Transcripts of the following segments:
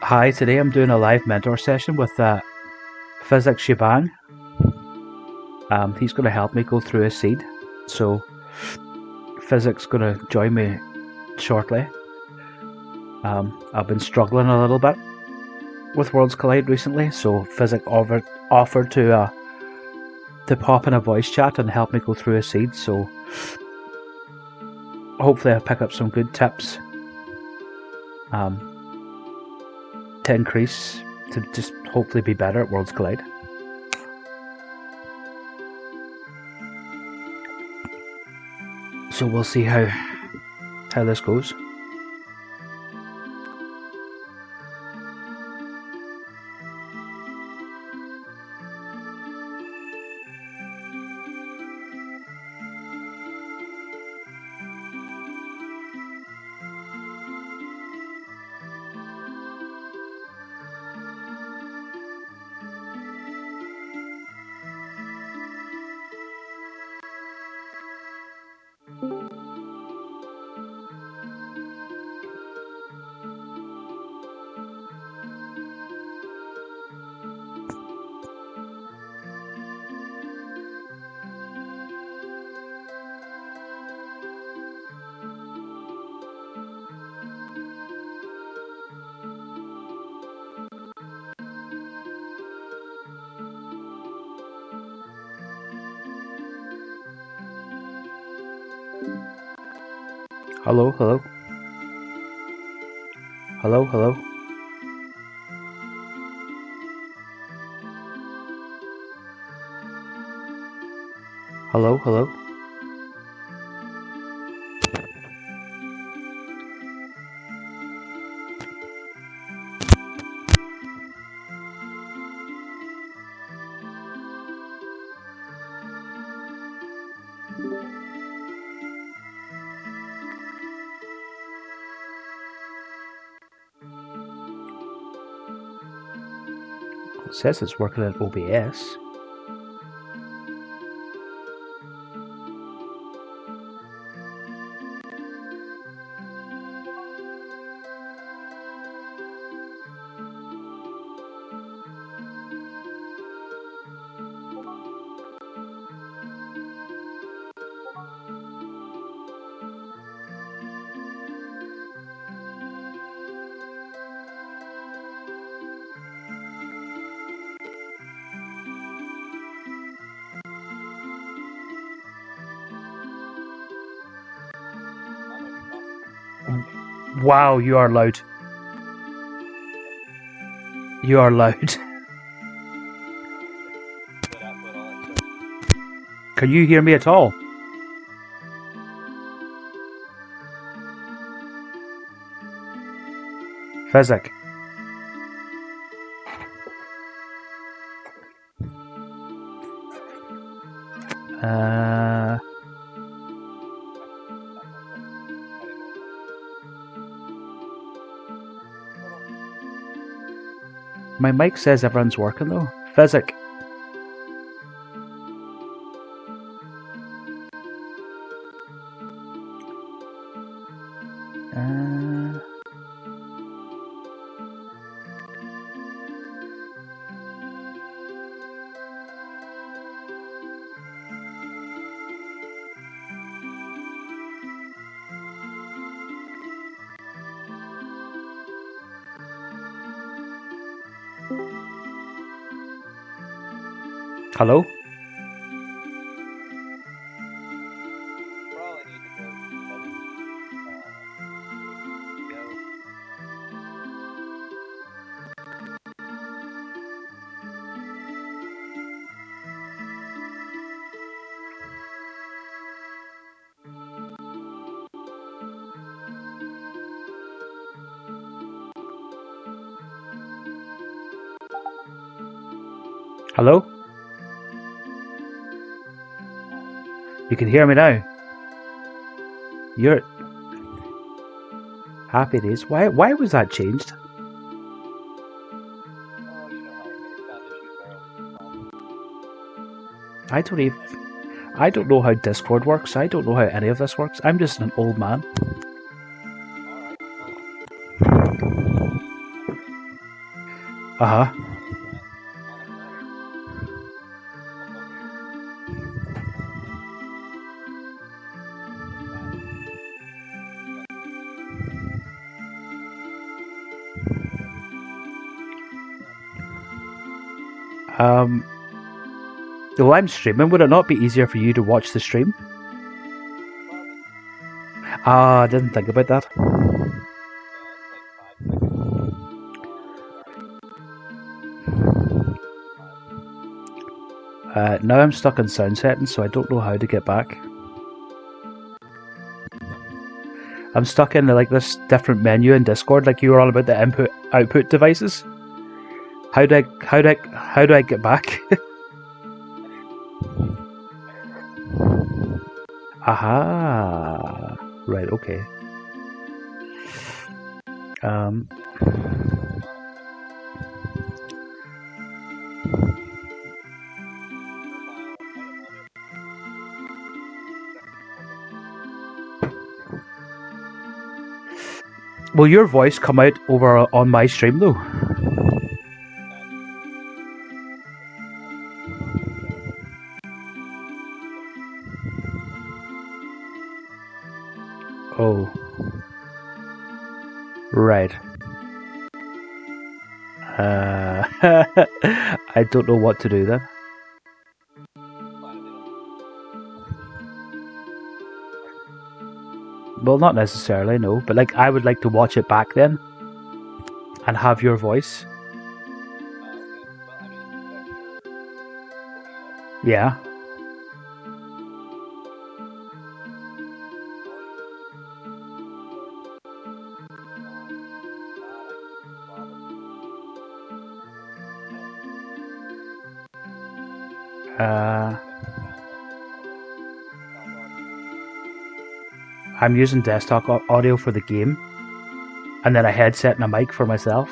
Hi, today I'm doing a live mentor session with Physicshebang. He's going to help me go through a seed. So, Physic's going to join me shortly. I've been struggling a little bit with Worlds Collide recently, so Physic offered to pop in a voice chat and help me go through a seed. So, hopefully, I'll pick up some good tips to increase, to just hopefully be better at Worlds Collide. So we'll see how this goes. Hello, hello. Hello, hello. Hello, hello. It says it's working at OBS. Wow, you are loud. You are loud. Can you hear me at all? Physic. My mic says everyone's working though. Physic. Hello? Hello? You can hear me now. You're happy days. Why was that changed? I don't know how Discord works. I don't know how any of this works. I'm just an old man. Uh-huh. Well, I'm streaming. Would it not be easier for you to watch the stream? Ah, I didn't think about that. Now I'm stuck in sound settings, so I don't know how to get back. I'm stuck in like this different menu in Discord, like you were on about the input output devices. How do I get back? Aha. Right. Okay. Um. Will your voice come out over on my stream though? Oh. Right. I don't know what to do then. Well, not necessarily, no. But like, I would like to watch it back then, and have your voice. Yeah. I'm using desktop audio for the game, and then a headset and a mic for myself.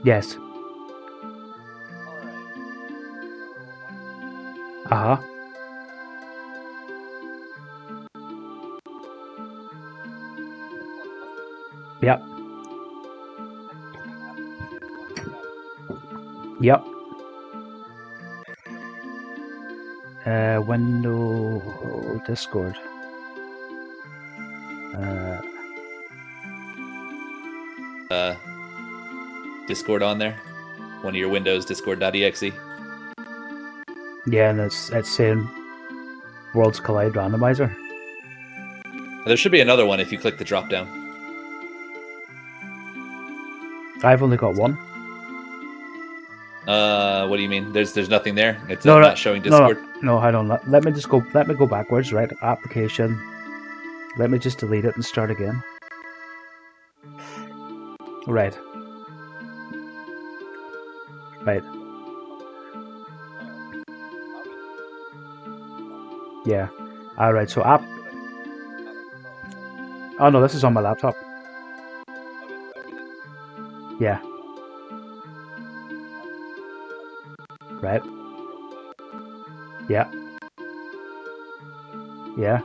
Yes. Uh-huh. Yep. Yep. Window Discord. Discord on there. One of your windows, discord.exe. Yeah, and it's saying Worlds Collide Randomizer. There should be another one if you click the drop down. I've only got one. What do you mean? There's nothing there. It's not showing Discord. No, hold on. Let me just go. Let me go backwards. Right, application. Let me just delete it and start again. Right. Right. Yeah. Alright, so app. Oh no, this is on my laptop. Yeah. Right. Yeah. Yeah.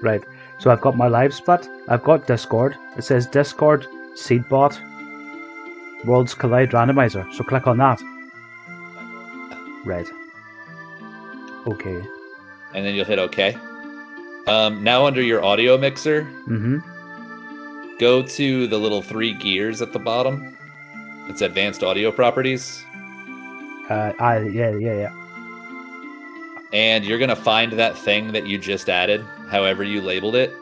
Right. So I've got my live split. I've got Discord. It says Discord, Seedbot, Worlds Collide Randomizer. So click on that. Right. Okay. And then you'll hit OK. Now under your audio mixer, go to the little 3 gears at the bottom. It's Advanced Audio Properties. Yeah. And you're going to find that thing that you just added, however you labeled it.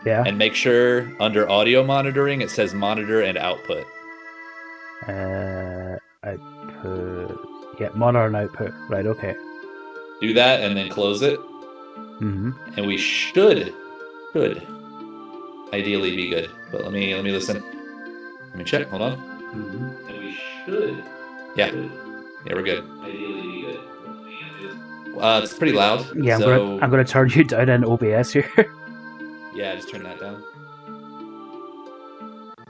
Yeah. And make sure under audio monitoring, it says monitor and output. Output. Yeah, monitor and output. Right, okay. Do that and then close it. And we should ideally be good. But let me listen. Let me check. Hold on. And we should. Yeah. Yeah, we're good. Ideally be good. It's pretty loud. Yeah, so I'm gonna turn you down in OBS here. Yeah, just turn that down.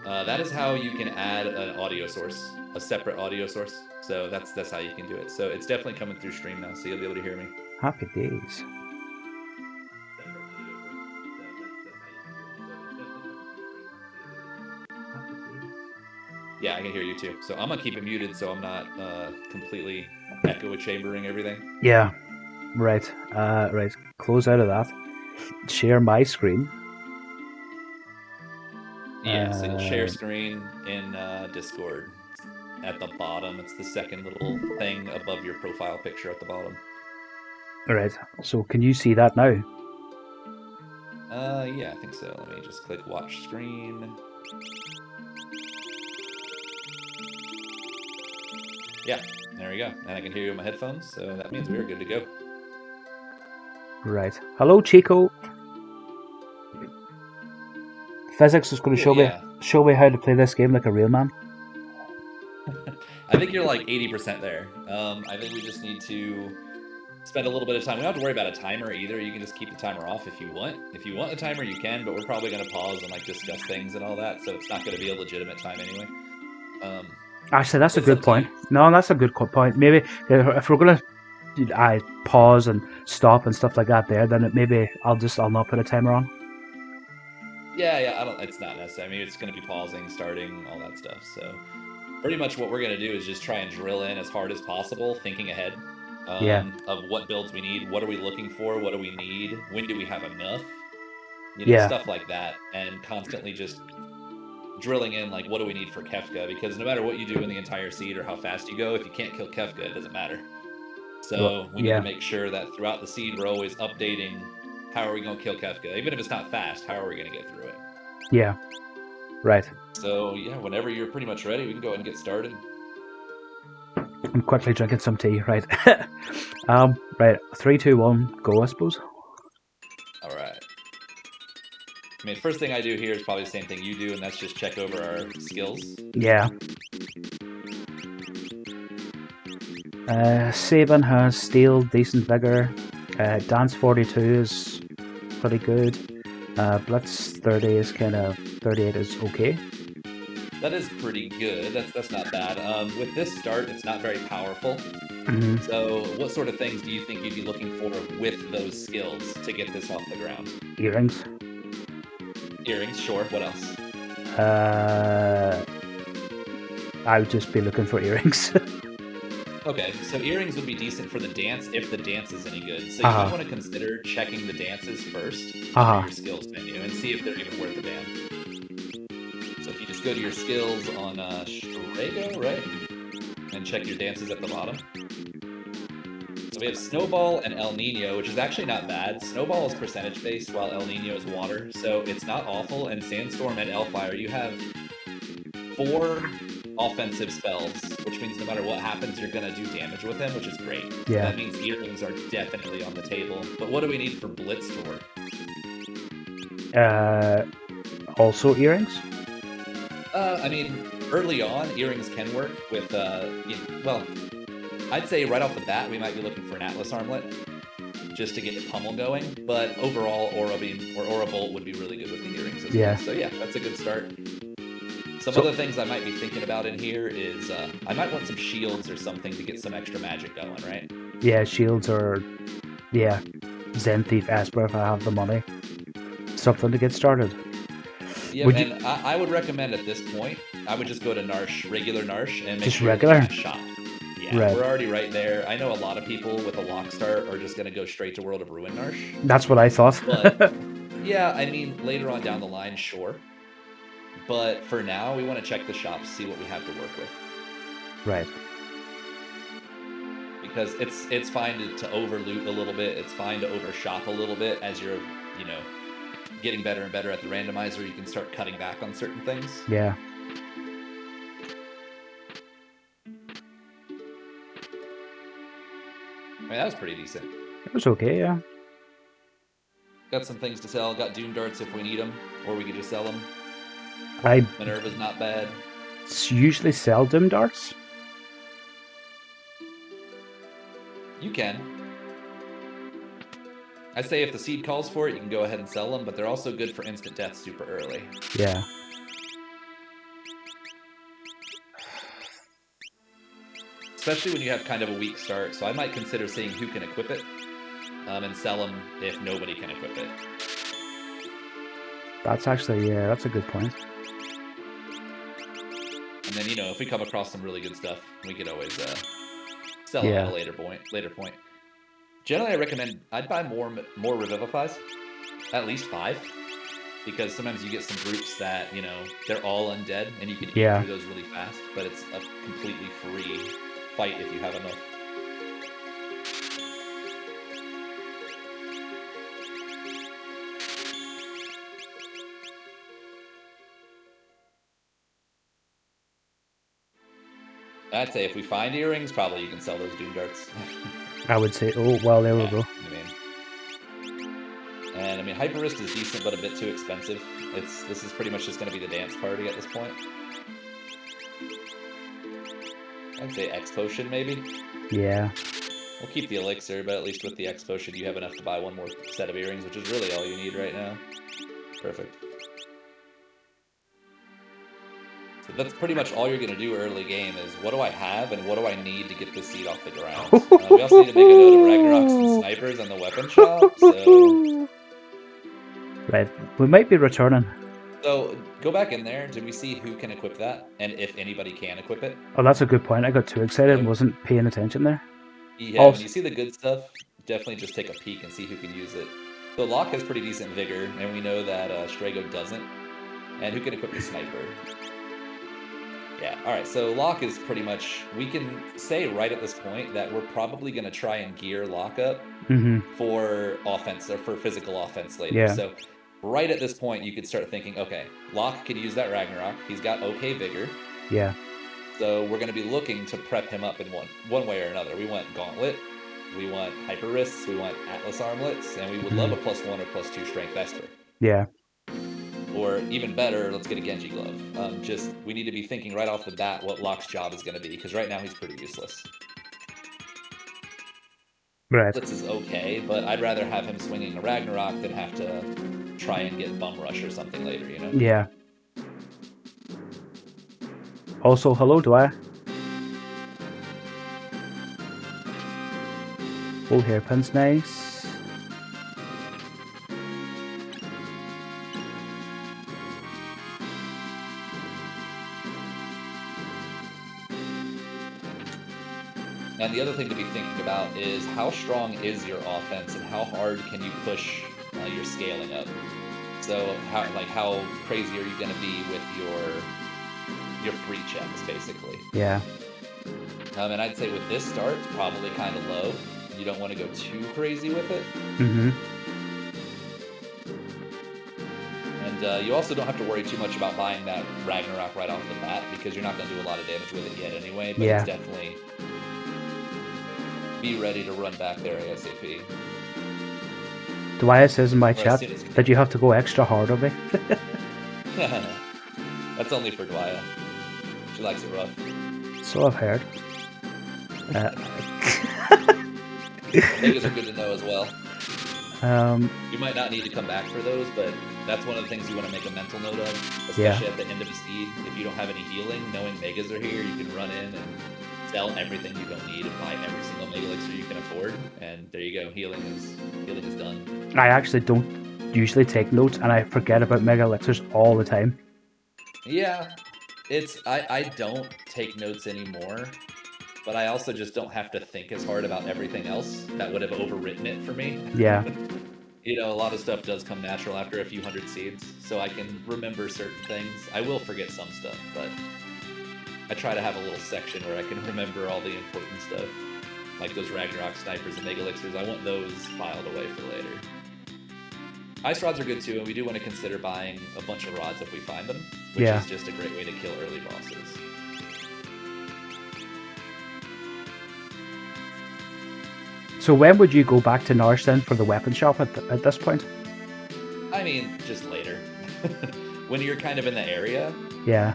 That is how you can add an audio source, a separate audio source. So that's how you can do it. So it's definitely coming through stream now, so you'll be able to hear me. Happy days. Yeah, I can hear you too. So I'm gonna keep it muted so I'm not completely echo chambering everything. Yeah. Right. Right. Close out of that. Share my screen. Yeah, so you'll share screen in Discord. At the bottom, it's the second little thing above your profile picture at the bottom. Right. So can you see that now? Yeah, I think so. Let me just click watch screen. Yeah, there we go. And I can hear you in my headphones, so that means we're good to go. Right. Hello, Chico. Physics is going to show me how to play this game like a real man. I think you're like 80% there. I think we just need to spend a little bit of time. We don't have to worry about a timer either. You can just keep the timer off if you want. If you want a timer, you can, but we're probably going to pause and like discuss things and all that, so it's not going to be a legitimate time anyway. Actually, that's a good point. No, that's a good point. Maybe if we're going to pause and stop and stuff like that there, then maybe I'll not put a timer on. Yeah, it's not necessary. I mean, it's going to be pausing, starting, all that stuff. So pretty much what we're going to do is just try and drill in as hard as possible, thinking ahead of what builds we need, what are we looking for, what do we need, when do we have enough, stuff like that, and constantly just drilling in like what do we need for Kefka, because no matter what you do in the entire seed or how fast you go, if you can't kill Kefka, it doesn't matter. So we need to make sure that throughout the seed we're always updating how are we going to kill Kefka, even if it's not fast, how are we going to get through it. Yeah, right. So yeah, whenever you're pretty much ready, we can go ahead and get started. I'm quickly drinking some tea. Right. Right. 3, 2, 1, go, I suppose. All right. I mean, first thing I do here is probably the same thing you do, and that's just check over our skills. Yeah. Saban has steel, decent vigor. Dance 42 is pretty good. Blitz 30 is 38 is okay. That is pretty good. That's not bad. With this start, it's not very powerful. Mm-hmm. So what sort of things do you think you'd be looking for with those skills to get this off the ground? Earrings. Earrings, sure. What else? I would just be looking for earrings. Okay, so earrings would be decent for the dance if the dance is any good. So you might want to consider checking the dances first under your skills menu and see if they're even worth a damn. So if you just go to your skills on Strego, right? And check your dances at the bottom. So we have Snowball and El Nino, which is actually not bad. Snowball is percentage based while El Nino is water, so it's not awful. And Sandstorm and Elfire, you have 4 offensive spells, which means no matter what happens, you're going to do damage with them, which is great. Yeah. So that means earrings are definitely on the table. But what do we need for Blitz to work? Also earrings? I mean, early on, earrings can work with, well, I'd say right off the bat, we might be looking for an Atlas Armlet just to get the pummel going. But overall, Aura Beam or Aura Bolt would be really good with the earrings as well. So yeah, that's a good start. Some other things I might be thinking about in here is I might want some shields or something to get some extra magic going, right? Yeah, shields or, yeah, Zen Thief Esper if I have the money. Something to get started. Yeah, and I would recommend at this point, I would just go to Narsh, regular Narsh, and make sure regular? You're shop. Yeah, we're already right there. I know a lot of people with a lock start are just going to go straight to World of Ruin Narsh. That's what I thought. But, yeah, I mean, later on down the line, sure. But for now, we want to check the shops, see what we have to work with. Right. Because it's fine to over-loot a little bit. It's fine to over-shop a little bit as you're, getting better and better at the randomizer. You can start cutting back on certain things. Yeah. I mean, that was pretty decent. It was okay, yeah. Got some things to sell. Got Doom Darts if we need them, or we could just sell them. Minerva's not bad. Usually sell Doom Darts. You can. I say if the seed calls for it, you can go ahead and sell them, but they're also good for instant death super early. Yeah. Especially when you have kind of a weak start, so I might consider seeing who can equip it, and sell them if nobody can equip it. That's actually, yeah, that's a good point. And then, you know, if we come across some really good stuff, we could always sell them at a later point. Generally, I recommend I'd buy more Revivifies, at least 5, because sometimes you get some groups that, you know, they're all undead, and you can eat through those really fast, but it's a completely free fight if you have enough. I'd say if we find earrings, probably you can sell those Doom Darts. I would say, oh, well, there we go. I mean, Hyper Wrist is decent, but a bit too expensive. This is pretty much just going to be the dance party at this point. I'd say X Potion, maybe? Yeah. We'll keep the Elixir, but at least with the X Potion, you have enough to buy one more set of earrings, which is really all you need right now. Perfect. So that's pretty much all you're going to do early game is, what do I have and what do I need to get this seed off the ground? We also need to make a note of Ragnaroks and Snipers on the weapon shop, so... Right, we might be returning. So, go back in there. Did we see who can equip that? And if anybody can equip it? Oh, that's a good point. I got too excited and wasn't paying attention there. Yeah, when you see the good stuff, definitely just take a peek and see who can use it. So Locke has pretty decent vigor, and we know that Strago doesn't. And who can equip the Sniper? Yeah, alright, so Locke is pretty much... We can say right at this point that we're probably going to try and gear Locke up for offense, or for physical offense later. Yeah. So right at this point, you could start thinking, okay, Locke could use that Ragnarok. He's got okay vigor. Yeah. So we're going to be looking to prep him up in one way or another. We want Gauntlet, we want Hyper Wrists, we want Atlas Armlets, and we would love a +1 or +2 Strength Vesper. Yeah. Or even better, let's get a Genji Glove. We need to be thinking right off the bat what Locke's job is going to be, because right now he's pretty useless. Right. Blitz is okay, but I'd rather have him swinging a Ragnarok than have to try and get Bum Rush or something later, you know? Yeah. Also, hello, Dwyer. Oh, hairpin's nice. And the other thing to be thinking about is how strong is your offense and how hard can you push your scaling up. So how crazy are you going to be with your free checks, basically? Yeah. And I'd say with this start, it's probably kind of low. You don't want to go too crazy with it. And you also don't have to worry too much about buying that Ragnarok right off the bat, because you're not going to do a lot of damage with it yet anyway. But it's definitely... Be ready to run back there ASAP. Dwyer says in my chat that you have to go extra hard on me. That's only for Dwyer. She likes it rough. So I've heard. Vegas are good to know as well. You might not need to come back for those, but that's one of the things you want to make a mental note of, especially at the end of a seed. If you don't have any healing, knowing Megas are here, you can run in and sell everything you don't need and buy every single Mega Elixir you can afford, and there you go. Healing is done. I actually don't usually take notes, and I forget about Mega Elixirs all the time. Yeah, I don't take notes anymore, but I also just don't have to think as hard about everything else that would have overwritten it for me. Yeah. You know, a lot of stuff does come natural after a few hundred seeds, so I can remember certain things. I will forget some stuff, but I try to have a little section where I can remember all the important stuff, like those Ragnarok Snipers and Mega Elixirs. I want those filed away for later. Ice Rods are good too, and we do want to consider buying a bunch of rods if we find them, which is just a great way to kill early bosses. So when would you go back to Nourish then for the weapon shop at this point? mean, just later. When you're kind of in the area. Yeah.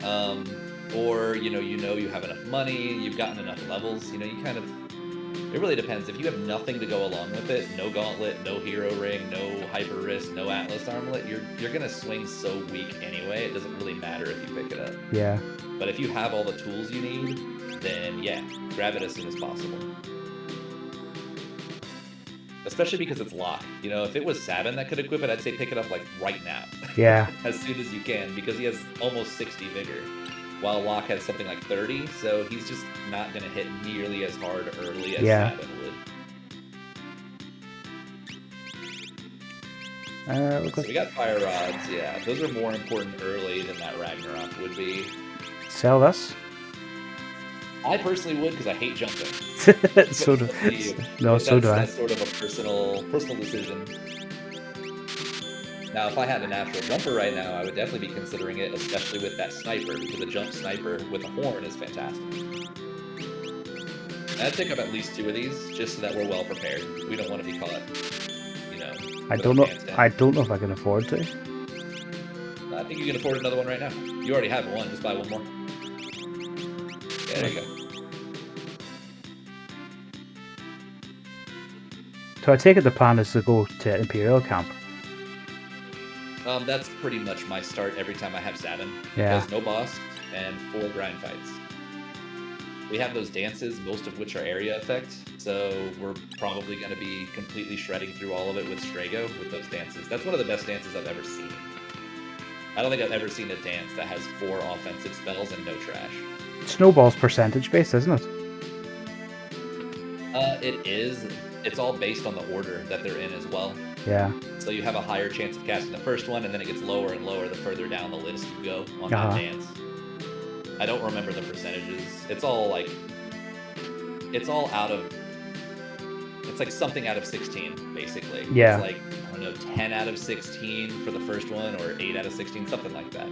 Or, you have enough money, you've gotten enough levels, you kind of... It really depends. If you have nothing to go along with it, no gauntlet, no hero ring, no hyper wrist, no atlas armlet, you're gonna swing so weak anyway, it doesn't really matter if you pick it up. Yeah. But if you have all the tools you need, then yeah, grab it as soon as possible. Especially because it's Locke. If it was Sabin that could equip it, I'd say pick it up like right now. Yeah. As soon as you can, because he has almost 60 vigor. While Locke has something like 30, so he's just not going to hit nearly as hard early as Sabin would. So we got Fire Rods, yeah. Those are more important early than that Ragnarok would be. Sell this? I personally would, because I hate jumping. So do I. That's sort of a personal decision. Now, if I had a natural jumper right now, I would definitely be considering it, especially with that sniper, because a jump sniper with a horn is fantastic. I'd pick up at least 2 of these, just so that we're well prepared. We don't want to be caught, I don't know if I can afford to. I think you can afford another one right now. You already have one, just buy one more. Yeah, there you go. So I take it the plan is to go to Imperial Camp. That's pretty much my start every time I have Sabin. Yeah. Because no boss and 4 grind fights. We have those dances, most of which are area effect, so we're probably going to be completely shredding through all of it with Strago with those dances. That's one of the best dances I've ever seen. I don't think I've ever seen a dance that has 4 offensive spells and no trash. Snowball's percentage based, isn't it? It is. It's all based on the order that they're in as well. Yeah. So you have a higher chance of casting the first one, and then it gets lower and lower the further down the list you go on that dance. I don't remember the percentages. It's all out of... It's like something out of 16, basically. Yeah. It's like, I don't know, 10 out of 16 for the first one, or 8 out of 16, something like that,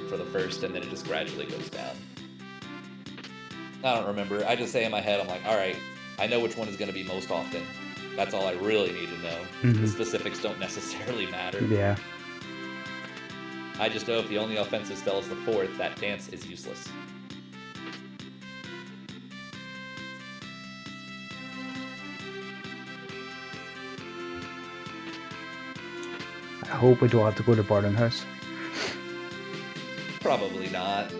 for the first, and then it just gradually goes down. I don't remember. I just say in my head, I'm like, all right, I know which one is going to be most often. That's all I really need to know. Mm-hmm. The specifics don't necessarily matter. Yeah. I just know if the only offensive spell is the 4th, that dance is useless. I hope we don't have to go to Burning House. Probably not.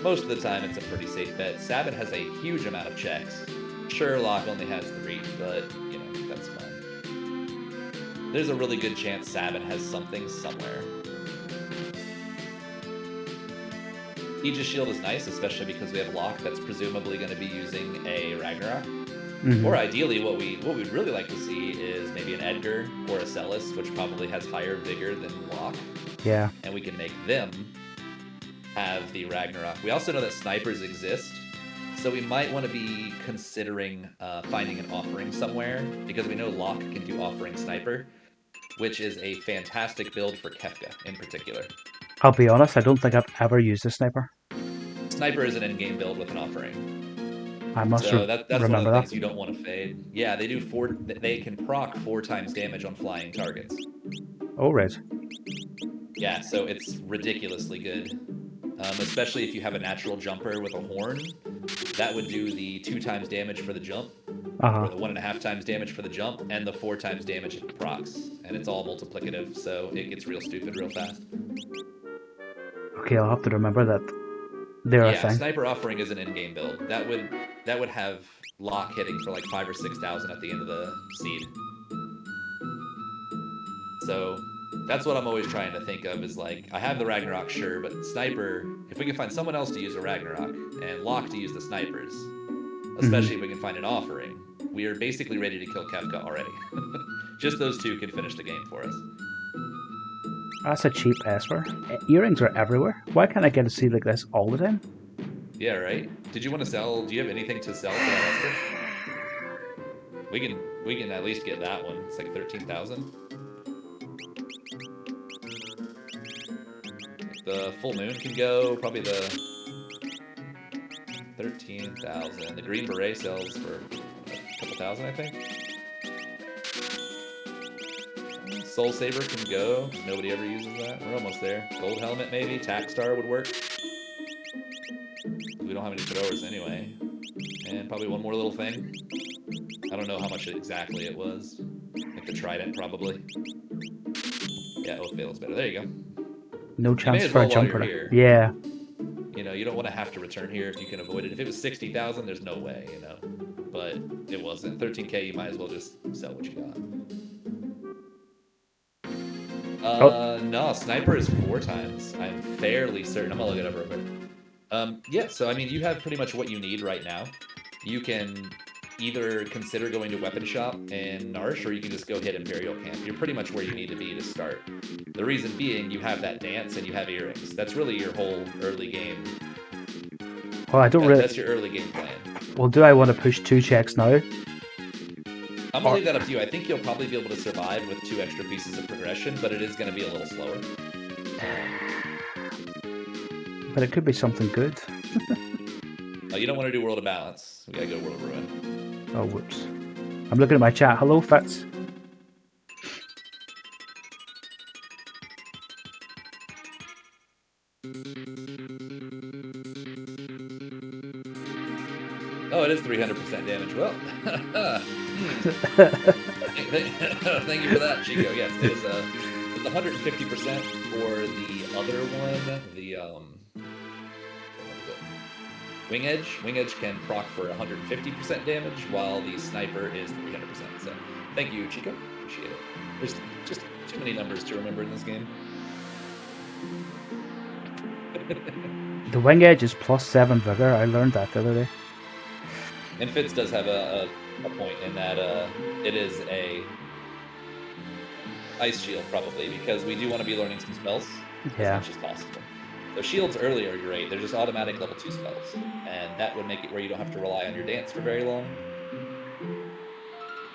Most of the time, it's a pretty safe bet. Sabin has a huge amount of checks. Sure, Locke only has 3, but, that's fine. There's a really good chance Sabin has something somewhere. Aegis Shield is nice, especially because we have Locke that's presumably going to be using a Ragnarok. Mm-hmm. Or ideally, what we'd really like to see is maybe an Edgar or a Celis, which probably has higher vigor than Locke. Yeah. And we can make them have the Ragnarok. We also know that snipers exist, so we might want to be considering finding an offering somewhere, because we know Locke can do offering sniper, which is a fantastic build for Kefka in particular. I'll be honest, I don't think I've ever used a sniper. Sniper is an in-game build with an offering. I must that's one of the things you don't want to fade. Yeah, they do they can proc 4 times damage on flying targets. Oh, right. Yeah, so it's ridiculously good. Especially if you have a natural jumper with a horn, that would do the 2 times damage for the jump, or the 1.5 times damage for the jump, and the 4 times damage if it procs. And it's all multiplicative, so it gets real stupid real fast. Okay, I'll have to remember that. Yeah, sniper offering is an in-game build. That would have Locke hitting for like 5,000 or 6,000 at the end of the seed. So that's what I'm always trying to think of, is like, I have the Ragnarok, sure, but sniper, if we can find someone else to use a Ragnarok and Locke to use the snipers, especially if we can find an offering, we are basically ready to kill Kefka already. Just those 2 can finish the game for us. That's a cheap Esper. Earrings are everywhere. Why can't I get a seed like this all the time? Yeah, right? Did you want to sell? Do you have anything to sell for that Esper? We can at least get that one. It's like 13,000. The full moon can go. Probably the 13,000. The green beret sells for a couple thousand, I think. Soul Saber can go. Nobody ever uses that. We're almost there. Gold Helmet, maybe. Tack Star would work. We don't have any throwers anyway. And probably one more little thing. I don't know how much exactly it was. Like the Trident, probably. Yeah, Oath Veil is better. There you go. No chance for a jumper. Here. Yeah. You know, you don't want to have to return here if you can avoid it. If it was 60,000, there's no way, you know. But it wasn't. 13K, you might as well just sell what you got. No, Sniper is 4 times. I'm fairly certain. I'm gonna look it up real quick. Yeah, so I mean, you have pretty much what you need right now. You can either consider going to Weapon Shop and Narsh, or you can just go hit Imperial Camp. You're pretty much where you need to be to start. The reason being, you have that dance and you have earrings. That's really your whole early game. Well, I don't really. That's your early game plan. Well, do I want to push 2 checks now? I'm gonna leave that up to you. I think you'll probably be able to survive with 2 extra pieces of progression, but it is gonna be a little slower. But it could be something good. Oh, you don't want to do World of Balance. We gotta go to World of Ruin. Oh, whoops. I'm looking at my chat. Hello, Fitz. Oh, it is 300% damage. Well, thank you for that, Chico. Yes, it is. It's 150% for the other one. The Wing Edge. Wing Edge can proc for 150% damage, while the Sniper is 300%. So, thank you, Chico. Appreciate it. There's just too many numbers to remember in this game. The Wing Edge is +7 vigor. I learned that the other day. And Fitz does have a point in that it is a Ice Shield, probably, because we do want to be learning some spells as much as possible. So shields earlier are great. They're just automatic level 2 spells, and that would make it where you don't have to rely on your dance for very long.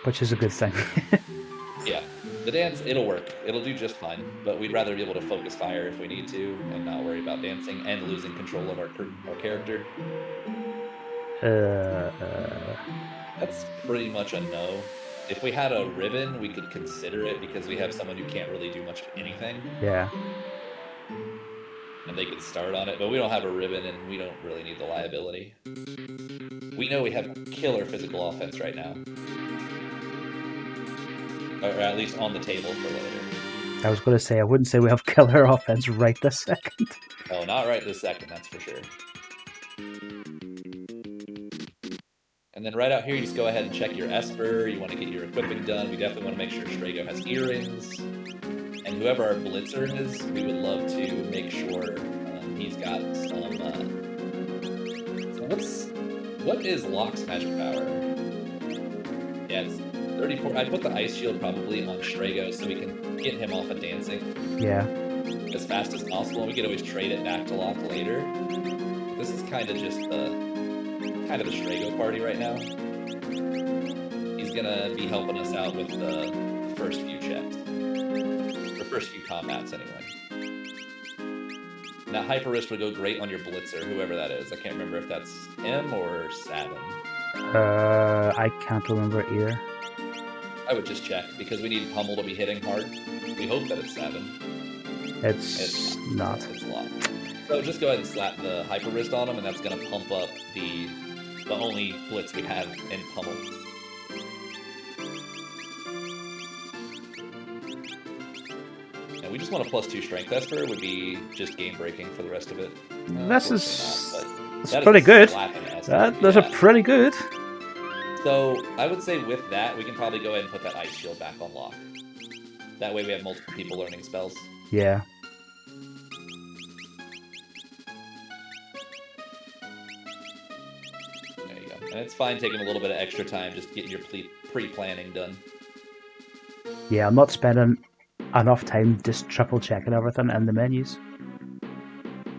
Which is a good thing. Yeah, the dance, it'll work. It'll do just fine, but we'd rather be able to focus fire if we need to and not worry about dancing and losing control of our character. That's pretty much a no. If we had a ribbon, we could consider it because we have someone who can't really do much of anything. Yeah. And they could start on it, but we don't have a ribbon and we don't really need the liability. We know we have killer physical offense right now. Or at least on the table for later. I was going to say, I wouldn't say we have killer offense right this second. Oh, not right this second, that's for sure. And then right out here, you just go ahead and check your Esper. You want to get your equipping done. We definitely want to make sure Strago has earrings. And whoever our Blitzer is, we would love to make sure he's got some... What is Locke's magic power? Yeah, it's 34. I'd put the Ice Shield probably on Strago so we can get him off of dancing. Yeah. As fast as possible, and we could always trade it back to Locke later. This is kind of just the Strago party right now. He's gonna be helping us out with the first few checks. Or first few combats, anyway. Now, Hyper Wrist would go great on your Blitzer, whoever that is. I can't remember if that's him or Sabin. I can't remember either. I would just check, because we need Pummel to be hitting hard. We hope that it's Sabin. It's not. It's Locke. So just go ahead and slap the Hyper Wrist on him, and that's going to pump up the only Blitz we have in Pummel. And we just want a +2 Strength Esper. Would be just game-breaking for the rest of it. That's pretty good. That's a pretty good. So I would say with that, we can probably go ahead and put that Ice Shield back on Locke. That way we have multiple people learning spells. Yeah. And it's fine taking a little bit of extra time, just getting your pre-planning done. Yeah, I'm not spending enough time just triple checking everything in the menus.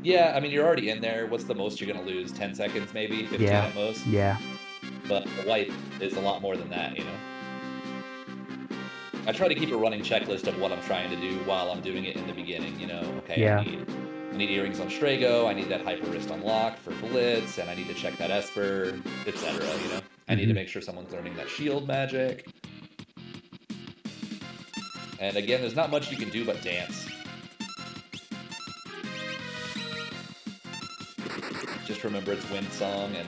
Yeah, I mean, you're already in there. What's the most you're going to lose? 10 seconds maybe? 15 at most? Yeah. But the wipe is a lot more than that, you know? I try to keep a running checklist of what I'm trying to do while I'm doing it in the beginning, you know? Okay, yeah. I need earrings on Strago, I need that Hyper Wrist unlocked for Blitz, and I need to check that Esper, etc. You know, I need to make sure someone's learning that shield magic. And again, there's not much you can do but dance. Just remember it's wind song and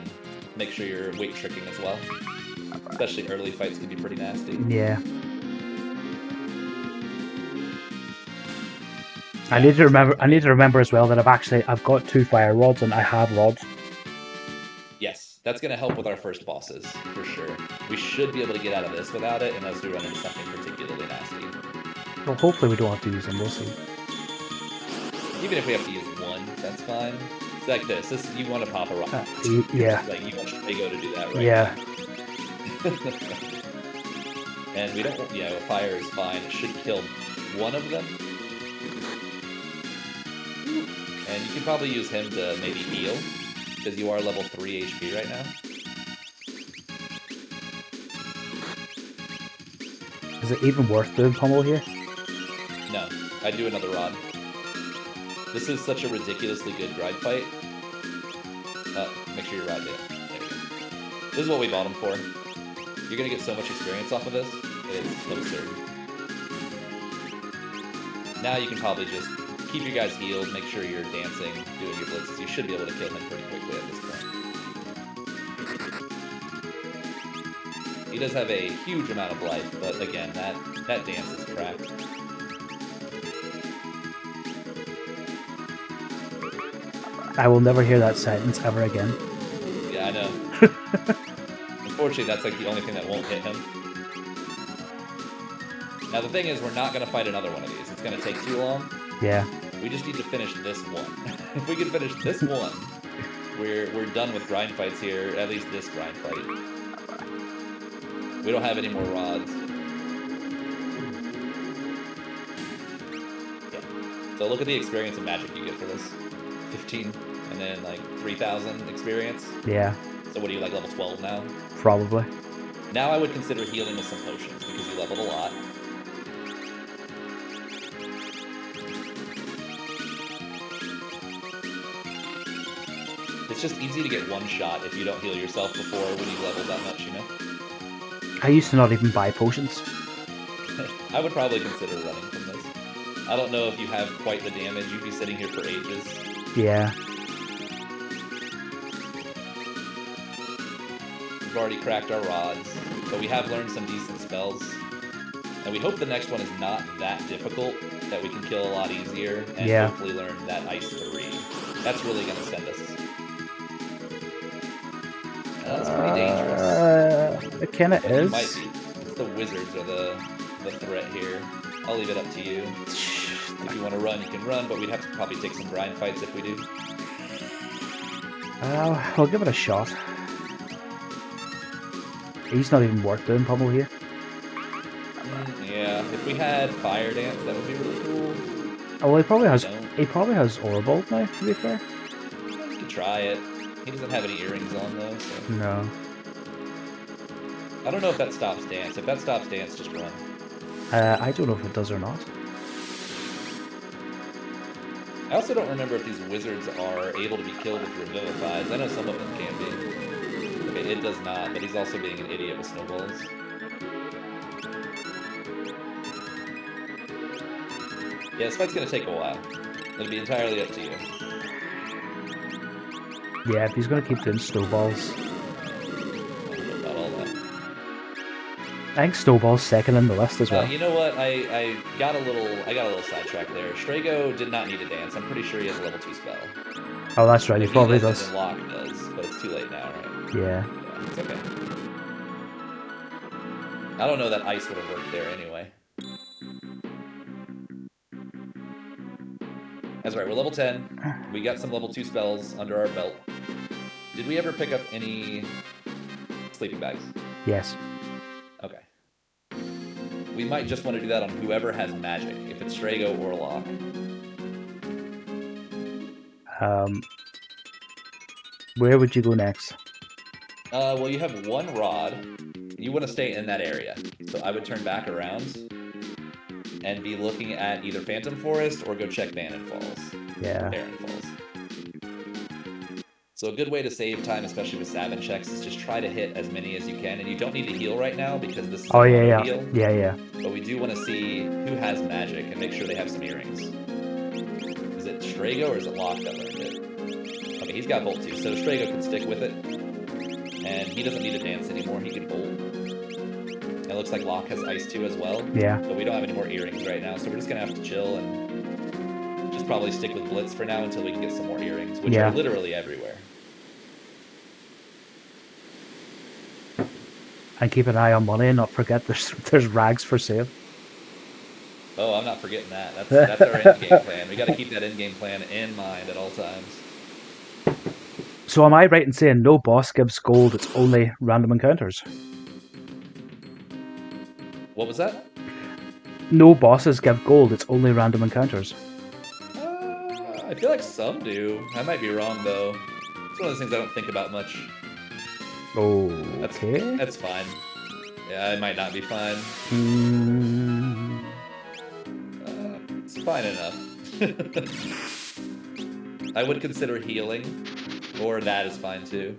make sure you're weight tricking as well. Especially early fights can be pretty nasty. Yeah. I need to remember as well that I've got 2 fire rods and I have rods. Yes, that's going to help with our first bosses, for sure. We should be able to get out of this without it, unless we run into something particularly nasty. Well, hopefully we don't have to use them, we'll see. Even if we have to use one, that's fine. It's like this you want to pop a rock. Yeah. Like, you want Strago to do that, right? Yeah. And we don't, fire is fine. It should kill one of them. And you can probably use him to maybe heal, because you are level 3 HP right now. Is it even worth doing pummel here? No, I'd do another rod. This is such a ridiculously good grind fight. Make sure your rod there. There you go. This is what we bought him for. You're gonna get so much experience off of this, it's absurd. Now you can probably just keep your guys healed, make sure you're dancing, doing your blitzes. You should be able to kill him pretty quickly at this point. He does have a huge amount of life, but again, that dance is cracked. I will never hear that sentence ever again. Yeah, I know. Unfortunately, that's like the only thing that won't hit him. Now the thing is, we're not going to fight another one of these. It's going to take too long. Yeah. We just need to finish this one. If we can finish this one, we're done with grind fights here, at least this grind fight. We don't have any more rods. Yeah. So look at the experience and magic you get for this. 15, and then like 3,000 experience. Yeah. So what are you, like level 12 now? Probably. Now I would consider healing with some potions, because you leveled a lot. It's just easy to get one shot if you don't heal yourself before when you level that much, you know? I used to not even buy potions. I would probably consider running from this. I don't know if you have quite the damage. You'd be sitting here for ages. Yeah. We've already cracked our rods, but we have learned some decent spells. And we hope the next one is not that difficult, that we can kill a lot easier, and hopefully learn that Ice 3. That's really going to send us. That's pretty dangerous. It kind of is. Might be. The wizards are the threat here. I'll leave it up to you. If you want to run, you can run, but we'd have to probably take some grind fights if we do. I'll give it a shot. He's not even worth doing pummel here. Yeah, if we had fire dance, that would be really cool. Oh, well, he probably has Orbolt now, to be fair. You could try it. He doesn't have any earrings on, though, so... No. I don't know if that stops dance. If that stops dance, just run. I don't know if it does or not. I also don't remember if these wizards are able to be killed with revivifies. I know some of them can be. Okay, it does not, but he's also being an idiot with snowballs. Yeah, this fight's gonna take a while. It'll be entirely up to you. Yeah, if he's gonna keep doing snowballs. I don't know about all that. I think snowball's second in the list as well. You know what? I got a little sidetracked there. Strago did not need a dance. I'm pretty sure he has a level 2 spell. Oh, that's right. He probably does. Lock does, but it's too late now, right? Yeah. It's okay. I don't know that ice would have worked there anyway. That's right, we're level 10. We got some level 2 spells under our belt. Did we ever pick up any sleeping bags? Yes. Okay. We might just want to do that on whoever has magic, if it's Strago or Locke. Where would you go next? Well, you have one rod. You want to stay in that area. So I would turn back around and be looking at either Phantom Forest or go check Barren Falls. Yeah. Barren Falls. So a good way to save time, especially with Savin checks, is just try to hit as many as you can. And you don't need to heal right now because this is heal. Yeah. But we do want to see who has magic and make sure they have some earrings. Is it Strago or is it Locke that learned it? Okay, he's got Bolt too, so Strago can stick with it. And he doesn't need to dance anymore, he can Bolt. It looks like Locke has Ice too as well. Yeah. But we don't have any more earrings right now, so we're just going to have to chill and just probably stick with Blitz for now until we can get some more earrings, which are literally everywhere. And keep an eye on money and not forget there's rags for sale. Oh, I'm not forgetting that. That's our in-game plan. We got to keep that in-game plan in mind at all times. So am I right in saying no boss gives gold, it's only random encounters? What was that? No bosses give gold, it's only random encounters. I feel like some do. I might be wrong, though. It's one of those things I don't think about much. Okay. That's fine. Yeah, it might not be fine. It's fine enough. I would consider healing, or that is fine too.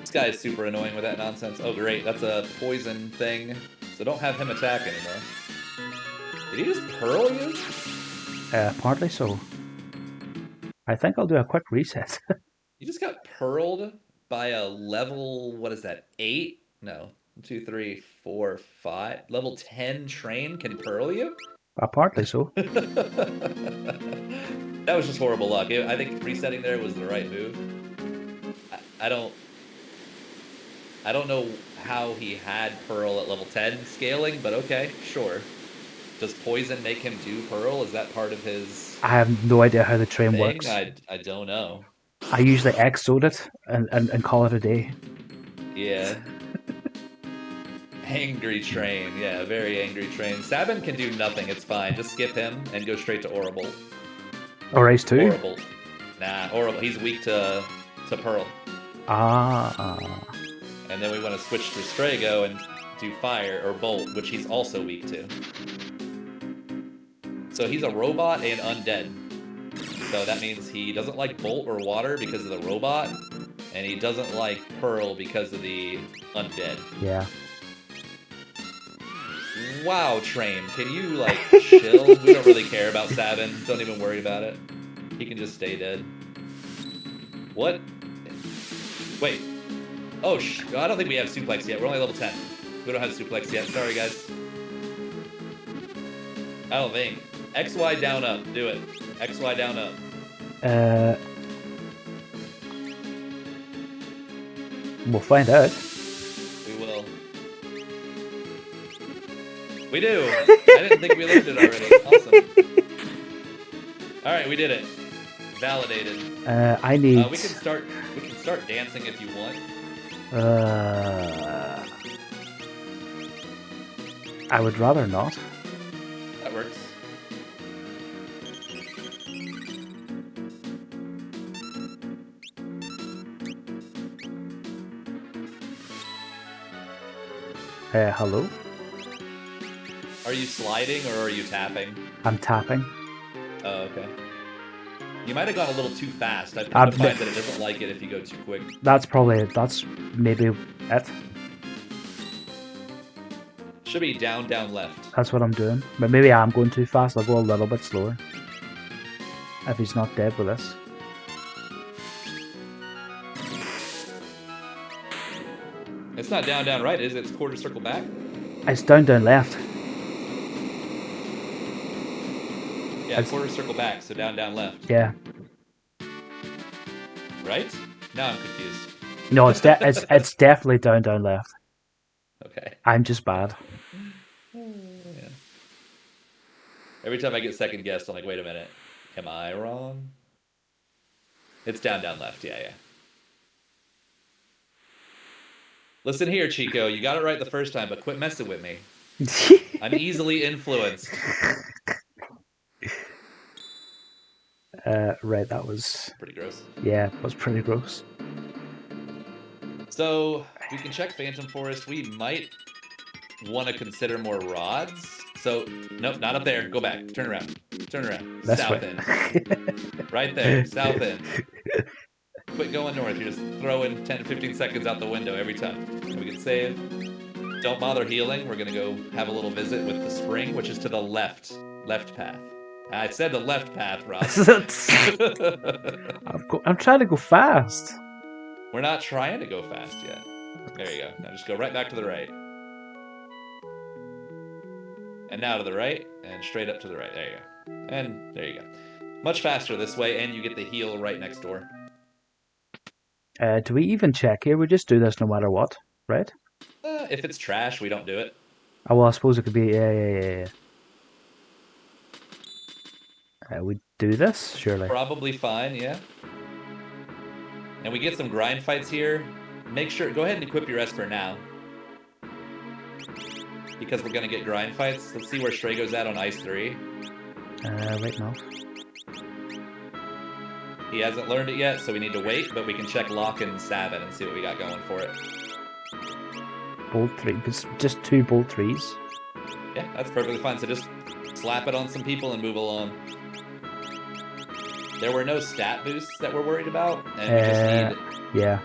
This guy is super annoying with that nonsense. Oh great, that's a poison thing, so don't have him attack anymore. Did he just pearl you? Partly so. I think I'll do a quick reset. You just got pearled by a level, what is that, 8? No, 1, 2, 3, 4, 5. Level 10 train can pearl you? Partly so. That was just horrible luck. I think resetting there was the right move. I don't know how he had Pearl at level 10 scaling, but okay, sure. Does poison make him do Pearl? Is that part of his... I have no idea how the train works. I don't know. I usually exode it and call it a day. Yeah. Angry train. Yeah, very angry train. Sabin can do nothing. It's fine. Just skip him and go straight to Orbital. Or Ice too? Orbital. Nah, Orbital. He's weak to Pearl. And then we want to switch to Strago and do Fire or Bolt, which he's also weak to. So he's a robot and undead. So that means he doesn't like Bolt or Water because of the robot, and he doesn't like Pearl because of the undead. Yeah. Wow, Train, can you, like, chill? We don't really care about Sabin. Don't even worry about it. He can just stay dead. What? Wait. Oh, I don't think we have Suplex yet. We're only level 10. We don't have Suplex yet. Sorry, guys. I don't think. XY down up. Do it. XY down up. We'll find out. We will. We do. I didn't think we learned it already. Awesome. All right, we did it. Validated. I need. We can start dancing if you want. I would rather not. That works. Hello? Are you sliding or are you tapping? I'm tapping. Oh, okay. You might have gone a little too fast. I've come to find that it doesn't like it if you go too quick. That's maybe it. Should be down, down, left. That's what I'm doing. But maybe I'm going too fast. I'll go a little bit slower. If he's not dead with this. It's not down, down, right, is it? It's quarter circle back? It's down, down, left. Yeah, quarter circle back, so down, down, left. Yeah. Right? Now I'm confused. No, it's definitely down, down, left. Okay. I'm just bad. Yeah. Every time I get second guessed, I'm like, wait a minute. Am I wrong? It's down, down, left. Yeah, yeah. Listen here, Chico. You got it right the first time, but quit messing with me. I'm easily influenced. Right, that was... pretty gross. Yeah, it was pretty gross. So, we can check Phantom Forest. We might want to consider more rods. So, nope, not up there. Go back. Turn around. Turn around. That's south end. Right there. South end. Quit going north. You're just throwing 10 to 15 seconds out the window every time. We can save. Don't bother healing. We're gonna go have a little visit with the spring, which is to the left path. I said the left path, Ross. I'm trying to go fast. We're not trying to go fast yet. There you go. Now just go right back to the right. And now to the right, and straight up to the right. There you go. And there you go. Much faster this way, and you get the heal right next door. Do we even check here? We just do this no matter what, right? If it's trash, we don't do it. Oh, well, I suppose it could be... Yeah. We do this, surely. Probably fine, yeah. And we get some grind fights here. Make sure... Go ahead and equip your Esper now. Because we're going to get grind fights. Let's see where Strago's at on Ice 3. Right now. He hasn't learned it yet, so we need to wait, but we can check Lock and Sabin and see what we got going for it. Bolt 3. Just 2 Bolt 3s. Yeah, that's perfectly fine. So just slap it on some people and move along. There were no stat boosts that we're worried about, and we just need... Yeah.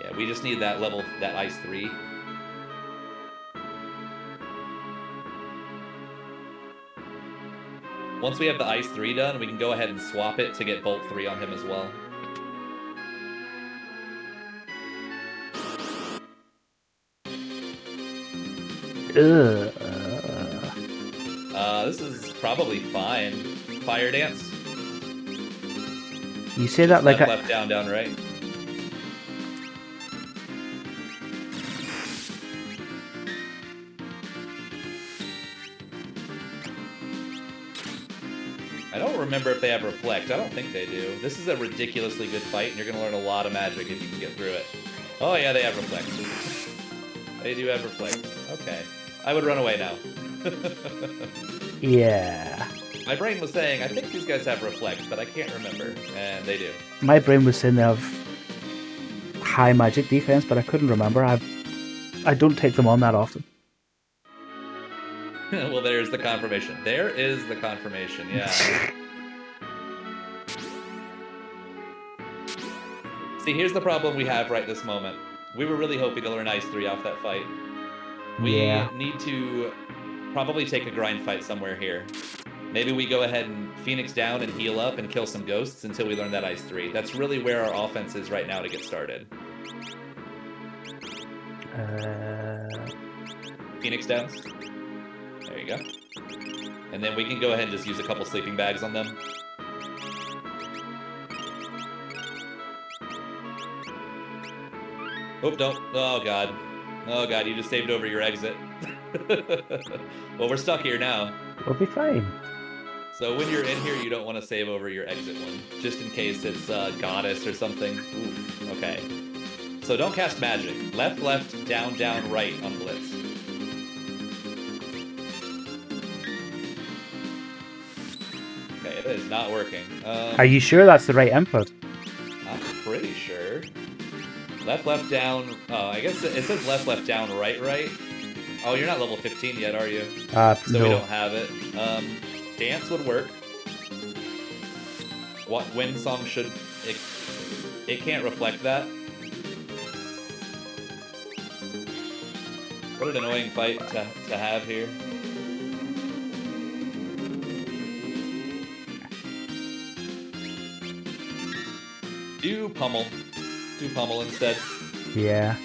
Yeah, we just need that level, that Ice 3. Once we have the Ice 3 done, we can go ahead and swap it to get Bolt 3 on him as well. This is probably fine. Fire Dance. You say that like left, down, right. I don't remember if they have Reflect. I don't think they do. This is a ridiculously good fight, and you're going to learn a lot of magic if you can get through it. Oh yeah, they have Reflect. They do have Reflect. Okay. I would run away now. Yeah. My brain was saying, I think these guys have Reflect, but I can't remember, and they do. My brain was saying they have high magic defense, but I couldn't remember. I don't take them on that often. Well, there's the confirmation. There is the confirmation, yeah. See, here's the problem we have right this moment. We were really hoping to learn Ice 3 off that fight. We need to probably take a grind fight somewhere here. Maybe we go ahead and Phoenix down and heal up and kill some ghosts until we learn that Ice 3. That's really where our offense is right now to get started. Phoenix downs. There you go. And then we can go ahead and just use a couple sleeping bags on them. Oh, don't. Oh, God. Oh, God, you just saved over your exit. Well, we're stuck here now. We'll be fine. So when you're in here, you don't want to save over your exit one, just in case it's Goddess or something. Oof, okay. So don't cast magic. Left, down, right on Blitz. Okay, it is not working. Are you sure that's the right input? I'm pretty sure. Left, down. Oh, I guess it says left, down, right. Oh, you're not level 15 yet, are you? So no. we don't have it. Dance would work. What Wind Song should... It can't reflect that. What an annoying fight to have here. Do pummel. Do pummel instead. Yeah.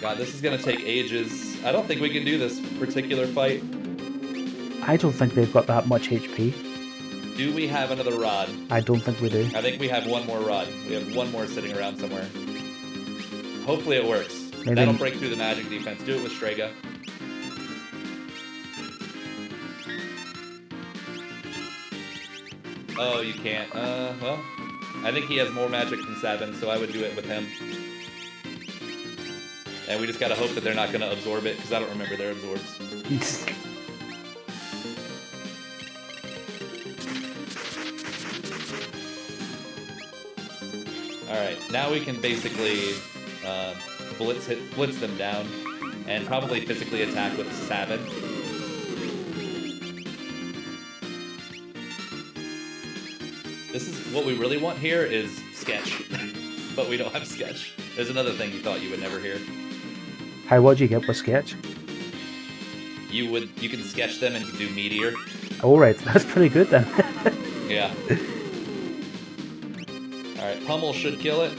God, this is gonna take ages. I don't think we can do this particular fight. I don't think they've got that much HP. Do we have another rod? I don't think we do. I think we have one more rod. We have one more sitting around somewhere. Hopefully it works. Maybe. That'll break through the magic defense. Do it with Strega. Oh, you can't. Well, I think he has more magic than Sabin, so I would do it with him. And we just gotta hope that they're not gonna absorb it, because I don't remember their absorbs. Alright, now we can basically blitz them down, and probably physically attack with Sabin. This is what we really want here is sketch. But we don't have sketch. There's another thing you thought you would never hear. How, what'd you get with sketch? You can sketch them and do meteor. Oh, right. That's pretty good then. Yeah. Alright, Pummel should kill it.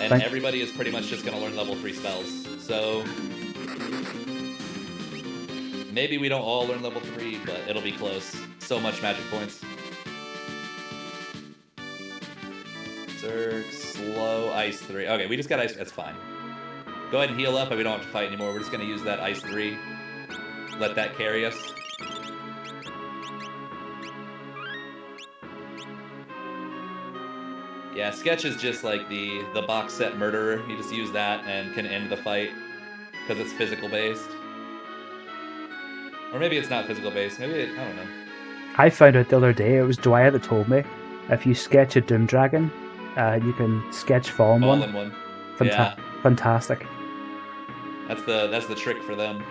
And everybody is pretty much just going to learn level 3 spells. So... maybe we don't all learn level 3, but it'll be close. So much magic points. Zerg, slow, ice 3. Okay, we just got ice. That's fine. Go ahead and heal up, and we don't have to fight anymore. We're just going to use that ice 3. Let that carry us. Yeah, sketch is just like the box set murderer. You just use that and can end the fight because it's physical based. Or maybe it's not physical based. Maybe I don't know. I found out the other day, it was Dwyer that told me, if you sketch a Doom Dragon, you can sketch Fallen One. Yeah. Fantastic. That's the trick for them.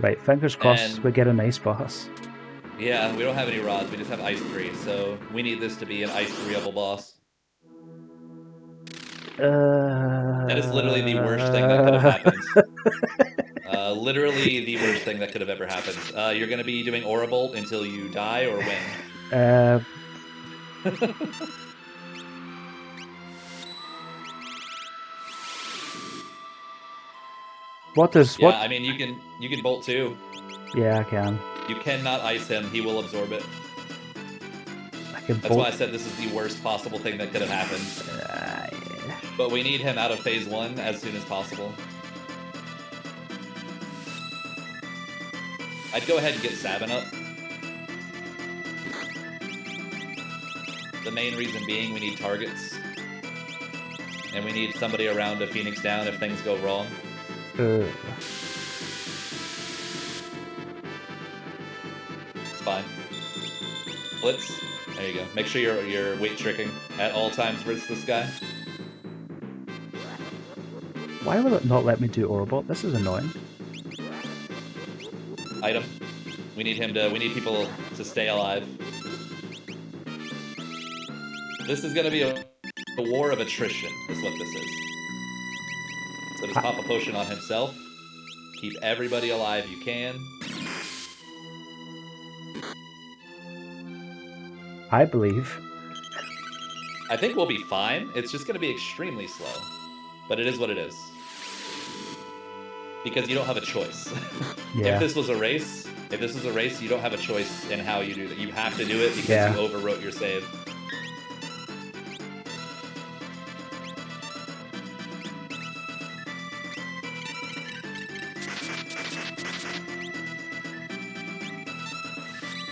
Right, fingers crossed we get a nice boss. Yeah, we don't have any rods, we just have ice 3, so we need this to be an ice 3-level boss. That is literally the worst thing that could have happened. Literally the worst thing that could have ever happened. You're going to be doing Aura Bolt until you die or win? What? I mean, you can bolt too. Yeah, I can. You cannot ice him. He will absorb it. That's why I said this is the worst possible thing that could have happened. Yeah. But we need him out of phase 1 as soon as possible. I'd go ahead and get Sabin up. The main reason being we need targets. And we need somebody around to Phoenix down if things go wrong. It's fine. Blitz. There you go. Make sure you're weight tricking at all times versus this guy. Why will it not let me do Orbot? This is annoying. Item. We need people to stay alive. This is gonna be a war of attrition, is what this is. So just pop a potion on himself. Keep everybody alive you can. I believe. I think we'll be fine. It's just going to be extremely slow. But it is what it is. Because you don't have a choice. Yeah. If this was a race, you don't have a choice in how you do that. You have to do it because you overwrote your save.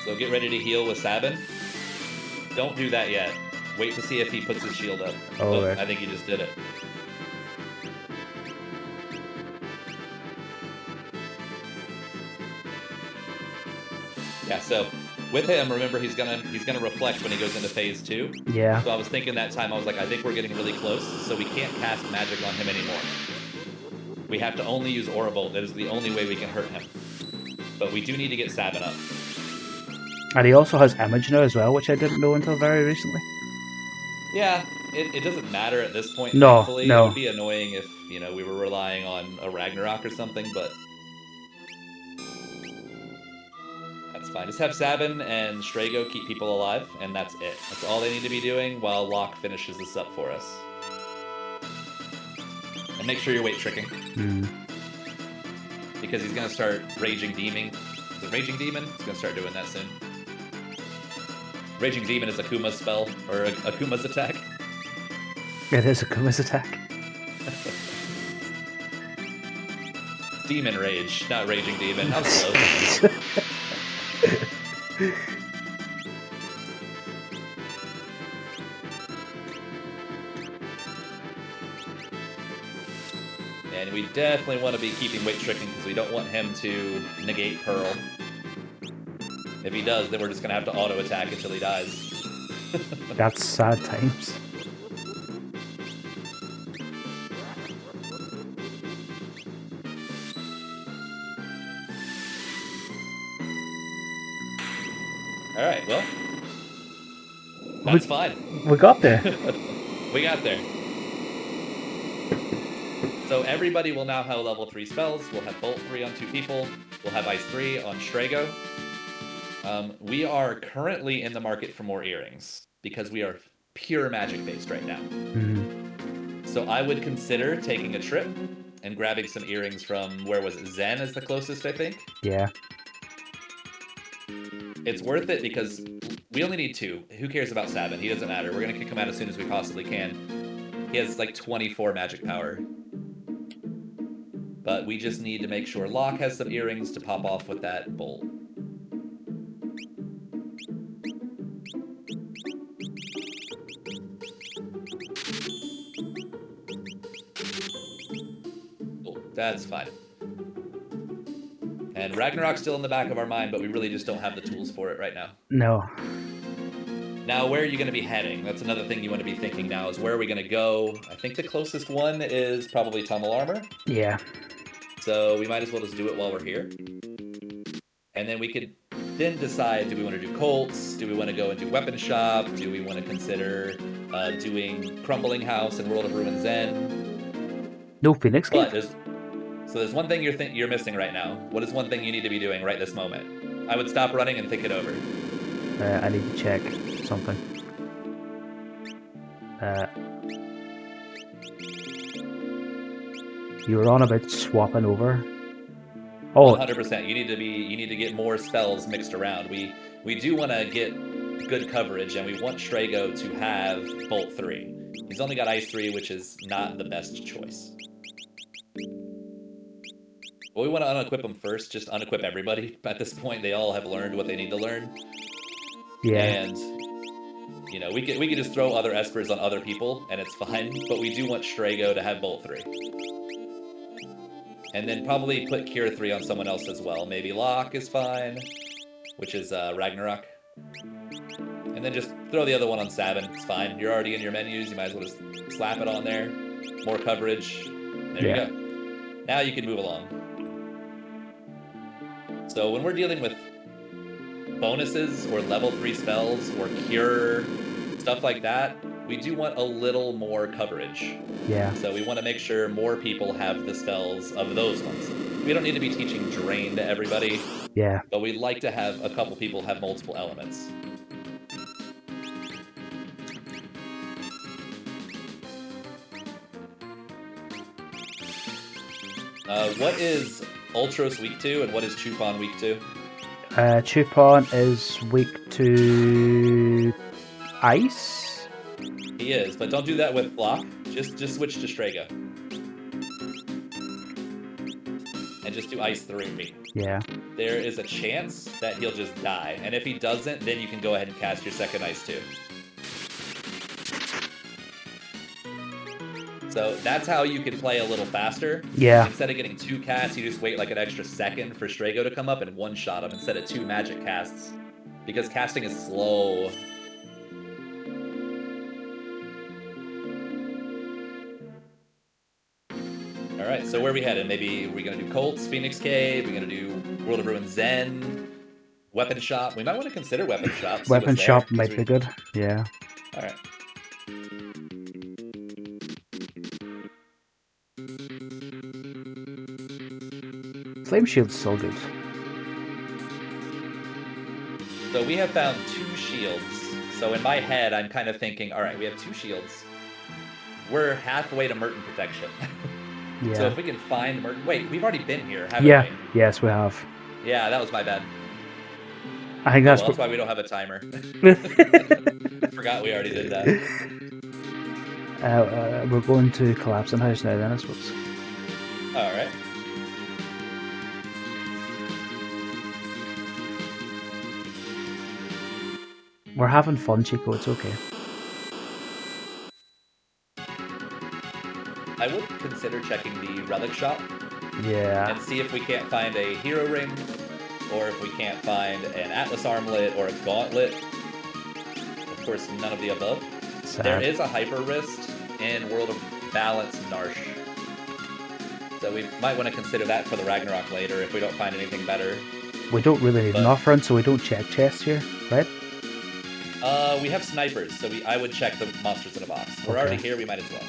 So get ready to heal with Sabin. Don't do that yet. Wait to see if he puts his shield up. Oh, right. I think he just did it. Yeah, so with him, remember he's gonna reflect when he goes into phase 2. Yeah. So I was thinking that time, I was like, I think we're getting really close, so we can't cast magic on him anymore. We have to only use Aura Bolt. That is the only way we can hurt him. But we do need to get Sabin up. And he also has Image now as well, which I didn't know until very recently. Yeah, it doesn't matter at this point, no, thankfully. No. It would be annoying if, we were relying on a Ragnarok or something, but that's fine. Just have Sabin and Strago keep people alive, and that's it. That's all they need to be doing while Locke finishes this up for us. And make sure you're weight tricking. Because he's going to start Raging Demon. Is it Raging Demon? He's going to start doing that soon. Raging Demon is Akuma's spell, or Akuma's attack. It is Akuma's attack. Demon Rage, not Raging Demon. I'm slow. And we definitely want to be keeping weight tricking because we don't want him to negate Pearl. If he does, then we're just going to have to auto-attack until he dies. That's sad times. All right, well, that's fine. We got there. We got there. So everybody will now have level 3 spells. We'll have Bolt 3 on 2 people. We'll have Ice 3 on Strago. We are currently in the market for more earrings because we are pure magic based right now. Mm-hmm. So I would consider taking a trip and grabbing some earrings from, where was it? Zen is the closest, I think. Yeah. It's worth it because we only need 2. Who cares about Sabin? He doesn't matter. We're going to kick him out as soon as we possibly can. He has like 24 magic power. But we just need to make sure Locke has some earrings to pop off with that bolt. Cool, that's fine. And Ragnarok's still in the back of our mind, but we really just don't have the tools for it right now. No. Now, where are you going to be heading? That's another thing you want to be thinking now, is where are we going to go? I think the closest one is probably Tunnel Armor. Yeah. So we might as well just do it while we're here. And then we could then decide, do we want to do Colts? Do we want to go and do Weapon Shop? Do we want to consider doing Crumbling House and World of Ruin Zen? No Phoenix But there's one thing you're missing right now. What is one thing you need to be doing right this moment? I would stop running and think it over. I need to check something. You were on about swapping over. Oh, 100%. You need to get more spells mixed around. We do want to get good coverage, and we want Strago to have Bolt 3. He's only got Ice 3, which is not the best choice. Well, we want to unequip them first. Just unequip everybody. At this point, they all have learned what they need to learn. Yeah. And you know, we could just throw other Espers on other people, and it's fine. But we do want Strago to have Bolt 3. And then probably put Cure 3 on someone else as well. Maybe Locke is fine, which is Ragnarok. And then just throw the other one on Sabin. It's fine. You're already in your menus. You might as well just slap it on there. More coverage. There you go. Now you can move along. So when we're dealing with bonuses or level 3 spells or Cure, stuff like that, we do want a little more coverage. Yeah. So we want to make sure more people have the spells of those ones. We don't need to be teaching Drain to everybody. Yeah. But we'd like to have a couple people have multiple elements. What is Ultros weak to, and what is Chupon weak to? Chupon is weak to ice. He is, but don't do that with Flock. Just switch to Strago. And just do Ice 3. Yeah. There is a chance that he'll just die. And if he doesn't, then you can go ahead and cast your second Ice 2. So that's how you can play a little faster. Yeah. Instead of getting 2 casts, you just wait like an extra second for Strago to come up and one-shot him instead of 2 magic casts. Because casting is slow. Alright, so where are we headed? Maybe we're going to do Colts, Phoenix Cave, we're going to do World of Ruin Zen, Weapon Shop. We might want to consider Weapon Shop. Weapon Shop might be good, yeah. Alright. Flame Shield's still good. So we have found 2 shields. So in my head, I'm kind of thinking, alright, we have 2 shields. We're halfway to Merton protection. Yeah. So if we can find Merton... Wait, we've already been here, haven't we? Yes, we have. Yeah, that was my bad. I think that's why we don't have a timer. Forgot we already did that. We're going to Collapsing House now then, I suppose. Alright. We're having fun, Chico, it's okay. I would consider checking the relic shop. Yeah. And see if we can't find a hero ring, or if we can't find an Atlas armlet or a gauntlet. Of course, none of the above. Sad. There is a hyper wrist in World of Balance Narsh. So we might want to consider that for the Ragnarok later if we don't find anything better. We don't really need an offering, so we don't check chests here, right? We have snipers, so I would check the monsters in a box. We're already here, we might as well.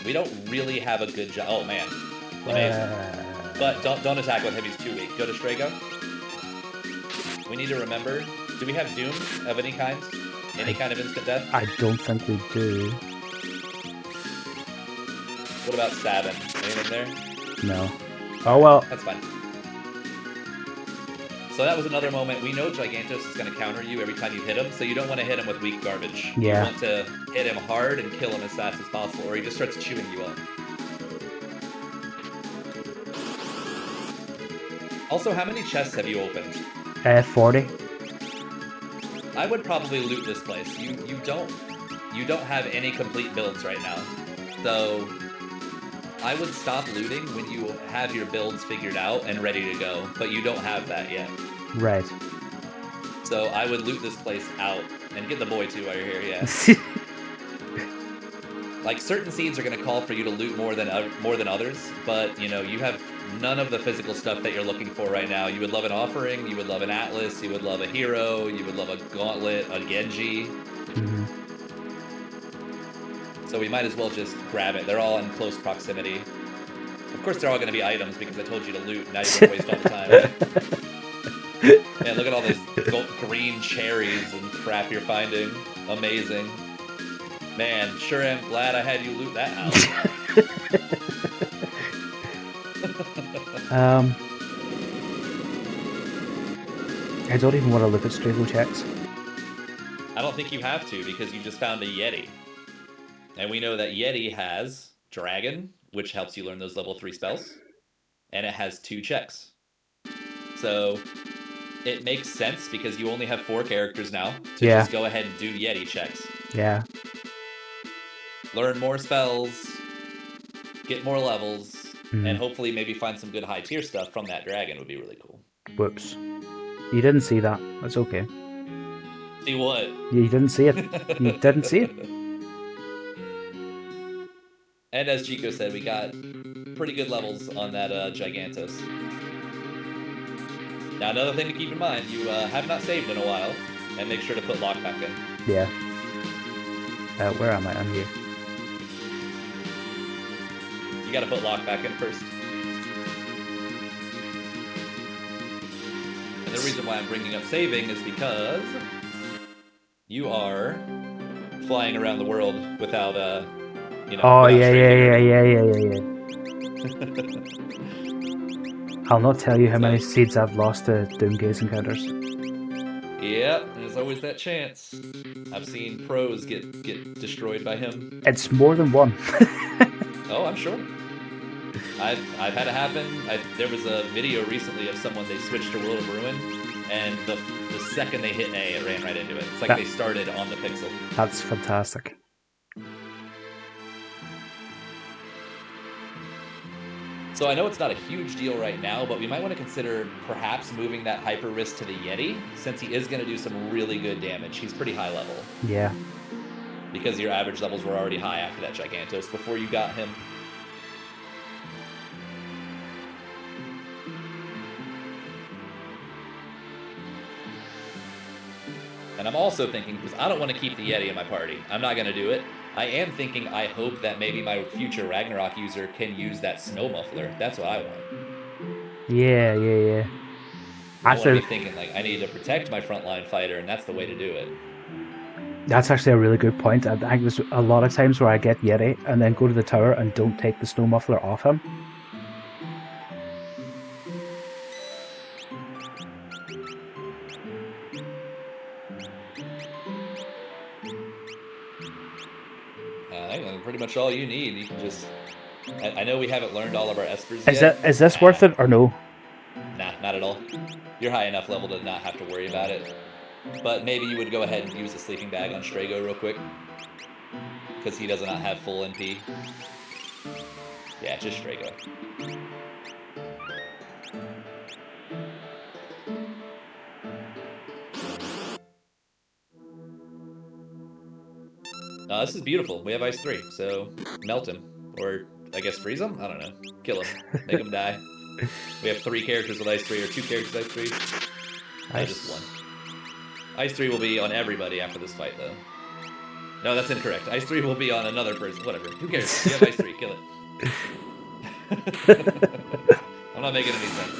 We don't really have a good job. Oh man, amazing. But don't attack with him, he's too weak. Go to Strago. We need to remember, do we have Doom of any kind? Any kind of instant death? I don't think we do. What about Stabbing? Anything there? No. Oh well. That's fine. So that was another moment. We know Gigantos is going to counter you every time you hit him, so you don't want to hit him with weak garbage. Yeah. You want to hit him hard and kill him as fast as possible, or he just starts chewing you up. Also, how many chests have you opened? 40. I would probably loot this place. You don't have any complete builds right now. So I would stop looting when you have your builds figured out and ready to go, but you don't have that yet. Right. So I would loot this place out and get the boy too while you're here, yeah. Like, certain seeds are going to call for you to loot more than others, but, you know, you have none of the physical stuff that you're looking for right now. You would love an offering, you would love an atlas, you would love a hero, you would love a gauntlet, a Genji. Mm-hmm. So we might as well just grab it. They're all in close proximity. Of course they're all going to be items because I told you to loot, now you're going to waste all the time. Right? Man, look at all these green cherries and crap you're finding. Amazing. Man, sure am glad I had you loot that house. I don't even want to look at Strago checks. I don't think you have to, because you just found a Yeti. And we know that Yeti has Dragon, which helps you learn those level 3 spells. And it has 2 checks. So it makes sense because you only have 4 characters now to just go ahead and do Yeti checks. Yeah. Learn more spells, get more levels, and hopefully maybe find some good high tier stuff from that dragon would be really cool. Whoops. You didn't see that. That's okay. See what? You didn't see it. You didn't see it. And as Chico said, we got pretty good levels on that Gigantos. Now, another thing to keep in mind, you have not saved in a while, and make sure to put lockback in. Yeah. Where am I? I'm here. You gotta put lockback in first. And the reason why I'm bringing up saving is because you are flying around the world without, you know... Oh, yeah. I'll not tell you how many seeds I've lost to Doomgaze encounters. Yep, there's always that chance. I've seen pros get destroyed by him. It's more than one. Oh, I'm sure. I've had it happen. There was a video recently of someone, they switched to World of Ruin, and the second they hit A, it ran right into it. It's like they started on the pixel. That's fantastic. So I know it's not a huge deal right now, but we might want to consider perhaps moving that hyper wrist to the Yeti, since he is going to do some really good damage. He's pretty high level. Yeah. Because your average levels were already high after that Gigantos before you got him. And I'm also thinking, because I don't want to keep the Yeti in my party, I'm not going to do it. I am thinking, I hope that maybe my future Ragnarok user can use that snow muffler. That's what I want. Yeah. I want to be thinking, like, I need to protect my frontline fighter, and that's the way to do it. That's actually a really good point. I think there's a lot of times where I get Yeti and then go to the tower and don't take the snow muffler off him. I think that's pretty much all you need. You can just... I know we haven't learned all of our espers yet. Is this worth it or no? Nah, not at all. You're high enough level to not have to worry about it. But maybe you would go ahead and use a sleeping bag on Strago real quick. Because he does not have full NP. Yeah, just Strago. This is beautiful. We have Ice 3, so melt him. Or, I guess, freeze him? I don't know. Kill him. Make him die. We have 3 characters with Ice 3, or 2 characters with Ice 3. Just 1. Ice 3 will be on everybody after this fight, though. No, that's incorrect. Ice 3 will be on another person. Whatever. Who cares? You have Ice 3. Kill it. I'm not making any sense.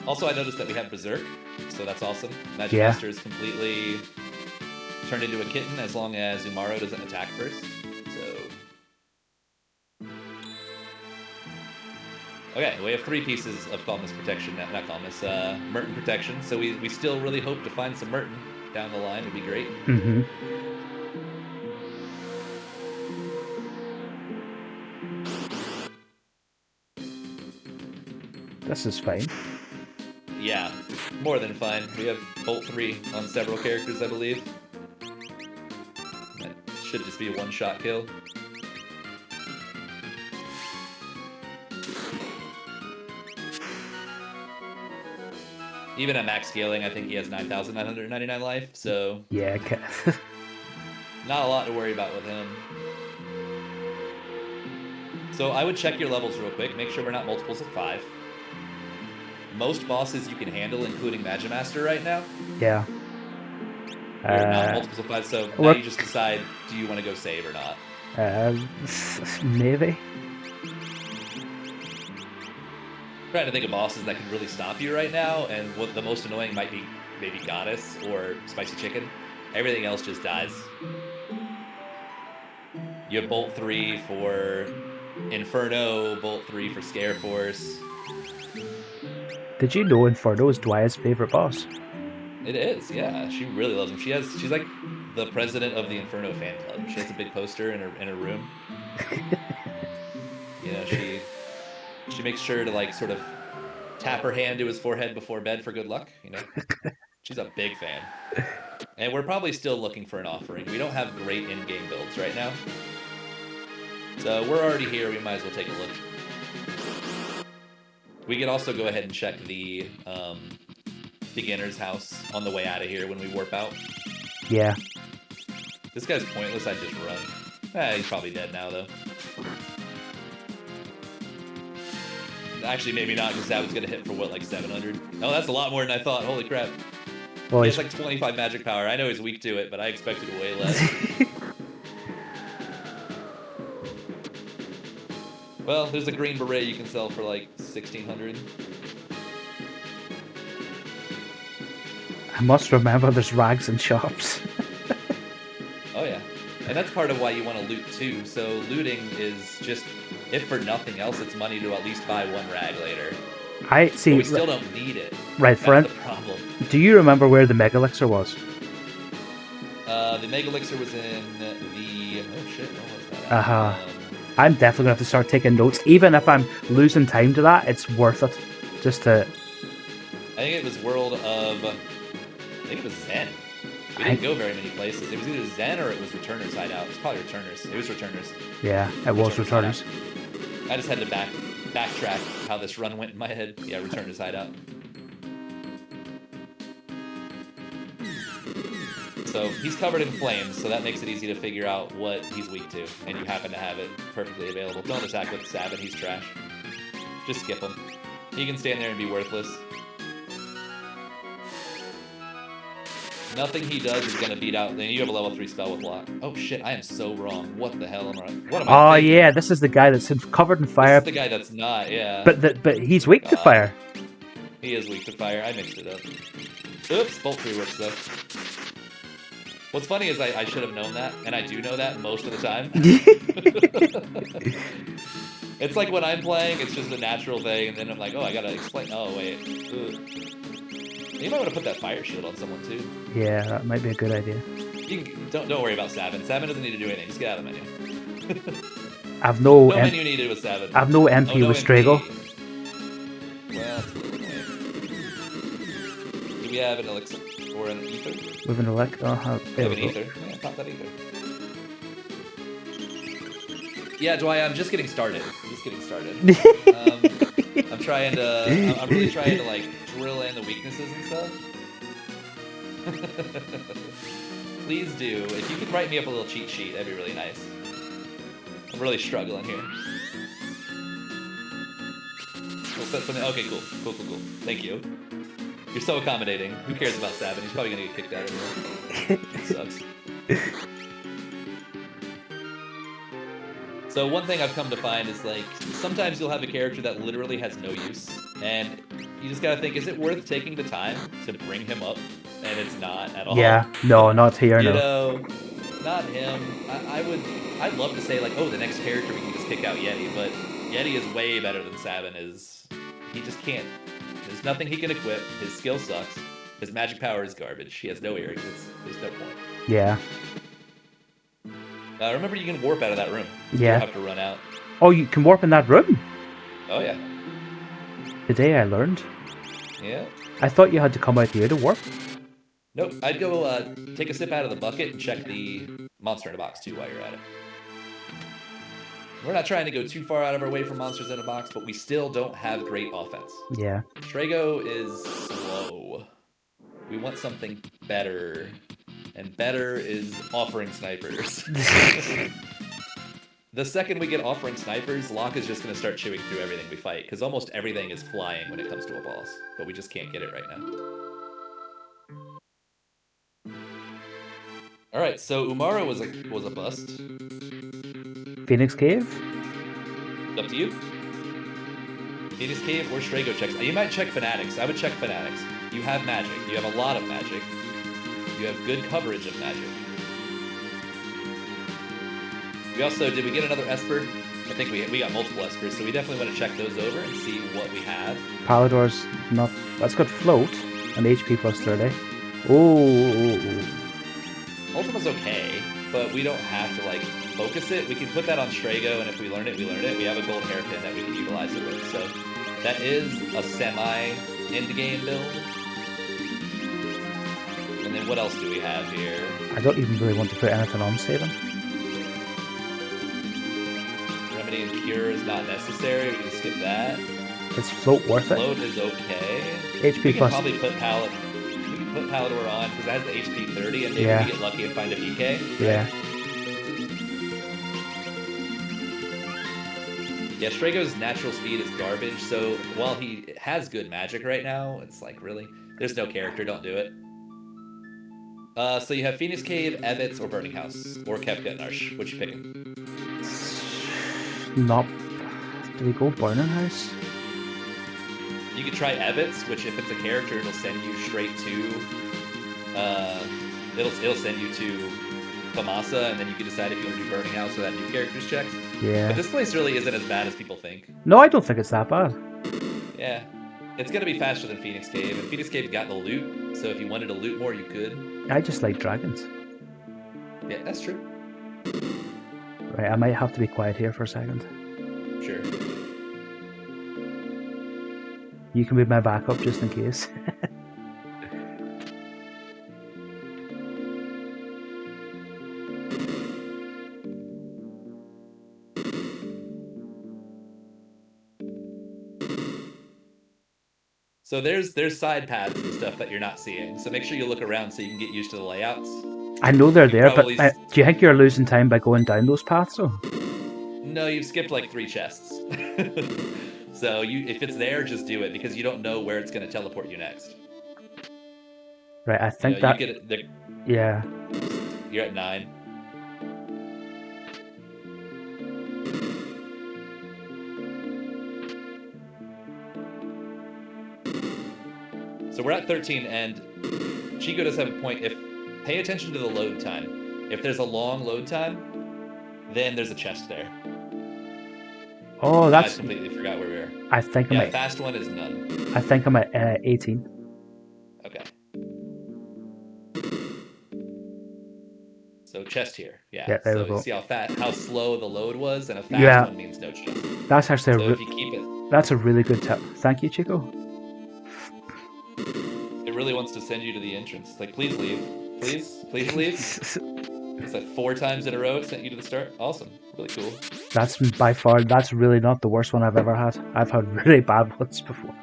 Also, I noticed that we have Berserk, so that's awesome. Magic Master is completely turned into a kitten as long as Umaro doesn't attack first. So, okay, we have 3 pieces of Calmness Protection, not Calmness, Merton Protection. So we still really hope to find some Merton down the line. Would be great. Mm-hmm. This is fine. Yeah, more than fine. We have Bolt 3 on several characters, I believe. That should just be a one-shot kill. Even at max scaling, I think he has 9,999 life, so... Yeah, not a lot to worry about with him. So I would check your levels real quick, make sure we're not multiples of 5. Most bosses you can handle, including Magimaster right now. Yeah. You're not multiples of 5, so now you just decide, do you want to go save or not? Maybe. I'm trying to think of bosses that can really stop you right now, and what the most annoying might be maybe Goddess or Spicy Chicken. Everything else just dies. You have Bolt 3 for Inferno, Bolt 3 for Scare Force. Did you know Inferno is Dwyer's favorite boss? It is, yeah. She really loves him. She's like the president of the Inferno fan club. She has a big poster in her room. You know, she makes sure to like sort of tap her hand to his forehead before bed for good luck. You know, she's a big fan. And we're probably still looking for an offering. We don't have great in-game builds right now, so we're already here. We might as well take a look. We could also go ahead and check the beginner's house on the way out of here when we warp out. Yeah. This guy's pointless. I'd just run. He's probably dead now, though. Actually, maybe not, because that was going to hit for, what, like 700? Oh, that's a lot more than I thought. Holy crap. Well, he has like 25 magic power. I know he's weak to it, but I expected way less. Well, there's a green beret you can sell for like 1,600. I must remember there's rags in shops. Oh yeah, and that's part of why you want to loot too. So looting is just, if for nothing else, it's money to at least buy 1 rag later. I see. But we still don't need it. Right, friend. That's the problem. Do you remember where the Mega Elixir was? The Mega Elixir was in the... Oh shit, what was that? I'm definitely going to have to start taking notes. Even if I'm losing time to that, it's worth it. Just to... I think it was World of... I think it was Zen. We didn't go very many places. It was either Zen or it was Returner's Hideout. It's probably Returners. It was Returners. Yeah, it was Returners. I just had to backtrack how this run went in my head. Yeah, Returner's Hideout. So he's covered in flames, so that makes it easy to figure out what he's weak to, and you happen to have it perfectly available. Don't attack with Sabin, he's trash. Just skip him. He can stand there and be worthless. Nothing he does is going to beat out... Then you have a level 3 spell with lock. Oh shit, I am so wrong. What the hell am I... What am I thinking? Yeah, this is the guy that's covered in fire. This is the guy that's not, yeah. But he's weak to fire. He is weak to fire. I mixed it up. Oops, Bolt 3 works though. What's funny is I should have known that, and I do know that most of the time. It's like when I'm playing, it's just a natural thing, and then I'm like, oh, I gotta explain. Oh, wait. Ugh. You might want to put that fire shield on someone, too. Yeah, that might be a good idea. You can, don't worry about Sabin. Sabin doesn't need to do anything. Just get out of the menu. I've no menu needed with Sabin. I've no MP with Strago. Well, that's a little annoying. Do we have an elixir? Or an ether? With an elixir? We have an ether. Yeah, pop that ether. Yeah, Dwight, I'm just getting started. I'm trying to... I'm really trying to, like, drill in the weaknesses and stuff. Please do. If you could write me up a little cheat sheet, that'd be really nice. I'm really struggling here. We'll set something. Okay, cool. Cool. Thank you. You're so accommodating. Who cares about Sabin? He's probably gonna get kicked out anyway. It sucks. So one thing I've come to find is, like, sometimes you'll have a character that literally has no use, and you just gotta think, is it worth taking the time to bring him up? And it's not at all. Yeah, no, not here, you no. know, not him. I'd love to say, like, oh, the next character we can just kick out Yeti, but Yeti is way better than Sabin is. He just can't. There's nothing he can equip. His skill sucks. His magic power is garbage. He has no earrings. There's no point. Yeah. Remember, you can warp out of that room. Yeah. You don't have to run out. Oh, you can warp in that room? Oh, yeah. Today I learned. Yeah. I thought you had to come out here to warp. Nope. I'd go take a sip out of the bucket and check the monster in a box, too, while you're at it. We're not trying to go too far out of our way for monsters in a box, but we still don't have great offense. Yeah. Strago is slow. We want something better. And better is offering snipers. The second we get offering snipers, Locke is just going to start chewing through everything we fight, because almost everything is flying when it comes to a boss, but we just can't get it right now. Alright, so Umara was a bust. Phoenix Cave? It's up to you. Phoenix Cave or Strago checks. You might check Fanatics. I would check Fanatics. You have magic. You have a lot of magic. You have good coverage of magic. We also, did we get another Esper? I think we got multiple Espers, so we definitely want to check those over and see what we have. Palidor's not... That's got float and HP plus 30. Oh. Ultima's okay, but we don't have to, like, focus it. We can put that on Strago, and if we learn it, we learn it. We have a gold hairpin that we can utilize it with, so that is a semi-end-game build. And then what else do we have here? I don't even really want to put anything on Sabin. Remedy and Cure is not necessary. We can skip that. Is float worth it? Float is okay. HP we plus... can probably put Palidor on, because it has the HP 30, and maybe we get lucky and find a PK. Yeah. Yeah, Strago's natural speed is garbage, so while he has good magic right now, it's like, really? There's no character, don't do it. So you have Phoenix Cave, Evitz, or Burning House, or Kefka and Arsh. Which you picking? Not... Do we go Burning House? You could try Evitz, which if it's a character, it'll send you straight to... It'll send you to Famasa, and then you can decide if you want to do Burning House or that new character's checks. Yeah. But this place really isn't as bad as people think. No, I don't think it's that bad. Yeah. It's going to be faster than Phoenix Cave, and Phoenix Cave's got the loot, so if you wanted to loot more, you could. I just like dragons. Yeah, that's true. Right, I might have to be quiet here for a second. Sure. You can be my backup just in case. So there's side paths and stuff that you're not seeing. So make sure you look around so you can get used to the layouts. I know they're there, but probably... do you think you're losing time by going down those paths, though? No, you've skipped like 3 chests. So if it's there, just do it, because you don't know where it's going to teleport you next. Right, I think you get it, yeah. You're at 9. So we're at 13, and Chico does have a point. Pay attention to the load time. If there's a long load time, then there's a chest there. Oh, that's... I completely forgot where we were. I think I'm at... fast one is none. I think I'm at 18. Okay. So chest here. Yeah, there so we go. You see how slow the load was, and a fast one means no chest. That's actually so if you keep it... That's a really good tip. Thank you, Chico. It really wants to send you to the entrance. Like, please leave. Please leave. It's like 4 times in a row it sent you to the start. Awesome. Really cool. That's really not the worst one I've ever had. I've had really bad ones before.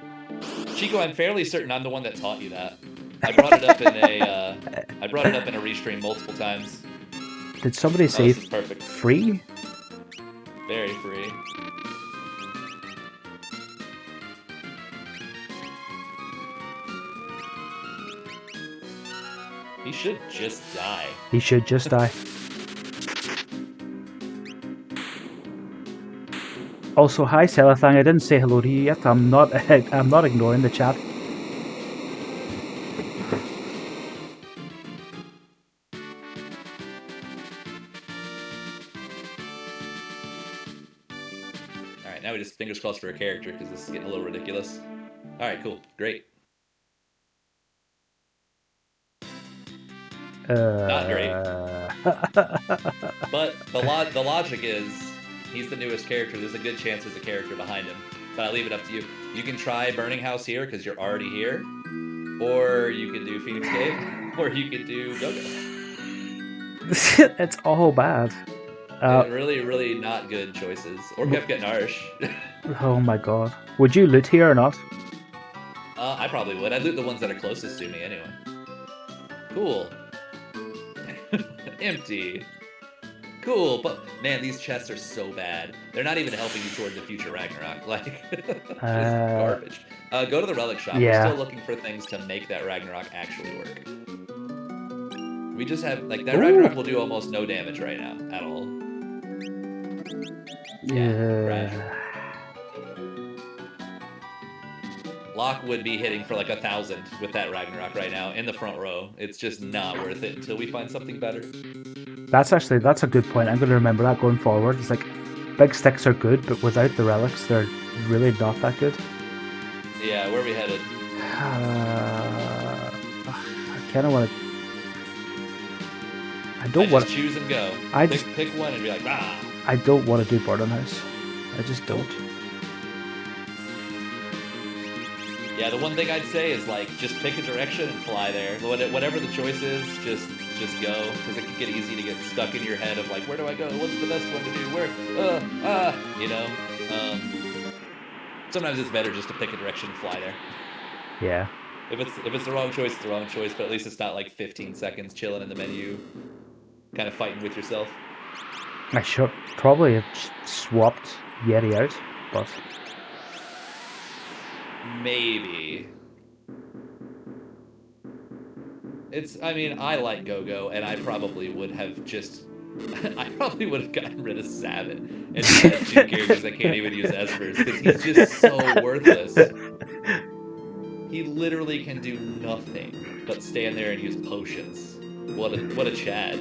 Chico, I'm fairly certain I'm the one that taught you that. I brought it up in a restream multiple times. Did somebody say free? free. He should just die. He should just die. Also, hi Celethang, I didn't say hello to you yet. I'm not ignoring the chat. Alright, now we just fingers crossed for a character because this is getting a little ridiculous. Alright, cool. Great. Not great. But the logic is, he's the newest character. There's a good chance there's a character behind him. But I leave it up to you. You can try Burning House here because you're already here. Or you can do Phoenix Cave. Or you can do Go-Go. It's all bad. Really, really not good choices. Or Kefka Narsh. Oh my god. Would you loot here or not? I probably would. I'd loot the ones that are closest to me anyway. Cool. Empty. Cool, but man, these chests are so bad. They're not even helping you toward the future Ragnarok. Like, just garbage. Go to the relic shop. Yeah. We're still looking for things to make that Ragnarok actually work. We just have, like, that Ragnarok will do almost no damage right now, at all. Yeah. Locke would be hitting for like 1,000 with that Ragnarok right now in the front row. It's just not worth it until we find something better. That's a good point. I'm going to remember that going forward. It's like, big sticks are good, but without the relics, they're really not that good. Yeah, where are we headed? I kind of want to... I just choose and go. Pick one and be like, rah! I don't want to do Burden House. I just don't. Yeah, the one thing I'd say is, like, just pick a direction and fly there. Whatever the choice is, just go, because it can get easy to get stuck in your head of, like, where do I go? What's the best one to do? Where? You know? Sometimes it's better just to pick a direction and fly there. Yeah. If it's the wrong choice, it's the wrong choice, but at least it's not, like, 15 seconds chilling in the menu, kind of fighting with yourself. I should probably have swapped Yeti out, but... Maybe. I mean, I like Go-Go, and I probably would have just... I probably would have gotten rid of Sabbath and just had 2 characters that can't even use Espers, because he's just so worthless. He literally can do nothing but stand there and use potions. What a Chad.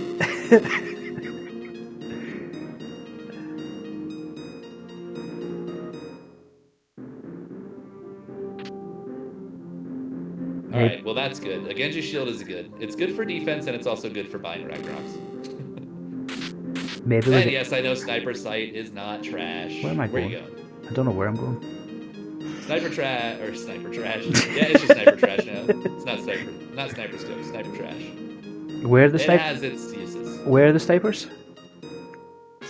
Alright, well that's good. A Genji shield is good. It's good for defense, and it's also good for buying Ragnaroks. Maybe. And yes, I know Sniper Sight is not trash. Where am I going? Where you going? I don't know where I'm going. Sniper trash. Yeah, it's just Sniper Trash now. It's not Sniper Scope, Sniper Trash. Where are the snipers? It has its uses. Where are the snipers?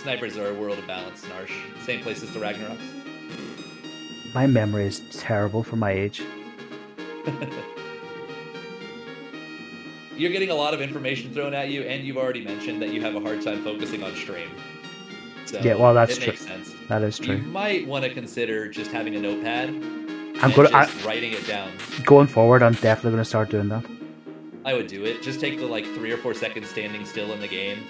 Snipers are a World of Balance, Narsh. Same place as the Ragnaroks. My memory is terrible for my age. You're getting a lot of information thrown at you, and you've already mentioned that you have a hard time focusing on stream. So yeah, well, that's true. It makes sense. That is true. You might want to consider just having a notepad and writing it down. Going forward, I'm definitely going to start doing that. I would do it. Just take the, like, 3 or 4 seconds standing still in the game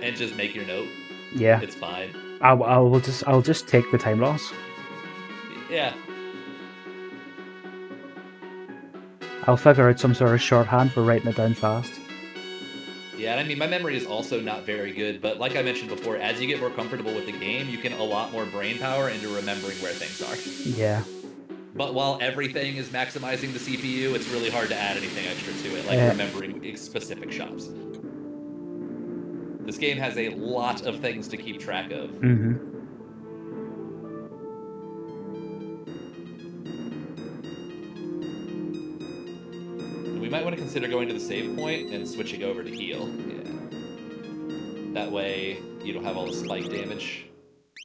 and just make your note. Yeah. It's fine. I'll just take the time loss. Yeah. I'll figure out some sort of shorthand for writing it down fast. Yeah, and I mean, my memory is also not very good, but like I mentioned before, as you get more comfortable with the game, you can a lot more brain power into remembering where things are. Yeah. But while everything is maximizing the CPU, it's really hard to add anything extra to it, like remembering specific shops. This game has a lot of things to keep track of. Mm-hmm. We might want to consider going to the save point and switching over to heal. Yeah. That way, you don't have all the spike damage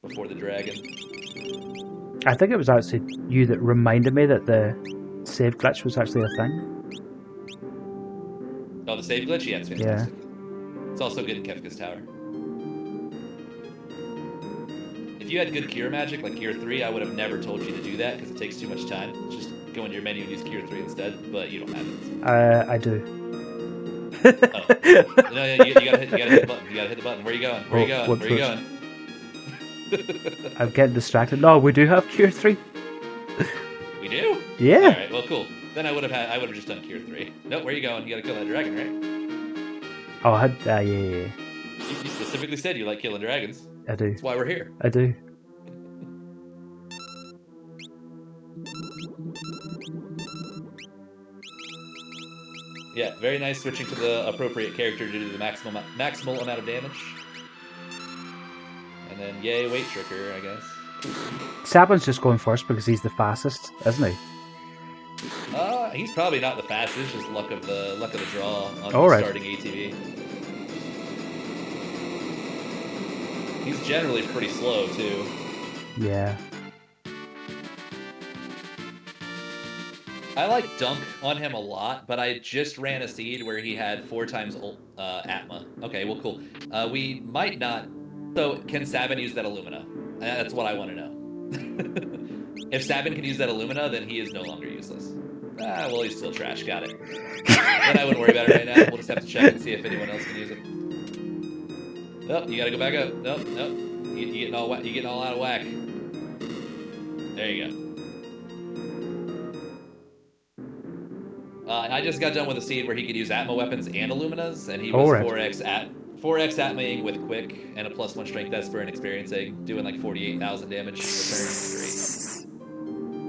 before the dragon. I think it was actually you that reminded me that the save glitch was actually a thing. Oh, the save glitch? Yeah, it's fantastic. Yeah. It's also good in Kefka's Tower. If if you had good cure magic, like Cure 3, I would have never told you to do that because it takes too much time. Just go into your menu and use Cure 3 instead, but you don't have it. I do. Oh. No, you gotta hit the button. You gotta hit the button. Where are you going? Where are you going? Where are you going? I'm getting distracted. No, we do have Cure 3. We do? Yeah. Alright, well, cool. Then I would have just done Cure 3. Nope, where are you going? You gotta kill that dragon, right? Oh, yeah. You specifically said you like killing dragons. I do. That's why we're here. I do. Yeah, very nice switching to the appropriate character to do the maximal amount of damage. And then, yay, weight tricker, I guess. Sabin's just going first because he's the fastest, isn't he? He's probably not the fastest, just luck of the draw on starting ATV. He's generally pretty slow too. Yeah. I like Dunk on him a lot, but I just ran a seed where he had 4 times Atma. Okay, well, cool. We might not. So, can Sabin use that Illumina? That's what I want to know. If Sabin can use that Illumina, then he is no longer useless. Well, he's still trash. Got it. Then I wouldn't worry about it right now. We'll just have to check and see if anyone else can use it. Nope, you gotta go back up. Nope. You getting all out of whack. There you go. I just got done with a seed where he could use Atma weapons and Illuminas, and he was 4x Atmaing with Quick and a +1 Strength Esper and Experiencing, doing like 48,000 damage return straight.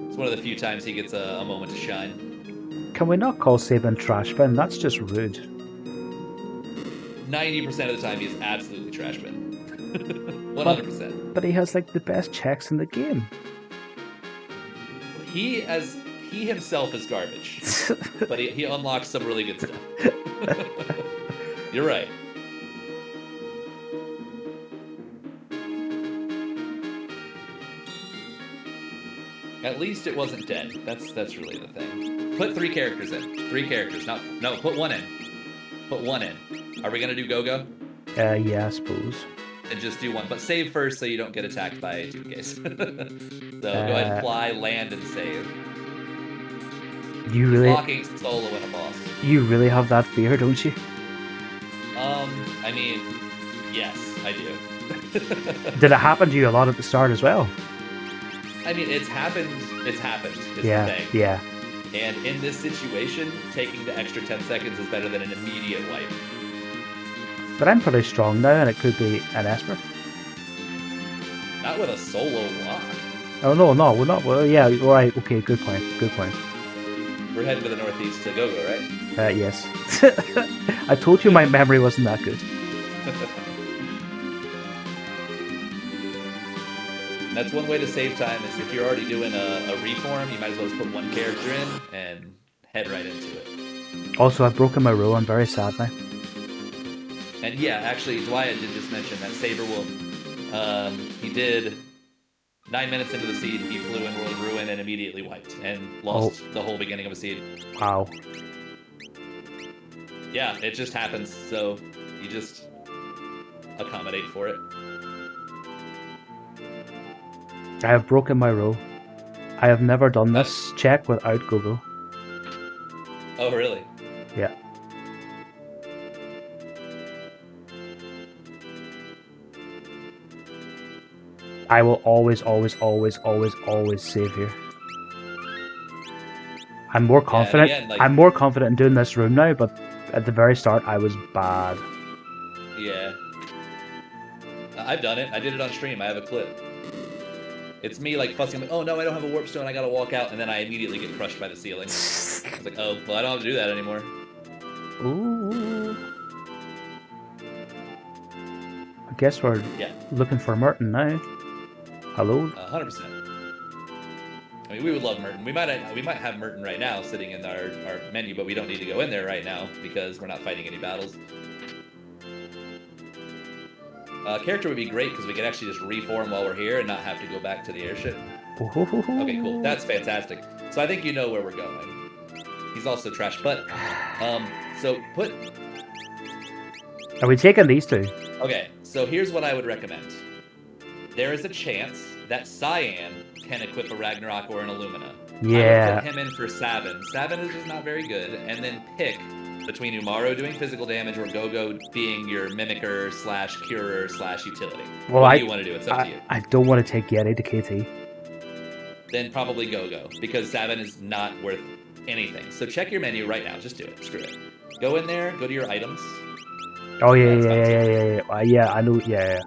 It's one of the few times he gets a moment to shine. Can we not call Sabin trash bin? That's just rude. 90% of the time he is absolutely trash bin. 100%. But he has like the best checks in the game. He himself is garbage, but he unlocks some really good stuff. You're right. At least it wasn't dead. That's really the thing. Put 3 characters in. 3 characters. No, put 1 in. Put 1 in. Are we gonna do go-go? Yeah, I suppose. And just do 1, but save first so you don't get attacked by a 2-case. So go ahead and fly, land, and save. You really blocking solo in a boss. You really have that fear, don't you? I mean, yes, I do. Did it happen to you a lot at the start as well? I mean, it's happened. Is yeah, the thing. Yeah. And in this situation, taking the extra 10 seconds is better than an immediate wipe. But I'm pretty strong now, and it could be an Esper. Not with a solo lock. Oh no, we're not. Well, yeah, right. Okay, good point. We're heading to the northeast to go-go, right? Yes. I told you my memory wasn't that good. That's one way to save time, is if you're already doing a reform, you might as well just put 1 character in and head right into it. Also, I've broken my rule. I'm very sad now. And yeah, actually, Dwyer did just mention that Saberwolf, he did 9 minutes into the seed, he flew in World Ruin and immediately wiped and lost the whole beginning of a seed. Wow. Yeah, it just happens, so you just accommodate for it. I have broken my rule. I have never done this check without Google. Oh, really? Yeah. I will always save here. I'm more confident. Again, I'm more confident in doing this room now, but at the very start, I was bad. Yeah. I've done it. I did it on stream. I have a clip. It's me like fussing. I'm like, oh no, I don't have a warp stone. I gotta walk out, and then I immediately get crushed by the ceiling. I was like, oh, well, I don't have to do that anymore. Ooh. I guess we're looking for Merton now. Hello. 100%. I mean, we would love Merton. We might have Merton right now sitting in our menu, but we don't need to go in there right now because we're not fighting any battles. Character would be great because we could actually just reform while we're here and not have to go back to the airship. Okay, cool. That's fantastic. So I think you know where we're going. He's also trash, but so put. Are we taking these two? Okay, so here's what I would recommend. there is a chance that Cyan can equip a Ragnarok or an Illumina. Yeah. I would put him in for Sabin. Sabin is just not very good, and then pick between Umaru doing physical damage or Gogo being your mimicker / curer / utility. Well, what do you want to do? It's up to you. I don't want to take Yeti to KT. Then probably Gogo, because Sabin is not worth anything. So check your menu right now. Just do it. Screw it. Go in there. Go to your items. Oh yeah. I know. Yeah.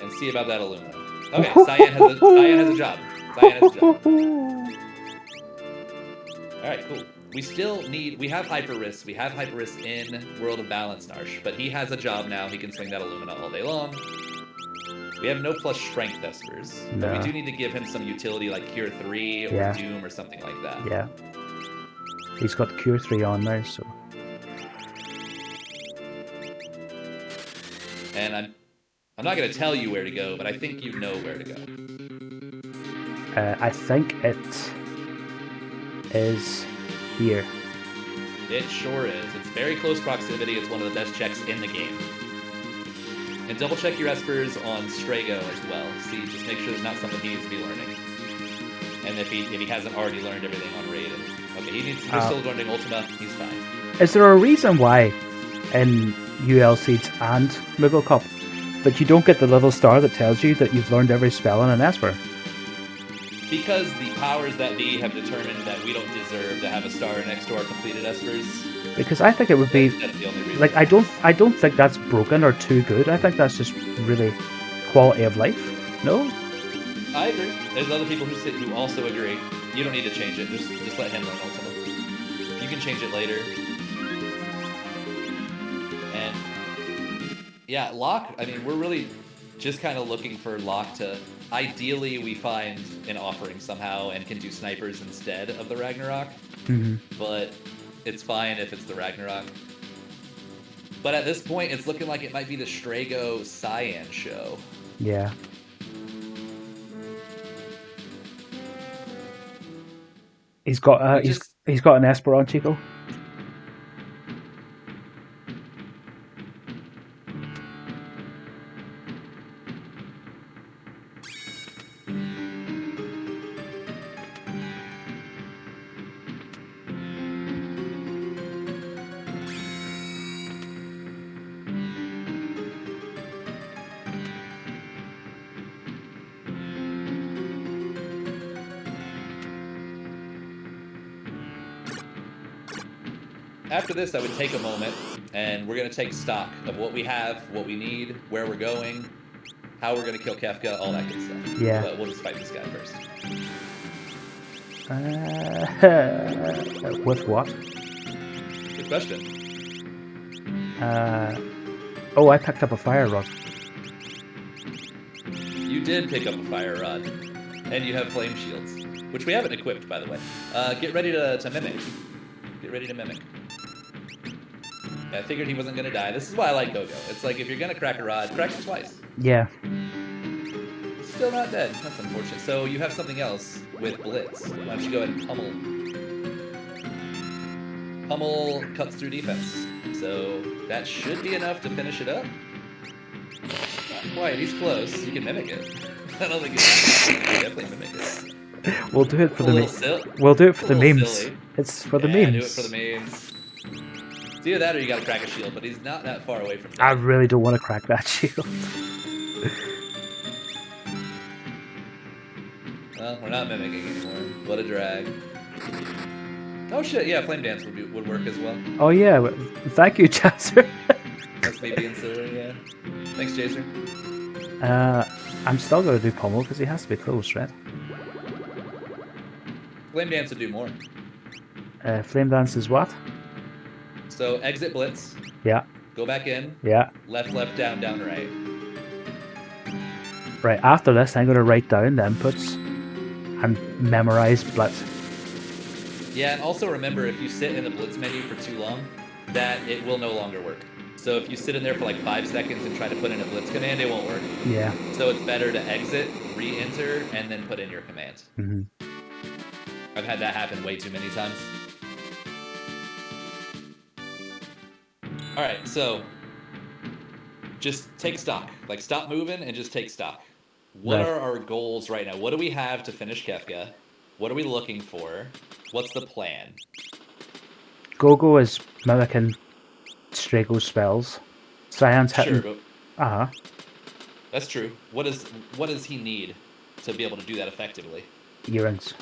And see about that Illumina. Okay, Cyan has a job. Cyan has a job. Alright, cool. We have Hyper Wrist. We have Hyper Wrist in World of Balance Narsh, but he has a job now. He can swing that Illumina all day long. We have no plus Strength Espers, but we do need to give him some utility like Cure 3 or Doom or something like that. Yeah. He's got Cure 3 on now, so... And I'm not going to tell you where to go, but I think you know where to go. I think it is here. It sure is. It's very close proximity. It's one of the best checks in the game. And double check your Espers on Strago as well. See, just make sure there's not something he needs to be learning. And if he hasn't already learned everything on Raiden. Okay, he's still learning Ultima. He's fine. Is there a reason why in UL Seeds and Moogle Cup that you don't get the little star that tells you that you've learned every spell in an Esper? Because the powers that be have determined that we don't deserve to have a star next to our completed Espers. Because I think it would be... That's the only reason. Like, I don't think that's broken or too good. I think that's just really quality of life. No? I agree. There's other people who also agree. You don't need to change it. Just let him learn Ultima. You can change it later. And yeah, Locke, I mean, we're really just kind of looking for Locke to... Ideally, we find an offering somehow and can do snipers instead of the Ragnarok. Mm-hmm. But it's fine if it's the Ragnarok. But at this point, it's looking like it might be the Strago Cyan show. Yeah. He's got an Esper on Chico. After this, I would take a moment, and we're going to take stock of what we have, what we need, where we're going, how we're going to kill Kefka, all that good stuff. Yeah. But we'll just fight this guy first. With what? Good question. Oh, I picked up a fire rod. You did pick up a fire rod, and you have flame shields, which we haven't equipped, by the way. Get ready to mimic. Get ready to mimic. I figured he wasn't going to die. This is why I like Gogo. It's like, if you're going to crack a rod, crack it twice. Yeah. Still not dead. That's unfortunate. So you have something else with Blitz. Why don't you go ahead and pummel? Pummel cuts through defense. So that should be enough to finish it up. Not quite. He's close. You can mimic it. I don't think you can definitely mimic it. We'll do it for the memes. We'll do it for the memes. Silly. It's for the memes. Do it for the memes. It's either that or you gotta crack a shield, but he's not that far away from that. I really don't want to crack that shield. Well, we're not mimicking anymore. What a drag. Oh shit, yeah, Flame Dance would work as well. Oh yeah, thank you, Chaser. That's me being silly, yeah. Thanks, Chaser. I'm still gonna do Pummel because he has to be close, right? Flame Dance would do more. Flame Dance is what? So exit Blitz. Yeah. Go back in. Yeah. Left, down, right. Right, after this I'm going to write down the inputs and memorize Blitz. Yeah, and also remember, if you sit in the Blitz menu for too long, that it will no longer work. So if you sit in there for like 5 seconds and try to put in a Blitz command, it won't work. Yeah. So it's better to exit, re-enter, and then put in your command. Mm-hmm. I've had that happen way too many times. Alright, so just take stock. Like, stop moving and just take stock. What are our goals right now? What do we have to finish Kefka? What are we looking for? What's the plan? Gogo is mimicking Strago's spells. Cyan's hitting... Sure, but... That's true. What does he need to be able to do that effectively? Earrings.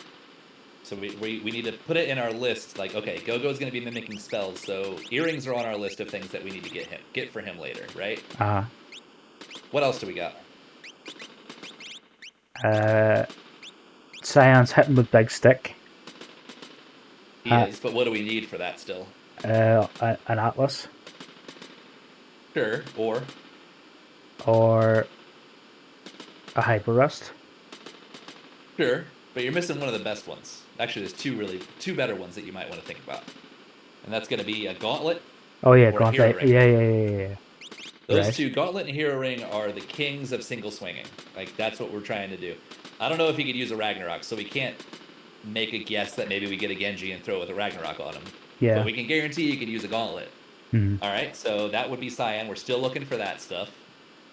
So we need to put it in our list, like, okay, Gogo's going to be mimicking spells, so earrings are on our list of things that we need to get for him later, right? What else do we got? Cyan's hitting with big stick. He is, but what do we need for that still? An atlas. Sure, or a hyper rust. Sure, but you're missing one of the best ones. Actually, there's two better ones that you might want to think about, and that's going to be a gauntlet. Oh yeah, gauntlet. Yeah. Those two, gauntlet and hero ring, are the kings of single swinging. Like, that's what we're trying to do. I don't know if he could use a Ragnarok, so we can't make a guess that maybe we get a Genji and throw with a Ragnarok on him. Yeah. But we can guarantee he could use a gauntlet. Mm-hmm. All right, so that would be Cyan. We're still looking for that stuff.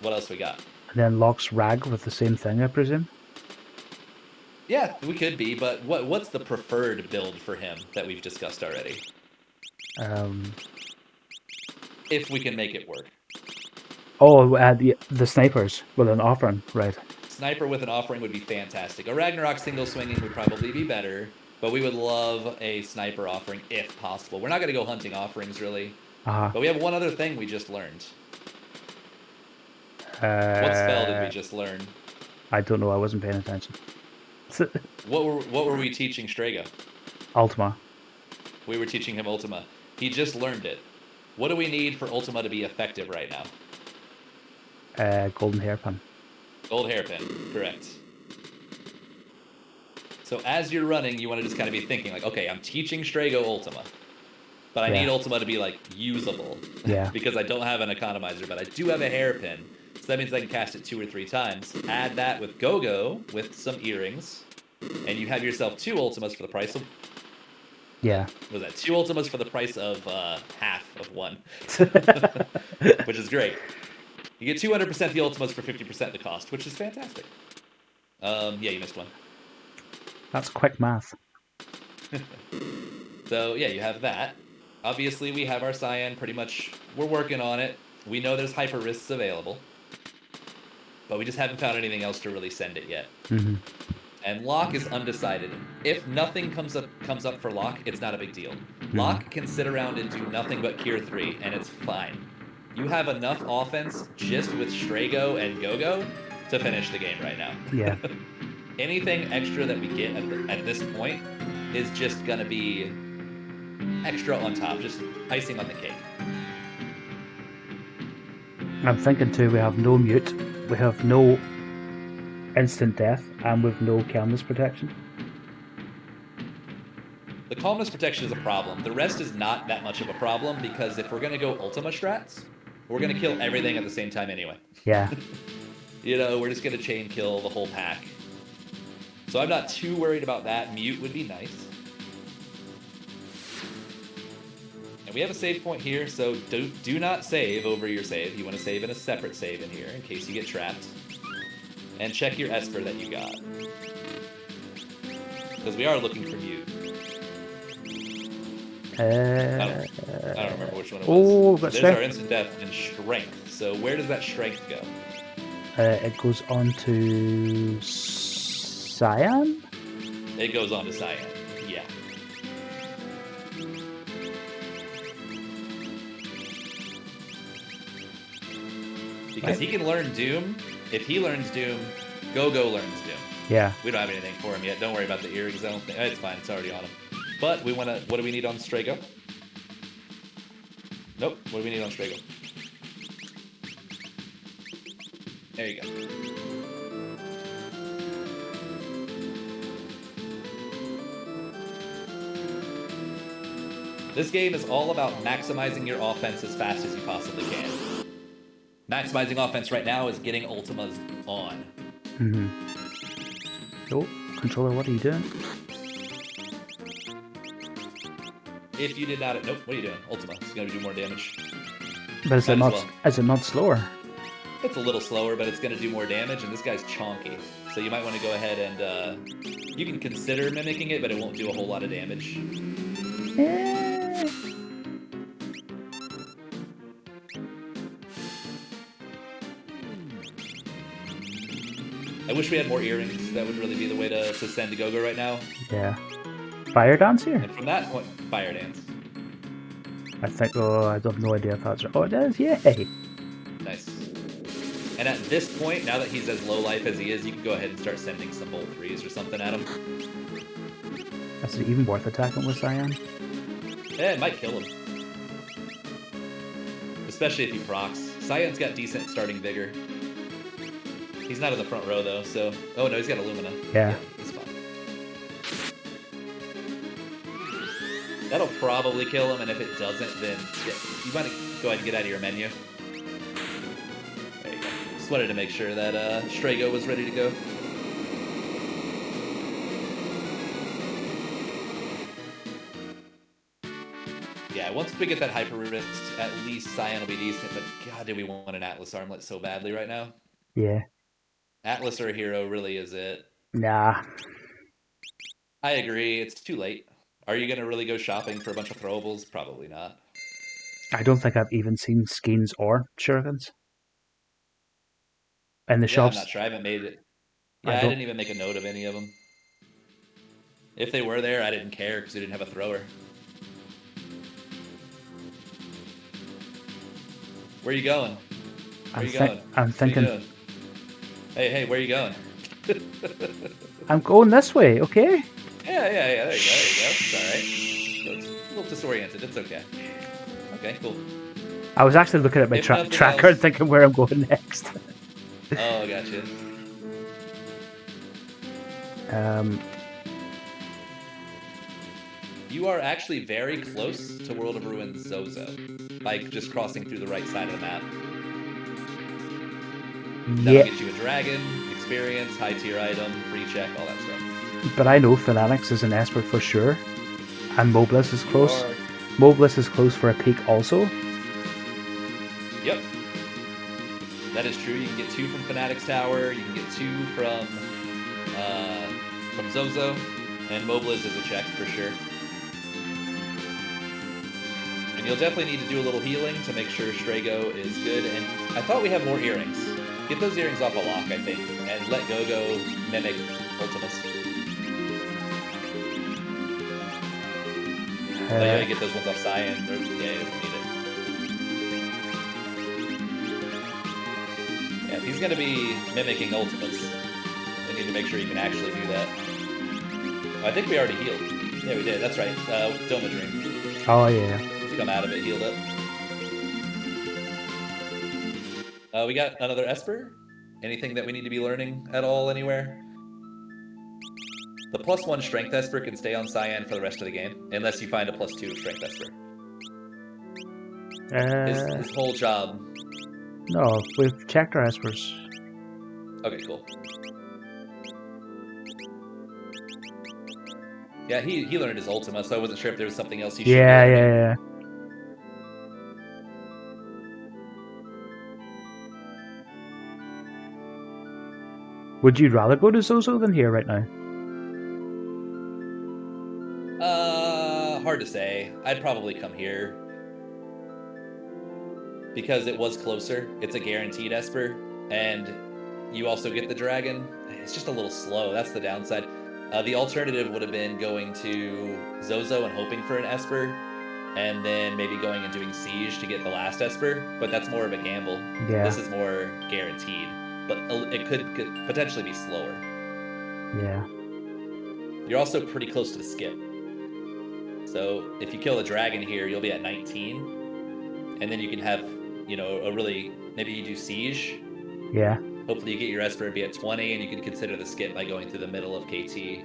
What else we got? And then Locke's Rag with the same thing, I presume? Yeah, we could be, but what's the preferred build for him that we've discussed already? If we can make it work. Oh, the snipers with an offering, right. Sniper with an offering would be fantastic. A Ragnarok single swinging would probably be better, but we would love a sniper offering if possible. We're not going to go hunting offerings, really. But we have one other thing we just learned. What spell did we just learn? I don't know, I wasn't paying attention. What were we teaching Strago? Ultima. We were teaching him Ultima. He just learned it. What do we need for Ultima to be effective right now? Golden hairpin. Gold hairpin, correct. So as you're running, you want to just kind of be thinking, like, okay, I'm teaching Strago Ultima, but I need Ultima to be, like, usable. Yeah. Because I don't have an economizer, but I do have a hairpin. So that means I can cast it 2 or 3 times. Add that with Gogo, with some earrings, and you have yourself 2 Ultimas for the price of... Yeah. Was that 2 Ultimas for the price of half of 1? Which is great. You get 200% the Ultimas for 50% the cost, which is fantastic. Yeah, you missed one. That's quick math. So, yeah, you have that. Obviously, we have our Cyan pretty much... We're working on it. We know there's hyper risks available. But we just haven't found anything else to really send it yet. Mm-hmm. And Locke is undecided. If nothing comes up for Locke, it's not a big deal. Locke can sit around and do nothing but Cure 3, and it's fine. You have enough offense just with Strago and Gogo to finish the game right now. Yeah. Anything extra that we get at this point is just going to be extra on top, just icing on the cake. I'm thinking too, we have no mute, we have no instant death, and we've no calmness protection. The calmness protection is a problem. The rest is not that much of a problem, because if we're going to go Ultima strats, we're going to kill everything at the same time anyway. Yeah. You know, we're just going to chain kill the whole pack. So I'm not too worried about that. Mute would be nice. And we have a save point here, so do not save over your save. You want to save in a separate save in here in case you get trapped. And check your Esper that you got. Because we are looking for mute. I don't remember which one it was. Oh, but there's our instant death and strength. So where does that strength go? It goes on to Cyan? It goes on to Cyan, yeah. Because he can learn Doom. If he learns Doom, Gogo learns Doom. Yeah. We don't have anything for him yet. Don't worry about the earrings. I don't think it's fine. It's already on him. But we want to. What do we need on Strago? Nope. What do we need on Strago? There you go. This game is all about maximizing your offense as fast as you possibly can. Maximizing offense right now is getting Ultimas on. Mm-hmm. Oh, controller, what are you doing? If you did not... Nope, what are you doing? Ultima. It's going to do more damage. But is it not slower? It's a little slower, but it's going to do more damage, and this guy's chonky. So you might want to go ahead and... you can consider mimicking it, but it won't do a whole lot of damage. I wish we had more earrings. That would really be the way to send Go-Go right now. Yeah. Fire dance here? And from that point, fire dance. I think, I have no idea if that's right. Oh, it is, yay! Nice. And at this point, now that he's as low life as he is, you can go ahead and start sending some bolt threes or something at him. Is it even worth attacking with Cyan? Yeah, it might kill him. Especially if he procs. Cyan's got decent starting vigor. He's not in the front row, though, so... Oh, no, he's got Illumina. Yeah. He's fine. That'll probably kill him, and if it doesn't, then... Yeah, you might go ahead and get out of your menu. There you go. Just wanted to make sure that Strago was ready to go. Yeah, once we get that Hyper Wrist, at least Cyan will be decent, but god, do we want an Atlas Armlet so badly right now? Yeah. Atlas or a hero really is it. Nah. I agree, it's too late. Are you going to really go shopping for a bunch of throwables? Probably not. I don't think I've even seen Skeins or Shurikens in the shops. I'm not sure. I haven't made it. Yeah, I didn't even make a note of any of them. If they were there, I didn't care because we didn't have a thrower. Where are you going? Where are you going? I'm thinking... Hey, where are you going? I'm going this way, okay? Yeah, there you go. It's alright. It's a little disoriented. It's okay. Okay, cool. I was actually looking at my tracker and thinking where I'm going next. Oh, gotcha. You are actually very close to World of Ruins Zozo, like just crossing through the right side of the map. That'll get you a dragon, experience, high tier item, free check, all that stuff. But I know Fanatics is an Esper for sure, and Mobliss is close. Mobliss is close for a peak also. Yep. That is true. You can get 2 from Fanatics Tower, you can get 2 from Zozo, and Mobliss is a check for sure. And you'll definitely need to do a little healing to make sure Strago is good. And I thought we had more earrings. Get those earrings off a lock, I think, and let Go-Go mimic Ultimus. Oh, yeah, get those ones off Cyan. Yeah, if we need it. Yeah, if he's going to be mimicking Ultimus, we need to make sure he can actually do that. Oh, I think we already healed. Yeah, we did. That's right. Doma Dream. Oh, yeah. Come out of it, healed up. We got another Esper. Anything that we need to be learning at all anywhere? The +1 Strength Esper can stay on Cyan for the rest of the game, unless you find a +2 Strength Esper. His whole job. No, we've checked our Espers. Okay, cool. Yeah, he learned his Ultima, so I wasn't sure if there was something else he should do. Yeah. Would you rather go to Zozo than here right now? Hard to say. I'd probably come here. Because it was closer. It's a guaranteed Esper. And you also get the dragon. It's just a little slow. That's the downside. The alternative would have been going to Zozo and hoping for an Esper. And then maybe going and doing Siege to get the last Esper. But that's more of a gamble. Yeah. This is more guaranteed. But it could potentially be slower. Yeah. You're also pretty close to the skip. So if you kill a dragon here, you'll be at 19. And then you can have, maybe you do Siege. Yeah. Hopefully you get your Esper and be at 20, and you can consider the skip by going through the middle of KT.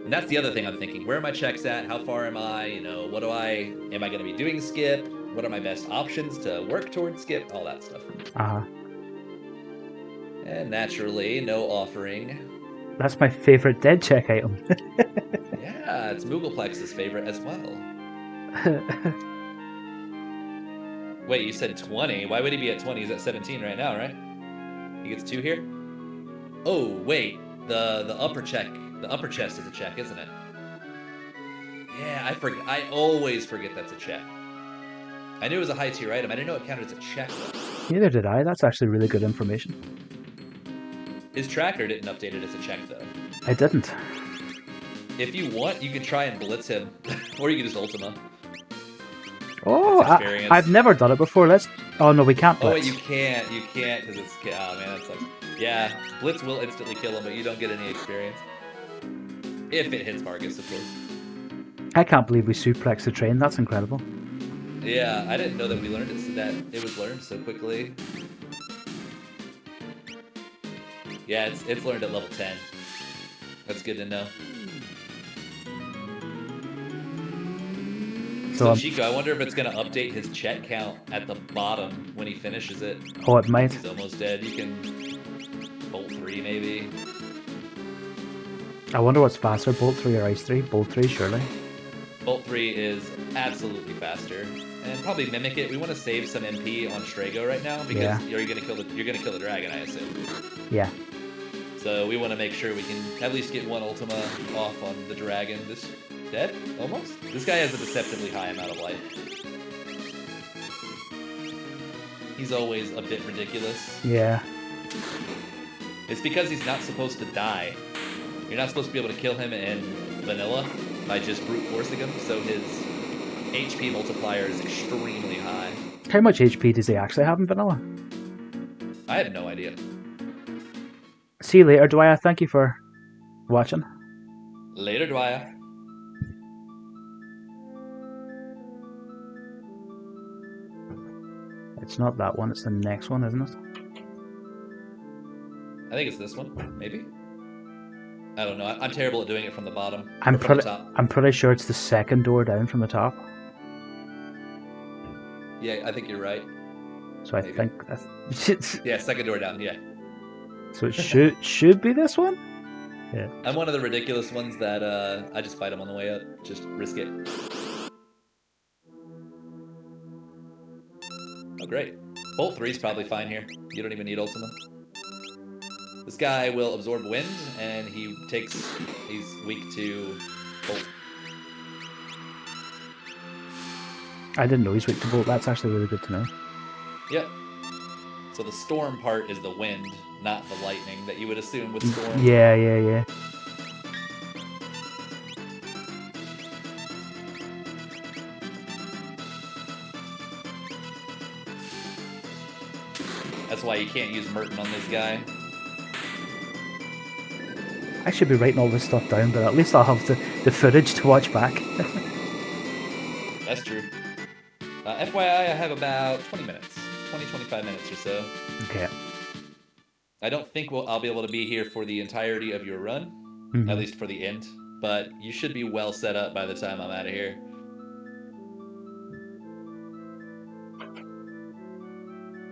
And that's the other thing I'm thinking. Where are my checks at? How far am I? Am I going to be doing skip? What are my best options to work towards skip? All that stuff. Uh-huh. And naturally, no offering. That's my favorite dead check item. Yeah, it's Moogleplex's favorite as well. Wait, you said 20? Why would he be at 20? He's at 17 right now, right? He gets 2 here? Oh, wait. The upper chest is a check, isn't it? Yeah, I forget. I always forget that's a check. I knew it was a high tier item. I didn't know it counted as a check. Neither did I. That's actually really good information. His tracker didn't update it as a check, though. I didn't. If you want, you could try and blitz him. Or you could just Ultima. Oh, I've never done it before. Let's... Oh, no, we can't blitz. Oh, wait, you can't. You can't, because it's... Oh, man, that sucks. Yeah, blitz will instantly kill him, but you don't get any experience. If it hits Vargas, of course. I can't believe we suplexed the train. That's incredible. Yeah, I didn't know that we learned it, so that it was learned so quickly. Yeah, it's learned at level 10. That's good to know. So Chico, I wonder if it's going to update his check count at the bottom when he finishes it. Oh, it might. He's almost dead. You can Bolt 3, maybe. I wonder what's faster, Bolt 3 or Ice 3? Bolt 3, surely. Bolt 3 is absolutely faster. And probably mimic it. We want to save some MP on Strago right now because you're gonna kill the dragon, I assume. Yeah. So we want to make sure we can at least get one Ultima off on the dragon. This dead? Almost? This guy has a deceptively high amount of life. He's always a bit ridiculous. Yeah. It's because he's not supposed to die. You're not supposed to be able to kill him in vanilla by just brute forcing him, so his HP multiplier is extremely high. How much HP does he actually have in vanilla? I have no idea. See you later, Dwyer. Thank you for watching. Later, Dwyer. It's not that one, it's the next one, isn't it? I think it's this one, maybe? I don't know. I'm terrible at doing it from the bottom. I'm pretty sure it's the second door down from the top. Yeah, I think you're right. So maybe. I think that's... Yeah, second door down, yeah. So it should be this one? Yeah. I'm one of the ridiculous ones that I just fight them on the way up. Just risk it. Oh, great. Bolt 3 is probably fine here. You don't even need Ultima. This guy will absorb wind, and he's weak to Bolt. I didn't know he's weak to Bolt. That's actually really good to know. Yep. So the storm part is the wind, not the lightning that you would assume with storm. Yeah. That's why you can't use Merton on this guy. I should be writing all this stuff down, but at least I'll have the footage to watch back. That's true. FYI, I have about 20 minutes. 20-25 minutes or so. Okay. I don't think I'll be able to be here for the entirety of your run, at least for the end, but you should be well set up by the time I'm out of here.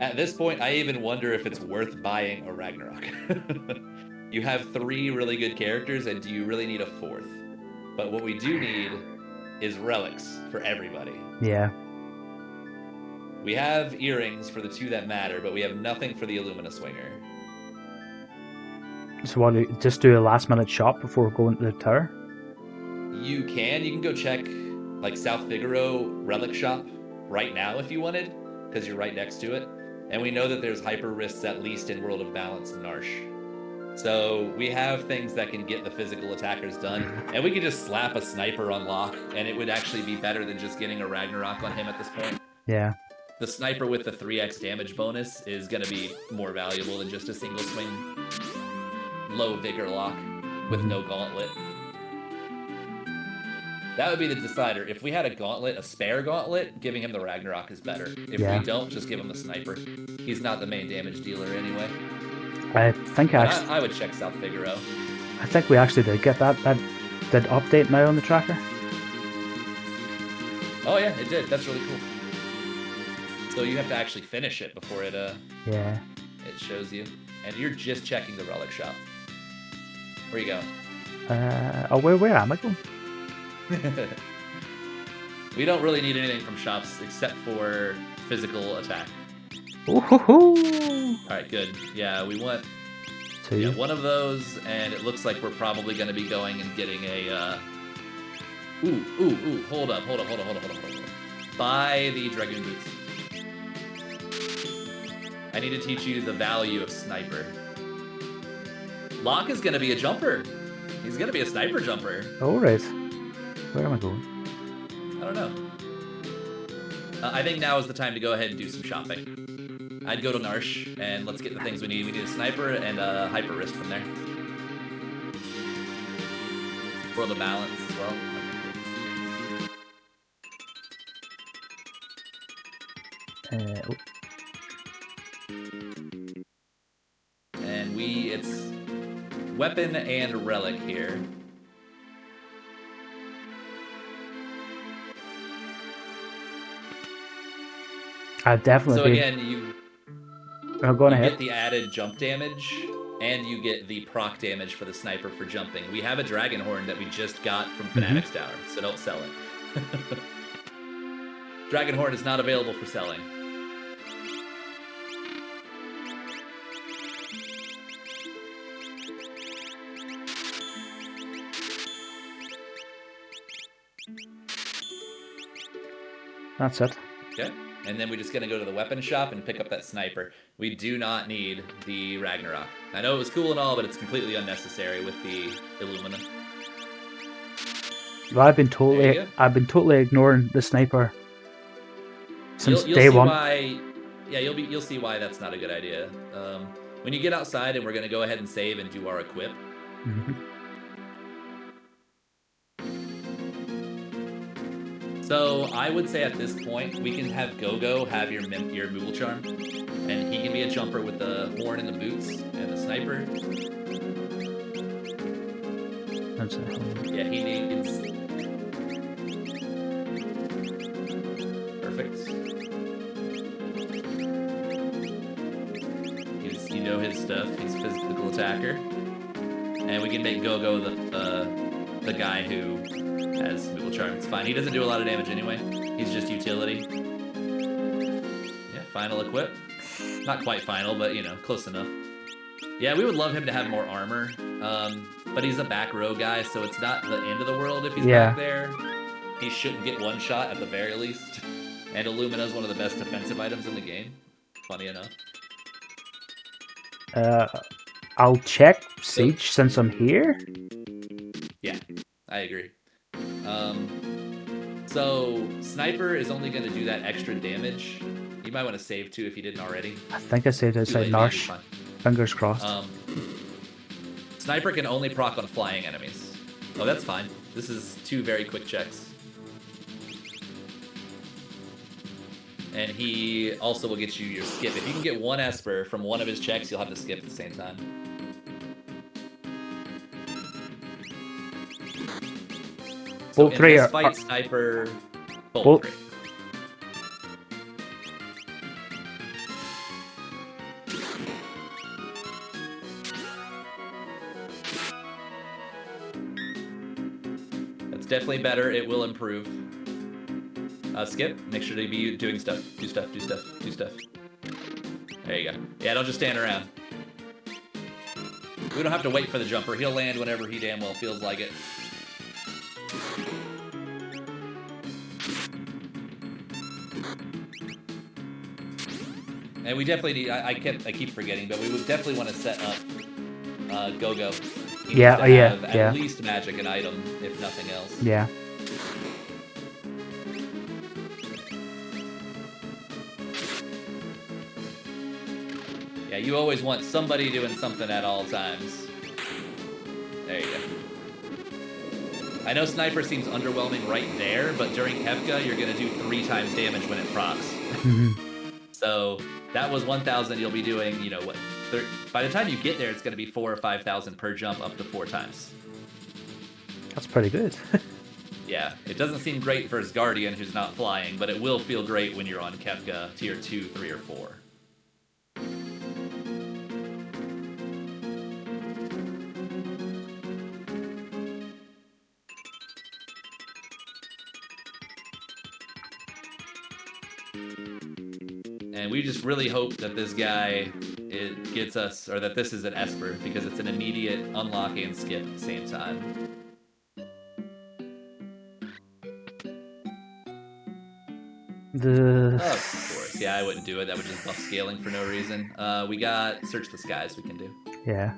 At this point, I even wonder if it's worth buying a Ragnarok. You have 3 really good characters, and do you really need a 4th? But what we do need is relics for everybody. Yeah. We have earrings for the 2 that matter, but we have nothing for the Illumina Swinger. So what, just do a last minute shop before going to the tower? You can go check like South Figaro relic shop right now if you wanted, because you're right next to it. And we know that there's hyper risks at least in World of Balance and Narsh. So we have things that can get the physical attackers done, and we could just slap a sniper on Locke, and it would actually be better than just getting a Ragnarok on him at this point. Yeah. The sniper with the 3x damage bonus is going to be more valuable than just a single swing low vigor Locke with no gauntlet. That would be the decider. If we had a gauntlet, a spare gauntlet, giving him the Ragnarok is better. If we don't, just give him the sniper. He's not the main damage dealer anyway. I think I would check South Figaro. I think we actually did get that did update now on the tracker. Oh yeah, it did. That's really cool. So you have to actually finish it before it it shows you. And you're just checking the relic shop. Where you going? Where am I going? We don't really need anything from shops except for physical attack. Ooh-hoo-hoo. All right, good. Yeah, we want 2. Yeah, one of those, and it looks like we're probably going to be going and getting a. Ooh! Hold up! Buy the Dragoon boots. I need to teach you the value of sniper. Locke is going to be a jumper. He's going to be a sniper jumper. All right. Where am I going? I don't know. I think now is the time to go ahead and do some shopping. I'd go to Narsh, and let's get the things we need. We need a sniper and a hyper wrist from there. World of Balance as well. And it's weapon and relic here. I've definitely. So again, you ahead. Get the added jump damage, and you get the proc damage for the sniper for jumping. We have a Dragon Horn that we just got from Fanatic's Tower, so don't sell it. Dragon Horn is not available for selling. That's it. Okay. And then we're just going to go to the weapon shop and pick up that sniper. We do not need the Ragnarok. I know it was cool and all, but it's completely unnecessary with the Illumina. Well, I've been totally ignoring the sniper since you'll day see one. Why, yeah, you'll see why that's not a good idea. When you get outside, and we're going to go ahead and save and do our equip. So I would say at this point we can have Gogo have your Moogle Charm, and he can be a jumper with the horn and the boots and the sniper. That's it. Yeah, he needs. Perfect. You know his stuff. He's a physical attacker, and we can make Gogo the guy who has Moogle Charm. It's fine. He doesn't do a lot of damage anyway. He's just utility. Yeah, final equip. Not quite final, but close enough. Yeah, we would love him to have more armor, but he's a back row guy, so it's not the end of the world if he's back there. He shouldn't get one shot at the very least. And Illumina is one of the best defensive items in the game. Funny enough. I'll check Siege since I'm here. Yeah, I agree. So Sniper is only going to do that extra damage. You might want to save too if you didn't already. I think I saved outside Narsh. Fingers crossed. Sniper can only proc on flying enemies. Oh, that's fine. This is 2 very quick checks. And he also will get you your skip. If you can get 1 Esper from one of his checks, you'll have to skip at the same time. So both 3 in this fight, Sniper, both 3. That's definitely better. It will improve. Skip. Make sure to be doing stuff. Do stuff. There you go. Yeah, don't just stand around. We don't have to wait for the jumper. He'll land whenever he damn well feels like it. And we definitely need. I keep forgetting, but we would definitely want to set up Gogo. At least magic and item, if nothing else. Yeah. Yeah, you always want somebody doing something at all times. There you go. I know Sniper seems underwhelming right there, but during Kefka, you're going to do 3 times damage when it procs. So that was 1,000. You'll be doing, what? By the time you get there, it's going to be 4,000 or 5,000 per jump, up to 4 times. That's pretty good. Yeah, it doesn't seem great for his Guardian who's not flying, but it will feel great when you're on Kefka tier 2, 3, or 4. And we just really hope that this guy gets us, or that this is an Esper, because it's an immediate unlock and skip at the same time. Of course, yeah, I wouldn't do it. That would just buff scaling for no reason. We got Search the Skies we can do. Yeah.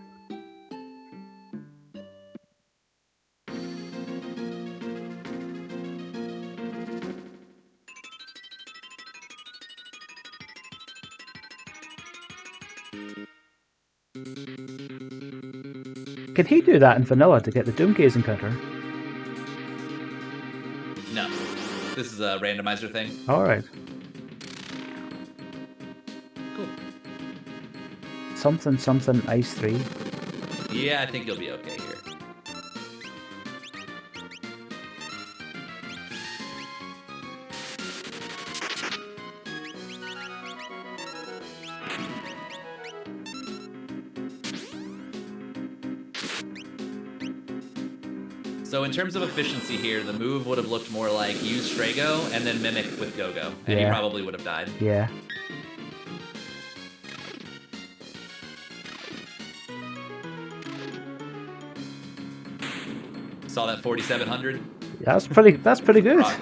Can he do that in vanilla to get the Doomgaze encounter? No. This is a randomizer thing. Alright. Cool. Something Ice 3. Yeah, I think you'll be okay here. So in terms of efficiency here, the move would have looked more like use Strago and then Mimic with Go-Go. And he probably would have died. Yeah. Saw that 4,700? That's pretty good. Rock.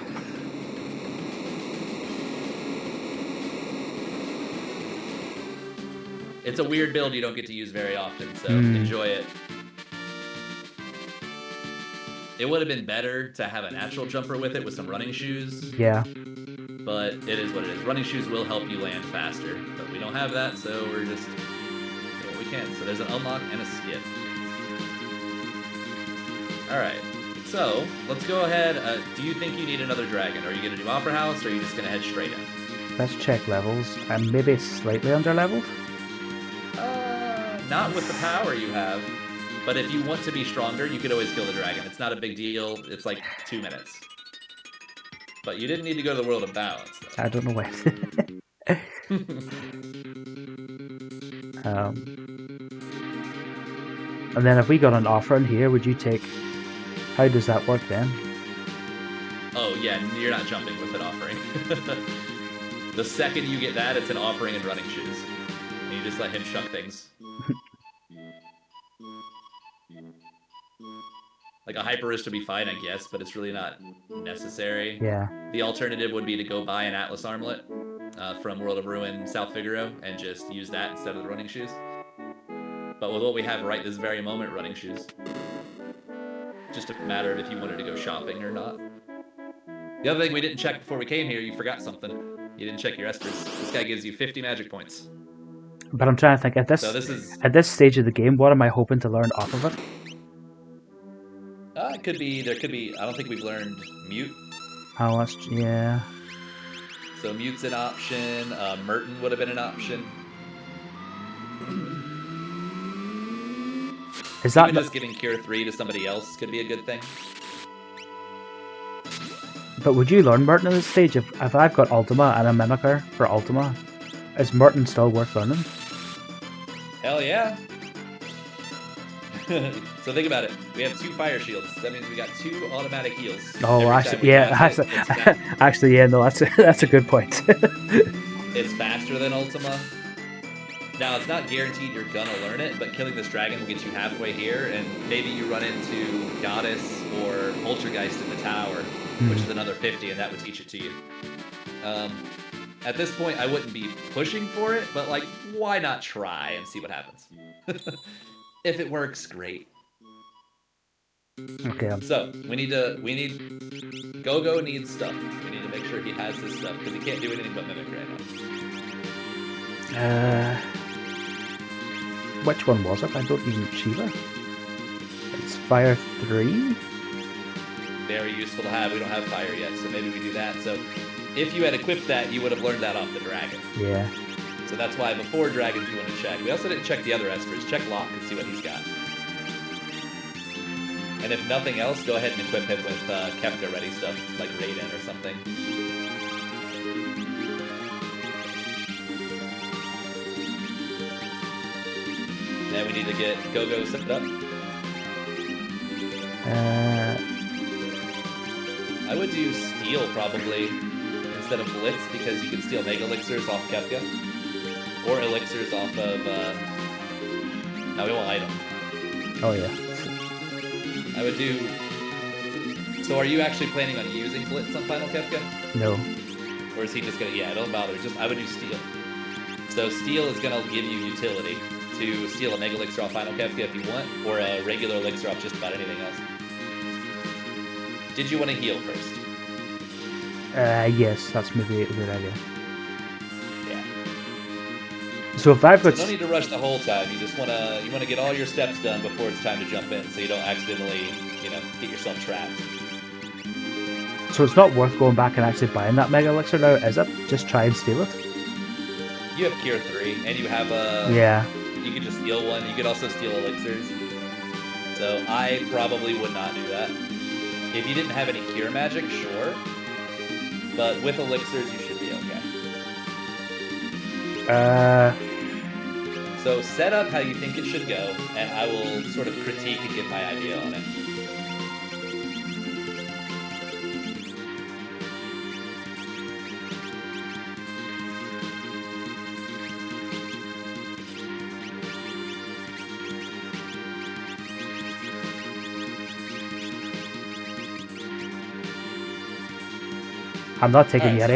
It's a weird build you don't get to use very often, so enjoy it. It would have been better to have a natural jumper with it with some running shoes. Yeah. But it is what it is. Running shoes will help you land faster. But we don't have that, so we're just doing what we can. So there's an unlock and a skip. Alright. So, let's go ahead. Do you think you need another dragon? Are you going to do Opera House, or are you just going to head straight in? Let's check levels. I'm maybe slightly under-leveled. Not with the power you have. But if you want to be stronger, you could always kill the dragon. It's not a big deal. It's like 2 minutes. But you didn't need to go to the World of Balance, though. I don't know when. And then if we got an offer in here, would you take... How does that work then? Oh, yeah, you're not jumping with an offering. The second you get that, it's an offering and running shoes. And you just let him chuck things. Like, a Hyperist would be fine, I guess, but it's really not necessary. Yeah. The alternative would be to go buy an Atlas Armlet from World of Ruin South Figaro and just use that instead of the running shoes. But with what we have right this very moment, running shoes. Just a matter of if you wanted to go shopping or not. The other thing we didn't check before we came here, you forgot something. You didn't check your Espers. This guy gives you 50 magic points. But I'm trying to think, at this stage of the game, what am I hoping to learn off of it? There could be, I don't think we've learned Mute. Oh, that's, yeah. So Mute's an option, Merton would have been an option. Is that even just giving Cure 3 to somebody else could be a good thing. But would you learn Merton at this stage? If I've got Ultima and a Mimicker for Ultima, is Merton still worth learning? Hell yeah. So think about it. We have 2 fire shields. That means we got 2 automatic heals. Oh, actually, yeah. Actually, yeah. No, that's a good point. It's faster than Ultima. Now, it's not guaranteed you're gonna learn it, but killing this dragon will get you halfway here, and maybe you run into Goddess or Poltergeist in the tower, which is another 50, and that would teach it to you. At this point, I wouldn't be pushing for it, but like, why not try and see what happens? If it works, great. Okay. So we need Go-Go needs stuff. We need to make sure he has this stuff because he can't do anything but mimic right now. Which one was it? I don't even Shiva. It's Fire 3. Very useful to have. We don't have fire yet, so maybe we do that. So if you had equipped that, you would have learned that off the dragon. Yeah. So that's why before dragons you want to check. We also didn't check the other Espers. Check Locke and see what he's got. And if nothing else, go ahead and equip him with Kefka ready stuff, like Raiden or something. Then we need to get Go-Go set up. I would do Steel probably instead instead of Blitz because you can steal Mega Elixirs off Kefka. Or Elixirs off of... No, we want item. Oh, yeah. I would do... So are you actually planning on using Blitz on Final Kefka? No. Or is he just gonna... Yeah, don't bother. I would do Steal. So Steal is gonna give you utility to steal a Mega Elixir off Final Kefka if you want, or a regular Elixir off just about anything else. Did you want to heal first? Yes, that's maybe a good idea. Yeah. So if I've got... So no need to rush the whole time. You just wanna get all your steps done before it's time to jump in, so you don't accidentally, get yourself trapped. So it's not worth going back and actually buying that Mega Elixir now, is it? Just try and steal it? You have Cure 3, and you have a... Yeah. You could just steal one. You could also steal Elixirs. So I probably would not do that. If you didn't have any Cure magic, sure. But with Elixirs, you should be okay. So set up how you think it should go, and I will sort of critique and give my idea on it. I'm not taking Yeti.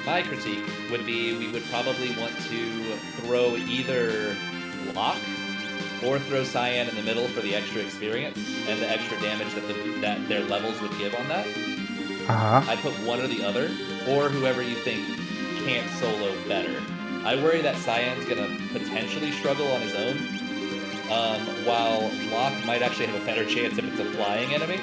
My critique would be we would probably want to throw either Lock or throw Cyan in the middle for the extra experience and the extra damage that their levels would give on that. I'd put one or the other, or whoever you think can't solo better. I worry that Cyan's going to potentially struggle on his own, while Lock might actually have a better chance if it's a flying enemy.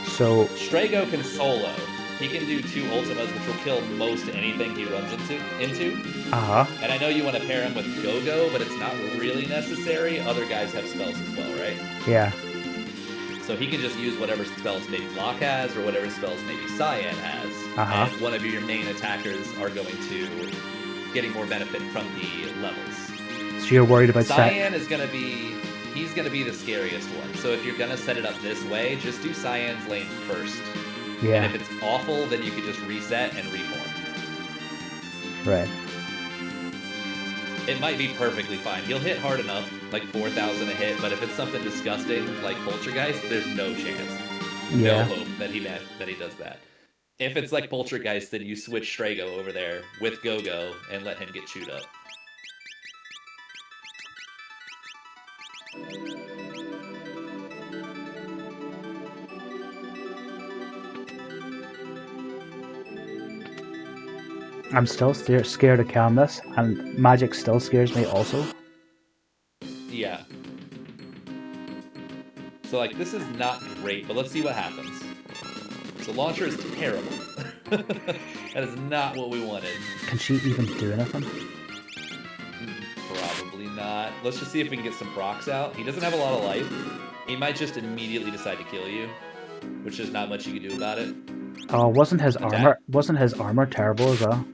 So Strago can solo. He can do 2 ultimas, which will kill most anything he runs into. And I know you want to pair him with Go-Go, but it's not really necessary. Other guys have spells as well, right? Yeah. So he can just use whatever spells maybe Locke has, or whatever spells maybe Cyan has. And one of your main attackers are going to getting more benefit from the levels. So you're worried about Cyan is going to be... He's going to be the scariest one. So if you're going to set it up this way, just do Cyan's lane first. Yeah. And if it's awful, then you could just reset and reform. Right. It might be perfectly fine. He'll hit hard enough, like 4,000 a hit, but if it's something disgusting, like Poltergeist, there's no chance. Yeah. No hope that he does that. If it's like Poltergeist, then you switch Strago over there with Go-Go and let him get chewed up. I'm still scared of Canvas, and magic still scares me also. Yeah. So, like, this is not great, but let's see what happens. So, Launcher is terrible. That is not what we wanted. Can she even do anything? Probably not. Let's just see if we can get some procs out. He doesn't have a lot of life. He might just immediately decide to kill you, which is not much you can do about it. Oh, wasn't his armor terrible as well?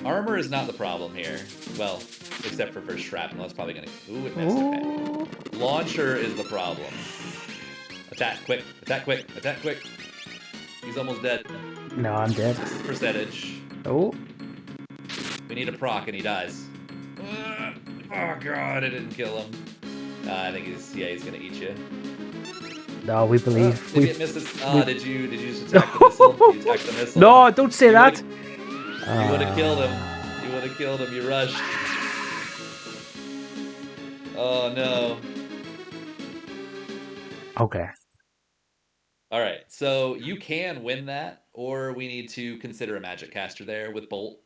Armor is not the problem here. Well, except for first shrapnel. That's probably gonna... Ooh, it missed. Okay. Launcher is the problem. Attack quick. Attack quick. Attack quick. He's almost dead. No, I'm dead. This is percentage. Oh. We need a proc and he dies. Oh god, I didn't kill him. I think he's gonna eat you. No, we believe. Did it miss this? Did you just attack the missile? You attacked the missile. No, don't say that. You would have killed him. You would have killed him. You rushed. Oh no. Okay. All right, so you can win that, or we need to consider a magic caster there with Bolt.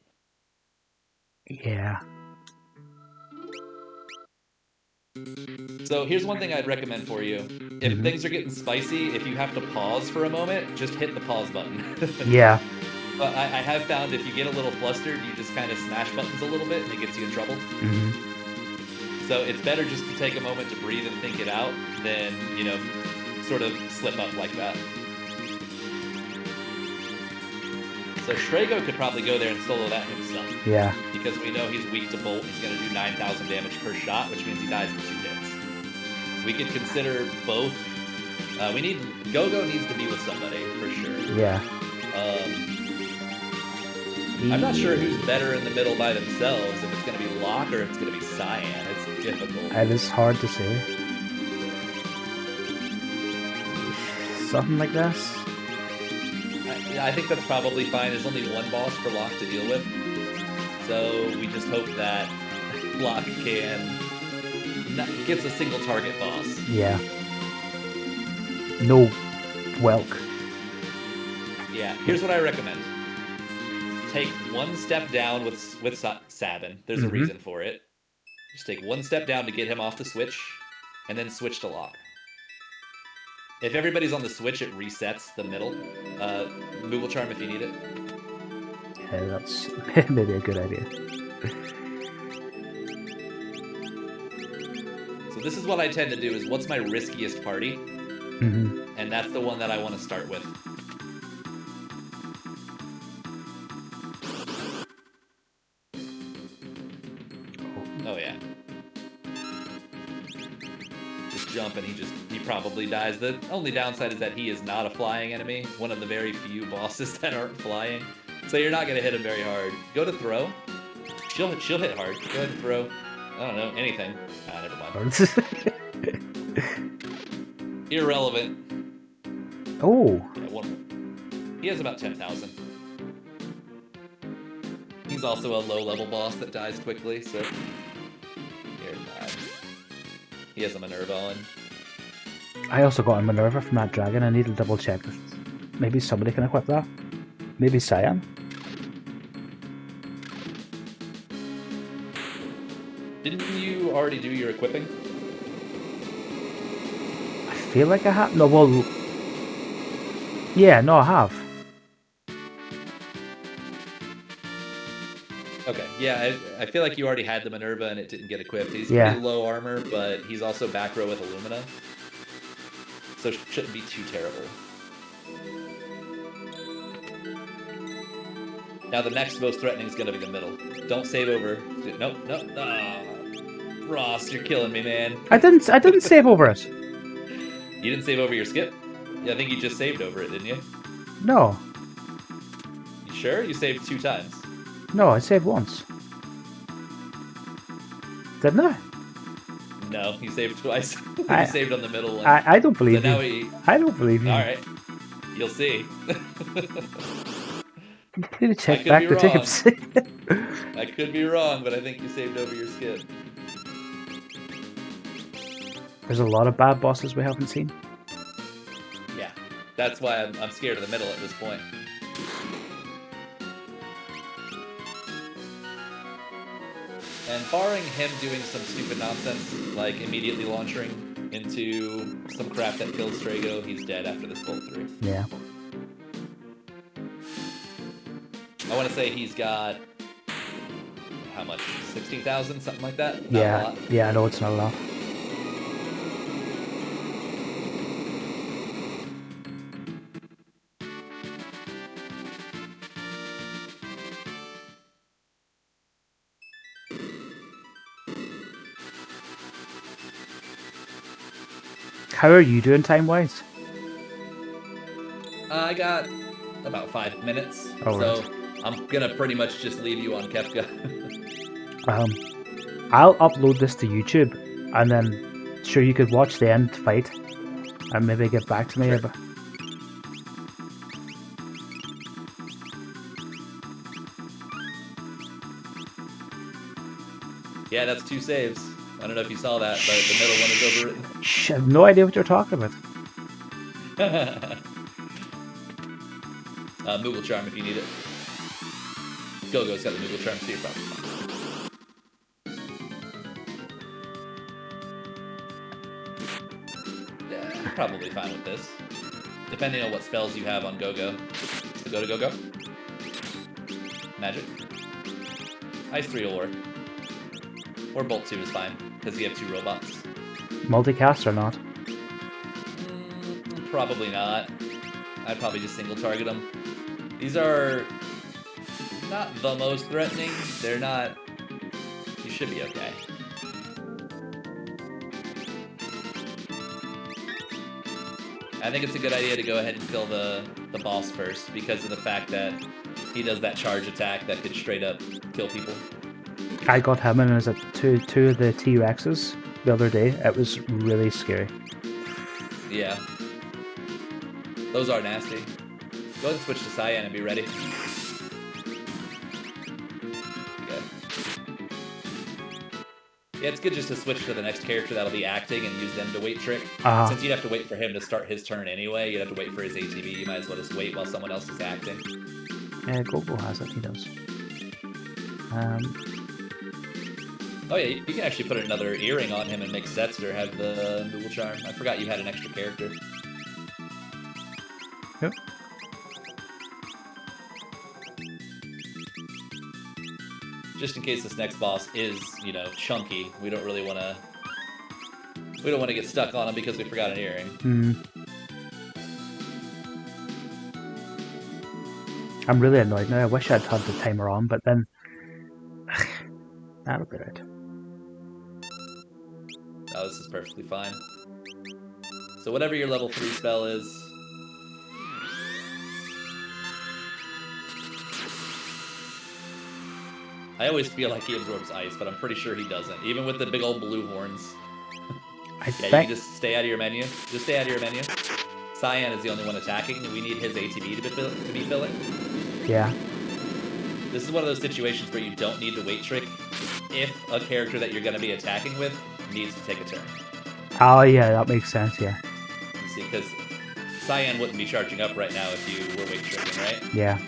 Yeah. So here's one thing I'd recommend for you. If things are getting spicy, if you have to pause for a moment, just hit the pause button. Yeah. But I have found if you get a little flustered, you just kind of smash buttons a little bit and it gets you in trouble. So it's better just to take a moment to breathe and think it out than, sort of slip up like that. So Strago could probably go there and solo that himself. Yeah. Because we know he's weak to Bolt. He's going to do 9,000 damage per shot, which means he dies in 2 hits. We could consider both. Go-Go needs to be with somebody, for sure. Yeah. I'm not sure who's better in the middle by themselves, if it's going to be Locke or if it's going to be Cyan. It's difficult. It is hard to say. Something like this? I think that's probably fine. There's only one boss for Locke to deal with. So we just hope that Locke gets a single target boss. Yeah. No Welk. Yeah, here's what I recommend. Take one step down with Sabin. There's a reason for it. Just take one step down to get him off the switch, and then switch to Locke. If everybody's on the switch, it resets the middle. Moogle Charm if you need it. Yeah, that's maybe a good idea. So this is what I tend to do, is what's my riskiest party? And that's the one that I want to start with. Oh yeah. Just jump and he probably dies. The only downside is that he is not a flying enemy. One of the very few bosses that aren't flying. So you're not gonna hit him very hard. Go to throw. She'll hit hard. Go ahead and throw. I don't know, anything. Ah, never mind. Irrelevant. Oh. Yeah, one. He has about 10,000. He's also a low-level boss that dies quickly, so... Here, he has a Minerva on. I also got a Minerva from that dragon. I need to double check. Maybe somebody can equip that. Maybe Cyan? Didn't you already do your equipping? I feel like I have. No, well... Yeah, no, I have. Okay, yeah, I feel like you already had the Minerva and it didn't get equipped. He's pretty low armor, but he's also back row with Illumina. So it shouldn't be too terrible. Now the next most threatening is going to be the middle. Don't save over. Nope. Oh, Ross, you're killing me, man. I didn't save over it. You didn't save over your skip? Yeah, I think you just saved over it, didn't you? No. You sure? You saved 2 times. No, I saved once. Didn't I? No, you saved twice. You saved on the middle one. I don't believe you. I don't believe you. Alright. You'll see. Need to check back the tapes. I could be wrong, but I think you saved over your skip. There's a lot of bad bosses we haven't seen. Yeah. That's why I'm scared of the middle at this point. And barring him doing some stupid nonsense, like immediately launching into some crap that kills Strago, he's dead after this bolt 3. Yeah. I want to say he's got, how much? 16,000? Something like that? Not yeah. a lot. Yeah, I know it's not a lot. How are you doing time-wise? I got about 5 minutes, so right. I'm gonna pretty much just leave you on Kefka. I'll upload this to YouTube, and then sure you could watch the end fight, and maybe get back to me about. Yeah, that's 2 saves. I don't know if you saw that, but the middle one is overwritten. I have no idea what you're talking about. Moogle Charm if you need it. Go-Go's got the Moogle Charm, so you're probably fine. Yeah, you're probably fine with this. Depending on what spells you have on Go-Go. So go to Go-Go. Magic. Ice 3 will work. Or Bolt 2 is fine, because you have 2 robots. Multicast or not? Probably not. I'd probably just single target them. These are not the most threatening. They're not... You should be okay. I think it's a good idea to go ahead and kill the the boss first because of the fact that he does that charge attack that could straight up kill people. I got him and it was two of the T-Rexes the other day. It was really scary. Yeah. Those are nasty. Go ahead and switch to Cyan and be ready. Okay. Yeah, it's good just to switch to the next character that'll be acting and use them to wait trick. Since you'd have to wait for him to start his turn anyway, you'd have to wait for his ATB. You might as well just wait while someone else is acting. Yeah, Gogo has it, he does. Oh yeah, you can actually put another earring on him and make Setzer have the Moogle Charm. I forgot you had an extra character. Yep. Just in case this next boss is, you know, chunky, we don't really want to. We don't want to get stuck on him because we forgot an earring. I'm really annoyed now. I wish I'd had the timer on, but then that'll be right. Oh, this is perfectly fine. So whatever your level 3 spell is. I always feel like he absorbs ice, but I'm pretty sure he doesn't. Even with the big old blue horns. You can just stay out of your menu. Just stay out of your menu. Cyan is the only one attacking, and we need his ATB to be filling. Yeah. This is one of those situations where you don't need to wait trick if a character that you're going to be attacking with needs to take a turn. Oh yeah, that makes sense, yeah. You see, because Cyan wouldn't be charging up right now if you were wait tricking, right? Yeah.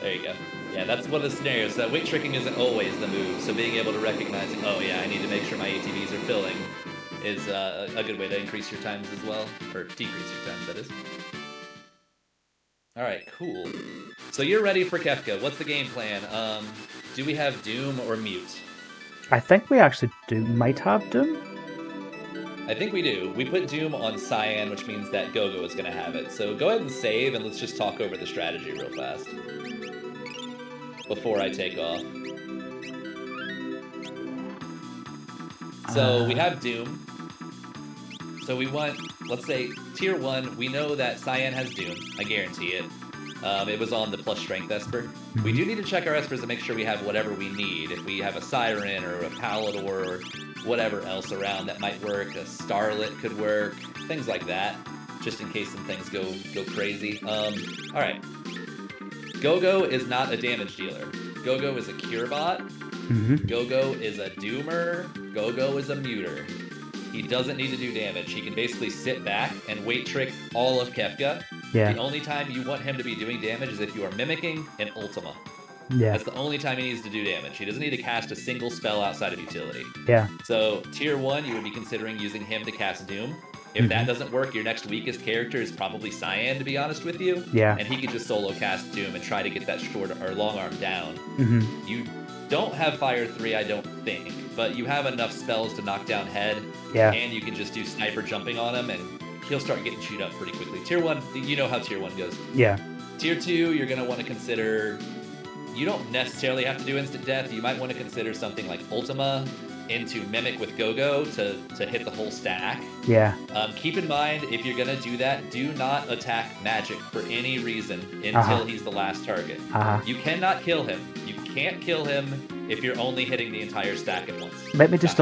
There you go. Yeah, that's one of the scenarios. Wait tricking isn't always the move, so being able to recognize, oh yeah, I need to make sure my ATVs are filling, is a good way to increase your times as well, or decrease your times, that is. Alright, cool. So you're ready for Kefka. What's the game plan? Do we have Doom or Mute? I think we actually might have Doom. I think we do. We put Doom on Cyan, which means that Gogo is going to have it. So go ahead and save, and let's just talk over the strategy real fast before I take off. So we have Doom. So we want, let's say, tier 1, we know that Cyan has Doom. I guarantee it. It was on the plus strength Esper. We do need to check our Espers to make sure we have whatever we need. If we have a Siren or a Palador or whatever else around that might work. A Starlet could work. Things like that. Just in case some things go crazy. Alright. Gogo is not a damage dealer. Gogo is a cure bot. Gogo is a doomer. Gogo is a muter. He doesn't need to do damage. He can basically sit back and wait trick all of Kefka. Yeah. The only time you want him to be doing damage is if you are mimicking an Ultima. Yeah. That's the only time he needs to do damage. He doesn't need to cast a single spell outside of utility. Yeah. So tier 1, you would be considering using him to cast Doom. If that doesn't work, your next weakest character is probably Cyan, to be honest with you. Yeah. And he could just solo cast Doom and try to get that short or long arm down. You don't have Fire 3, I don't think, but you have enough spells to knock down Head. Yeah. And you can just do sniper jumping on him, and he'll start getting chewed up pretty quickly. Tier 1, you know how tier 1 goes. Yeah. Tier 2, you're going to want to consider... You don't necessarily have to do instant death. You might want to consider something like Ultima into Mimic with Gogo to hit the whole stack. Yeah. Keep in mind, if you're going to do that, do not attack Magic for any reason until he's the last target. You cannot kill him. You can't kill him if you're only hitting the entire stack at once. Let me just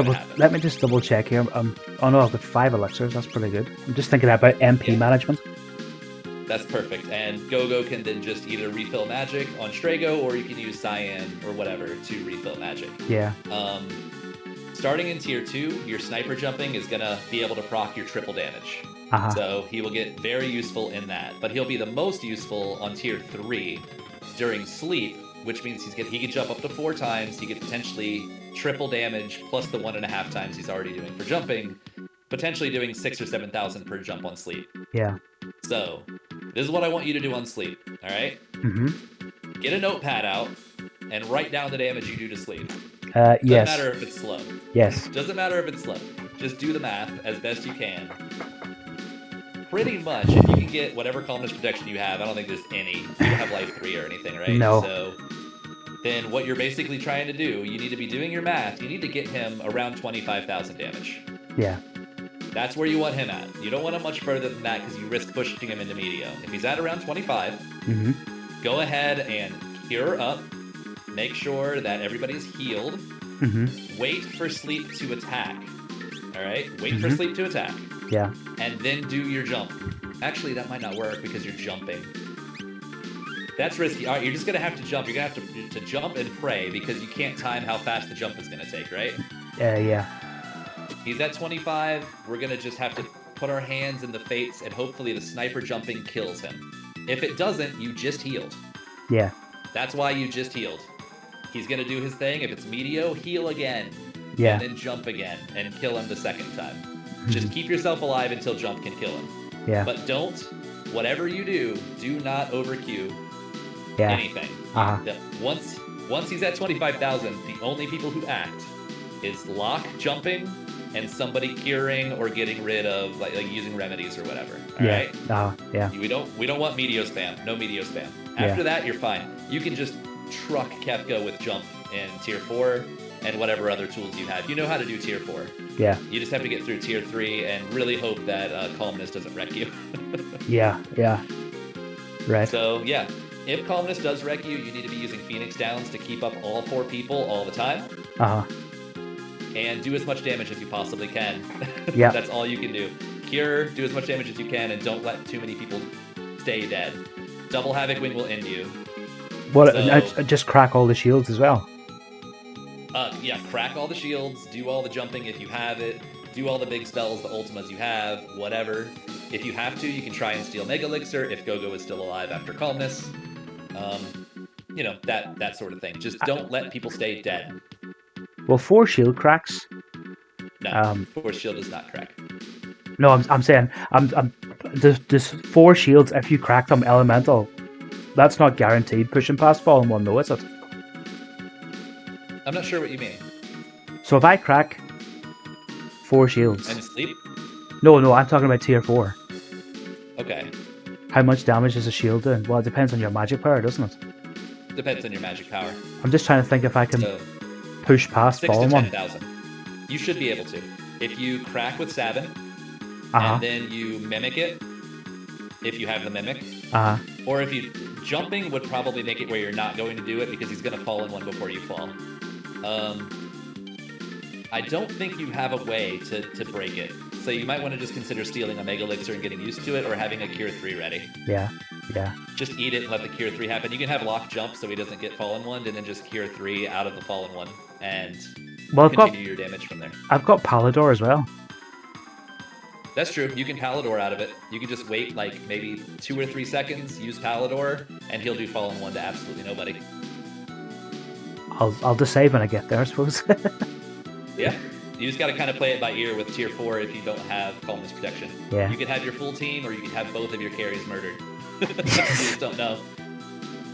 double check here. Oh no, I've got 5 elixirs. That's pretty good. I'm just thinking about MP management. That's perfect. And Gogo can then just either refill Magic on Strago, or you can use Cyan or whatever to refill Magic. Yeah. Starting in tier 2, your sniper jumping is going to be able to proc your triple damage. So he will get very useful in that. But he'll be the most useful on tier 3 during sleep, which means he can jump up to 4 times. He could potentially triple damage plus the 1.5 times he's already doing for jumping, potentially doing 6,000 or 7,000 per jump on sleep. Yeah. So this is what I want you to do on sleep. All right. Get a notepad out and write down the damage you do to sleep. Yes. Doesn't matter if it's slow. Yes. Doesn't matter if it's slow. Just do the math as best you can. Pretty much, if you can get whatever calmness protection you have, I don't think there's any. You don't have life 3 or anything, right? No. So then what you're basically trying to do, you need to be doing your math. You need to get him around 25,000 damage. Yeah. That's where you want him at. You don't want him much further than that because you risk pushing him into medio. If he's at around 25, go ahead and cure up. Make sure that everybody's healed. Wait for sleep to attack. All right? Wait for sleep to attack. Yeah. And then do your jump. Actually, that might not work because you're jumping. That's risky. All right, you're just going to have to jump. You're going to have to jump and pray because you can't time how fast the jump is going to take, right? Yeah. He's at 25. We're going to just have to put our hands in the fates and hopefully the sniper jumping kills him. If it doesn't, you just healed. Yeah. That's why you just healed. He's going to do his thing. If it's medio, heal again. Yeah. And then jump again and kill him the second time. Just keep yourself alive until jump can kill him. Yeah. But don't, whatever you do not overqueue anything. Once he's at 25,000, the only people who act is lock jumping and somebody curing or getting rid of like using remedies or whatever. All right? Yeah. We don't want medio spam. No medio spam. After that, you're fine. You can just truck Kefka with jump in tier 4 and whatever other tools you have. You know how to do tier 4. Yeah. You just have to get through tier 3 and really hope that Calmness doesn't wreck you. Yeah. Right. So, yeah. If Calmness does wreck you, you need to be using Phoenix Downs to keep up all 4 people all the time. And do as much damage as you possibly can. Yeah. That's all you can do. Cure, do as much damage as you can, and don't let too many people stay dead. Double Havoc Wing will end you. Well, just crack all the shields as well. Yeah, crack all the shields, do all the jumping if you have it, do all the big spells, the ultimas you have, whatever. If you have to, you can try and steal Mega Elixir if Gogo is still alive after Calmness. That sort of thing. Just don't let people stay dead. Well, 4 shield cracks. No, 4 shield does not crack. No, I'm saying there's 4 shields. If you crack them elemental, that's not guaranteed pushing past Fallen 1, though, is it? I'm not sure what you mean. So if I crack 4 shields and sleep? No, I'm talking about tier 4. Okay. How much damage is a shield doing? Well, it depends on your magic power, doesn't it? Depends on your magic power. I'm just trying to think if I can push past 6 Fallen to 1. 10,000. You should be able to. If you crack with Sabin, and then you mimic it, if you have the mimic, or if you... Jumping would probably make it where you're not going to do it because he's going to fall in one before you fall. I don't think you have a way to break it. So you might want to just consider stealing a Mega Elixir and getting used to it, or having a Cure 3 ready. Yeah. Just eat it and let the Cure 3 happen. You can have Lock Jump so he doesn't get Fallen 1, and then just Cure 3 out of the Fallen 1, and continue your damage from there. I've got Palador as well. That's true. You can Palador out of it. You can just wait like maybe 2 or 3 seconds, use Palador, and he'll do Fallen 1 to absolutely nobody. I'll just save when I get there, I suppose. Yeah. You just got to kind of play it by ear with tier 4 if you don't have Calmness protection. Yeah. You can have your full team, or you can have both of your carries murdered. You just don't know.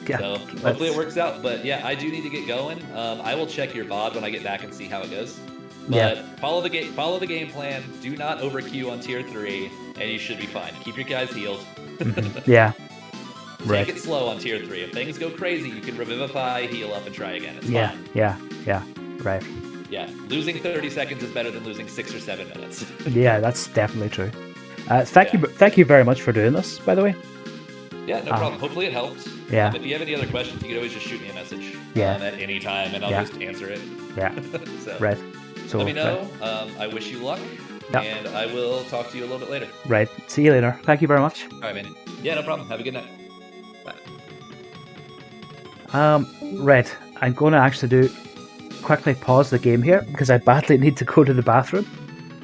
Yeah, so hopefully it works out. But yeah, I do need to get going. I will check your VOD when I get back and see how it goes. But follow the game plan. Do not overqueue on tier 3, and you should be fine. Keep your guys healed. Yeah. Take it slow on tier 3. If things go crazy, you can revivify, heal up, and try again. It's fine. Yeah. Right. Yeah, losing 30 seconds is better than losing 6 or 7 minutes. Yeah, that's definitely true. Thank you very much for doing this, by the way. Yeah, no problem. Hopefully it helped. Yeah. If you have any other questions, you can always just shoot me a message. Yeah. At any time, and I'll just answer it. Yeah. So, right. So let me know. I wish you luck, and I will talk to you a little bit later. Right. See you later. Thank you very much. All right, man. Yeah, no problem. Have a good night. Bye. Right. I'm going to actually quickly pause the game here because I badly need to go to the bathroom.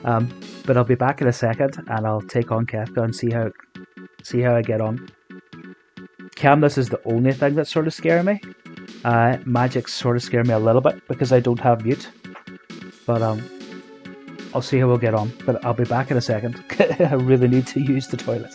But I'll be back in a second, and I'll take on Kefka and see how I get on. Calmness is the only thing that's sort of scaring me. Magic sort of scare me a little bit because I don't have mute. But I'll see how we'll get on. But I'll be back in a second. I really need to use the toilet.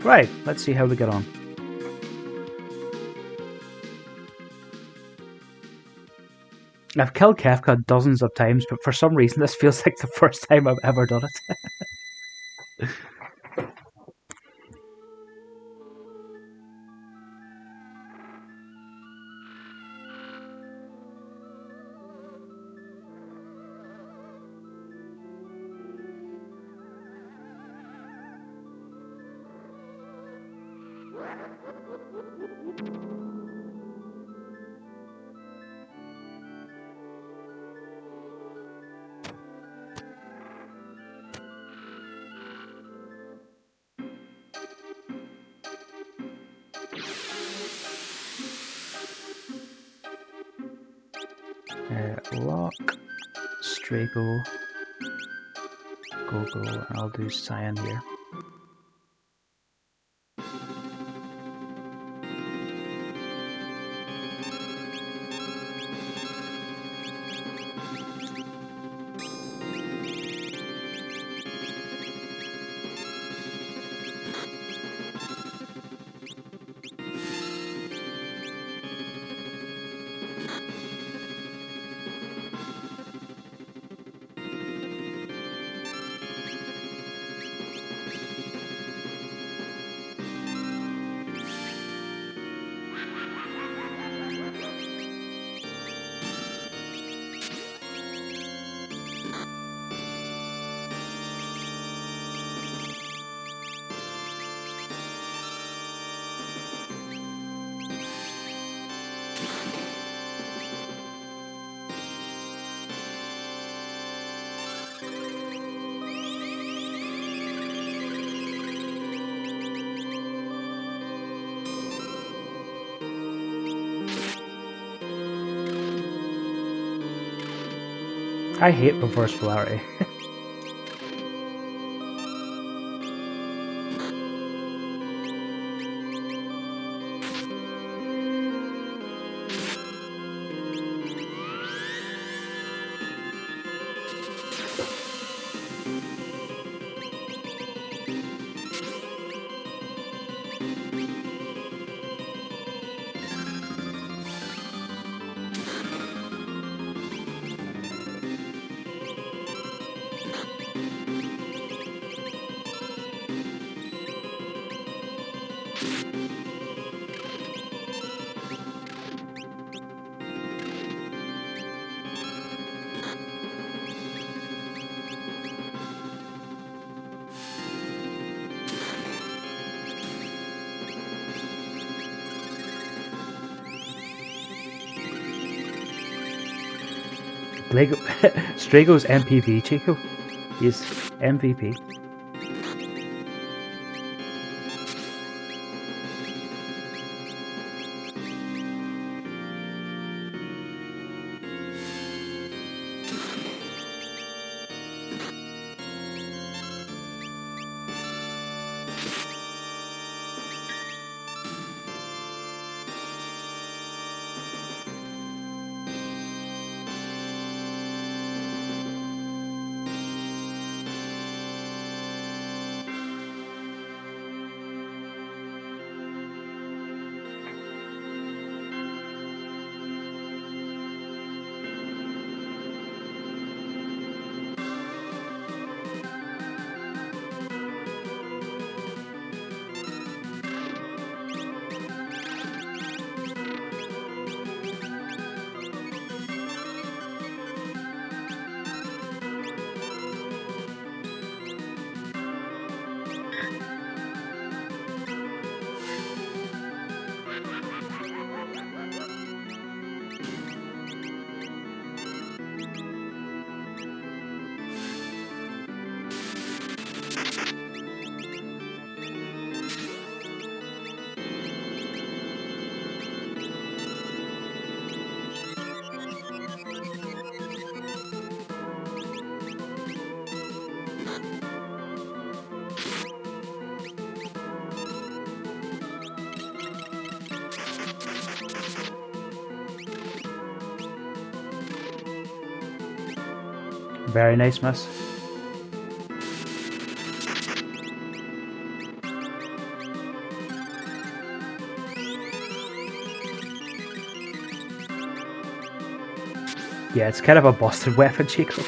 Right, let's see how we get on. I've killed Kefka dozens of times, but for some reason this feels like the first time I've ever done it. Rock, Strago, Go, and I'll do Cyan here. I hate reverse polarity. Strago's MPV, Chico. He's MVP. Very nice, miss. Yeah, it's kind of a busted weapon, Chico.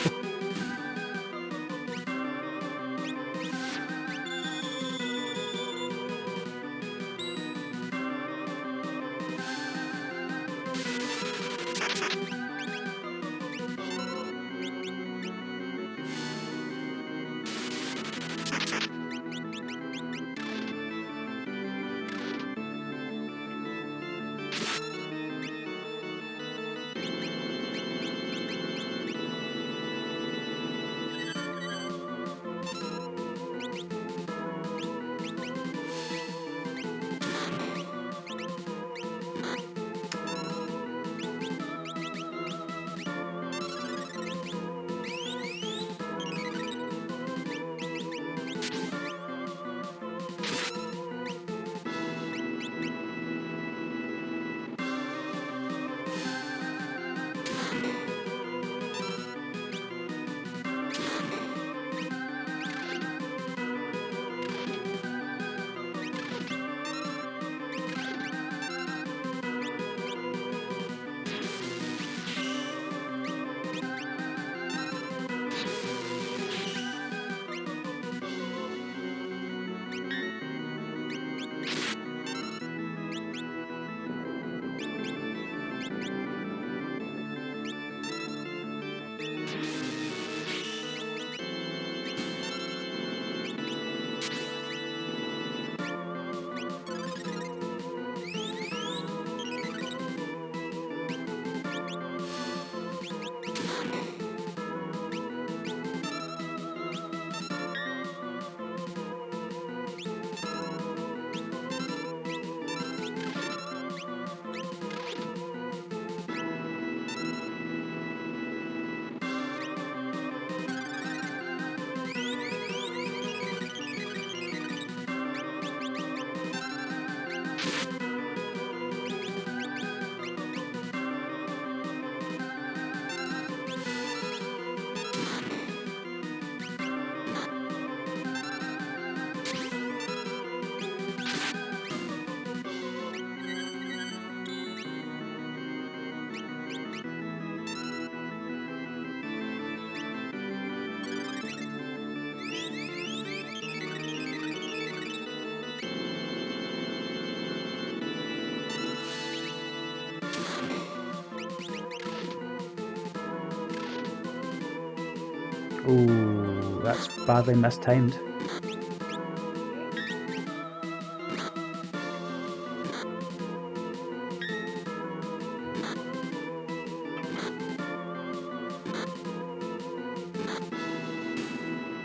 Ooh, that's badly mistimed.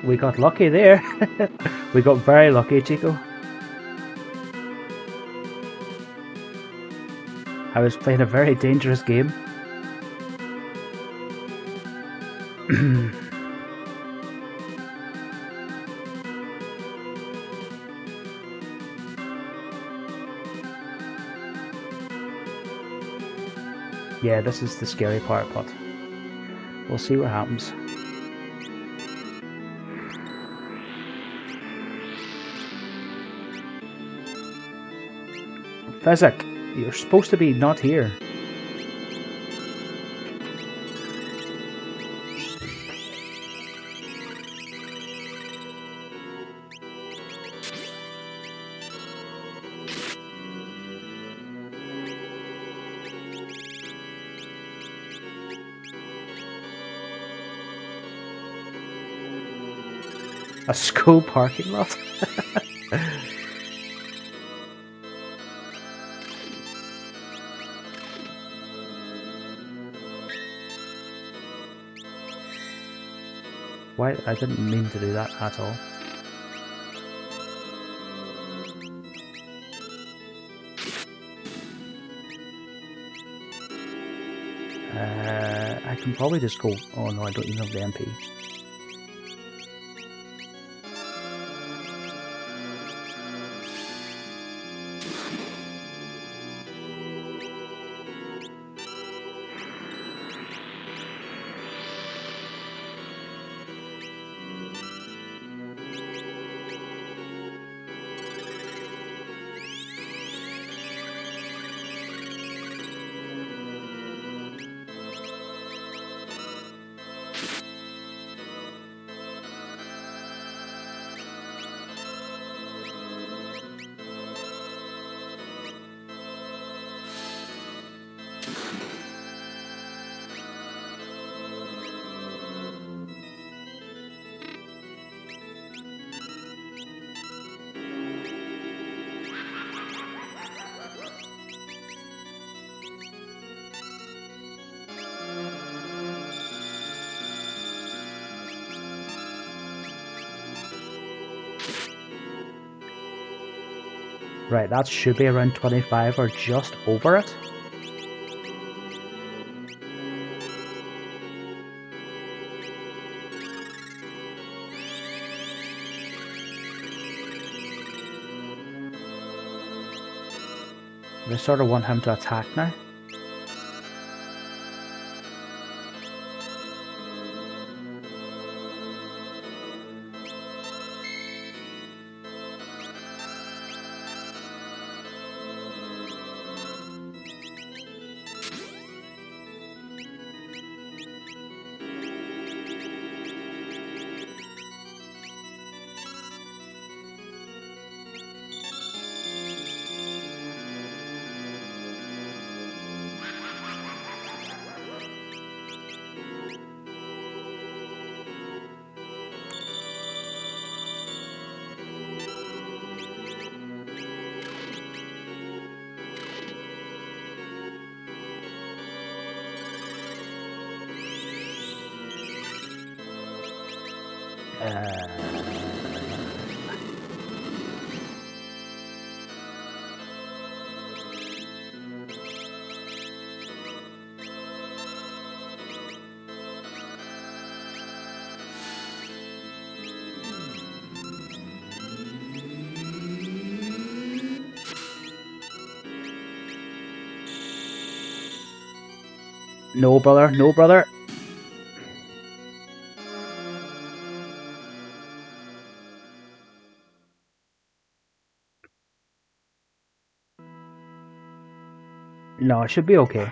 We got lucky there. We got very lucky, Chico. I was playing a very dangerous game. Yeah, this is the scary part, but we'll see what happens. Physic, you're supposed to be not here. A school parking lot? Why? I didn't mean to do that at all. I can probably just go... Oh no, I don't even have the MP. Right, that should be around 25 or just over it. I sort of want him to attack now. No, brother. No, brother. No, it should be okay.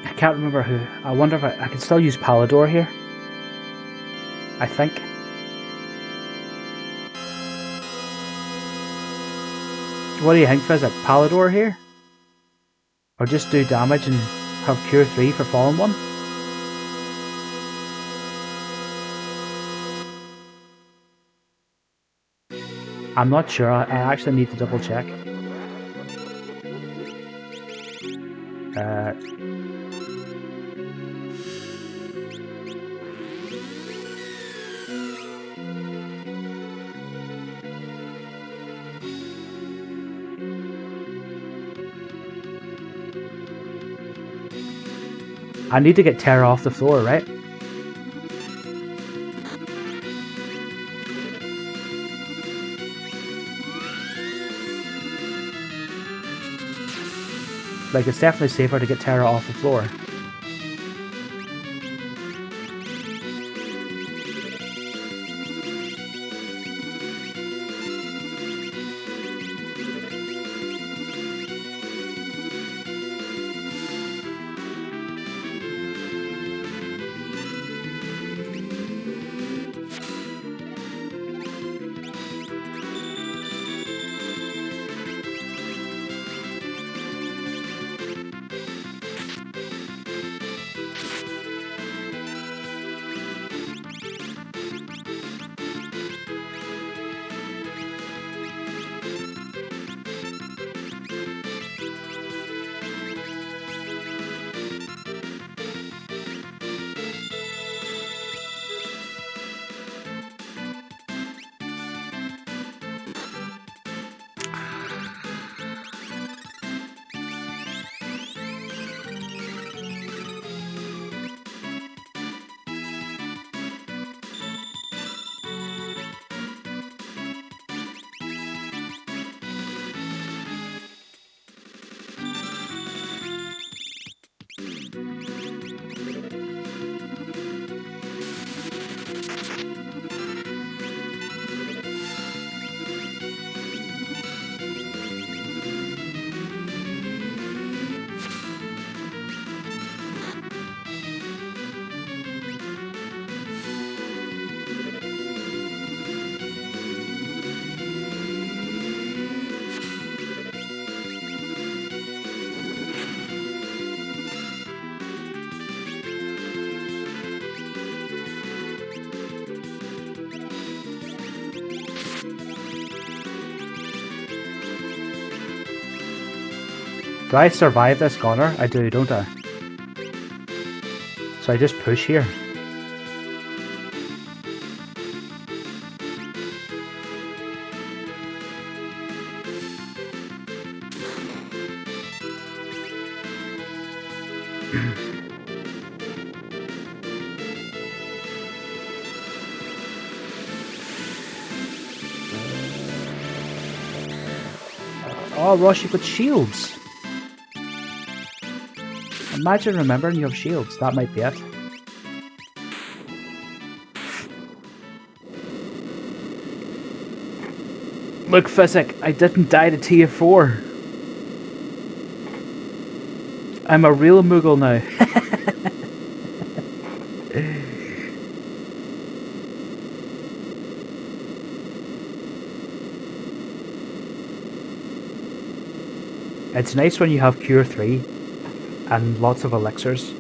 I can't remember who. I wonder if I can still use Palador here. I think. What do you think, Physic? Palador here? Or just do damage and have Cure 3 for Fallen 1? I'm not sure. I actually need to double check. I need to get Terra off the floor, right? Like, it's definitely safer to get Terra off the floor. Do I survive this Gunner? I do, don't I? So I just push here. Oh, Ross, you've got shields. Imagine remembering you have shields. That might be it. Look, Physic, I didn't die to tier 4. I'm a real Moogle now. It's nice when you have Cure 3 and lots of elixirs.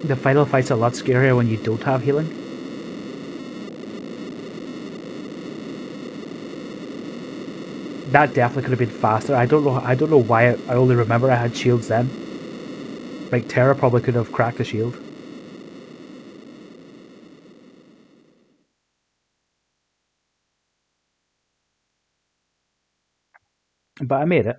The final fight's a lot scarier when you don't have healing. That definitely could have been faster. I don't know why I only remember I had shields then. Like, Terra probably could have cracked a shield. But I made it.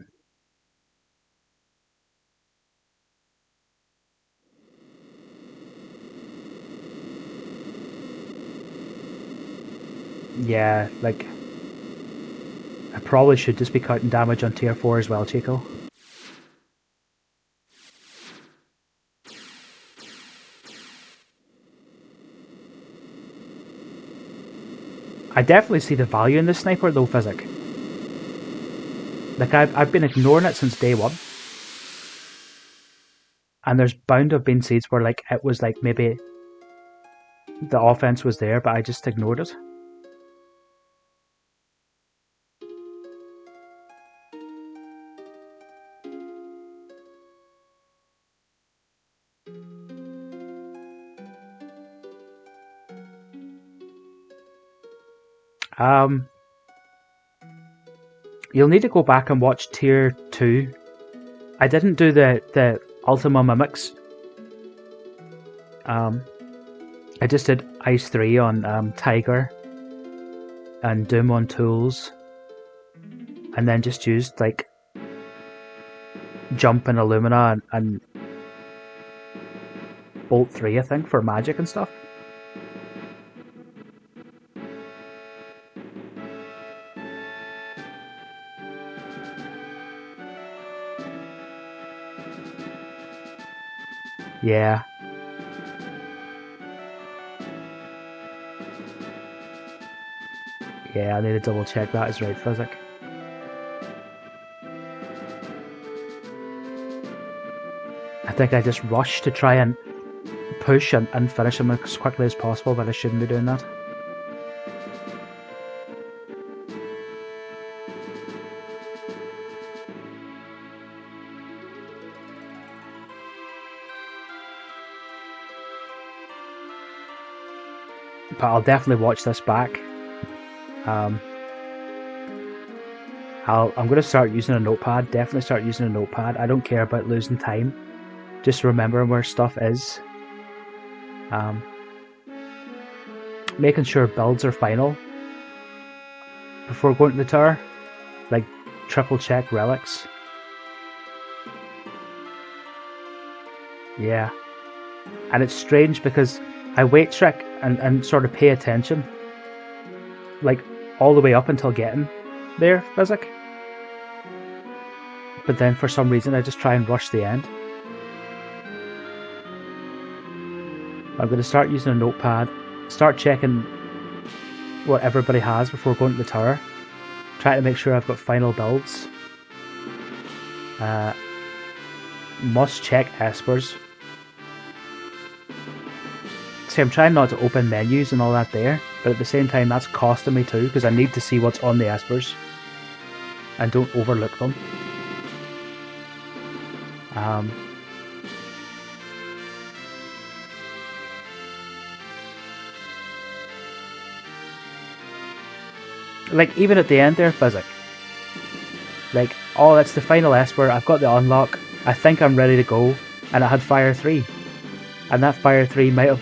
Yeah, like, I probably should just be counting damage on tier 4 as well, Chico. I definitely see the value in this sniper though, Physic. Like, I've been ignoring it since day one. And there's bound to have been seeds where, like, it was like maybe the offense was there, but I just ignored it. You'll need to go back and watch tier 2. I didn't do the Ultima Mimics. I just did Ice 3 on Tiger and Doom on Tools, and then just used like Jump and Illumina and Bolt 3, I think, for magic and stuff. Yeah. Yeah, I need to double check that is right, Physic. I think I just rushed to try and push and finish him as quickly as possible, but I shouldn't be doing that. But I'll definitely watch this back. I'm going to start using a notepad. Definitely start using a notepad. I don't care about losing time. Just remembering where stuff is. Making sure builds are final before going to the tower. Like, triple check relics. Yeah. And it's strange because I wait trick and sort of pay attention. Like, all the way up until getting there, Physic. But then for some reason I just try and rush the end. I'm going to start using a notepad, start checking what everybody has before going to the tower, try to make sure I've got final builds. Must check espers. See, I'm trying not to open menus and all that there, but at the same time that's costing me too, because I need to see what's on the espers and don't overlook them. Like, even at the end there, Physic. Like, oh, that's the final esper, I've got the unlock, I think I'm ready to go, and I had Fire 3. And that Fire 3 might have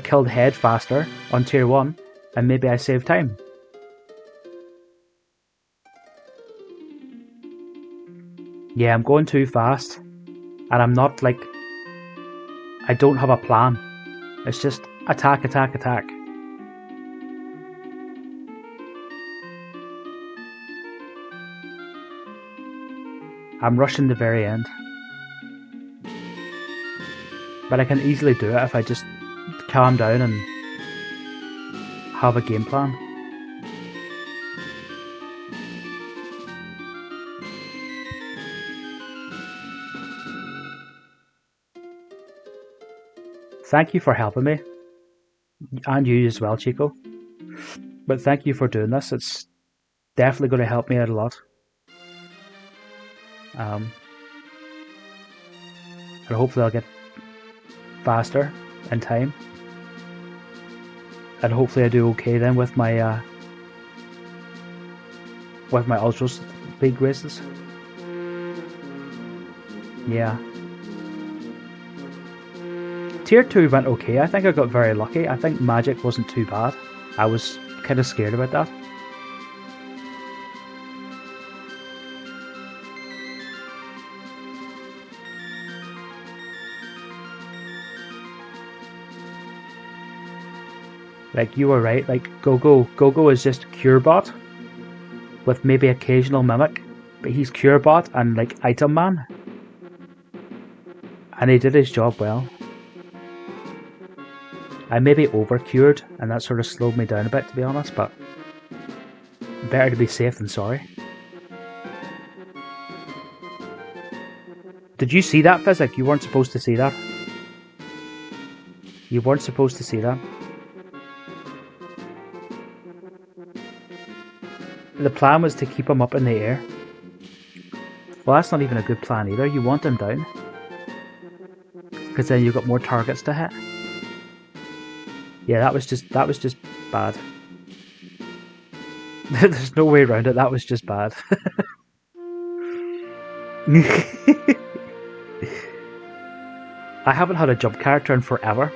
killed Head faster on tier 1, and maybe I saved time. Yeah, I'm going too fast. And I'm not like... I don't have a plan. It's just attack, attack, attack. I'm rushing the very end. But I can easily do it if I just calm down and have a game plan. Thank you for helping me. And you as well, Chico. But thank you for doing this. It's definitely going to help me out a lot. And hopefully I'll get faster in time. And hopefully I do okay then with my Ultros big races. Yeah. Tier 2 went okay. I think I got very lucky. I think magic wasn't too bad. I was kind of scared about that. Like, you were right. Like, Gogo is just Curebot with maybe occasional Mimic. But he's Curebot and, like, Item Man. And he did his job well. I maybe over-cured, and that sort of slowed me down a bit, to be honest, but better to be safe than sorry. Did you see that, Physic? You weren't supposed to see that. You weren't supposed to see that. The plan was to keep him up in the air. Well, that's not even a good plan either. You want him down. Because then you've got more targets to hit. Yeah, that was just bad. There's no way around it, that was just bad. I haven't had a jump character in forever.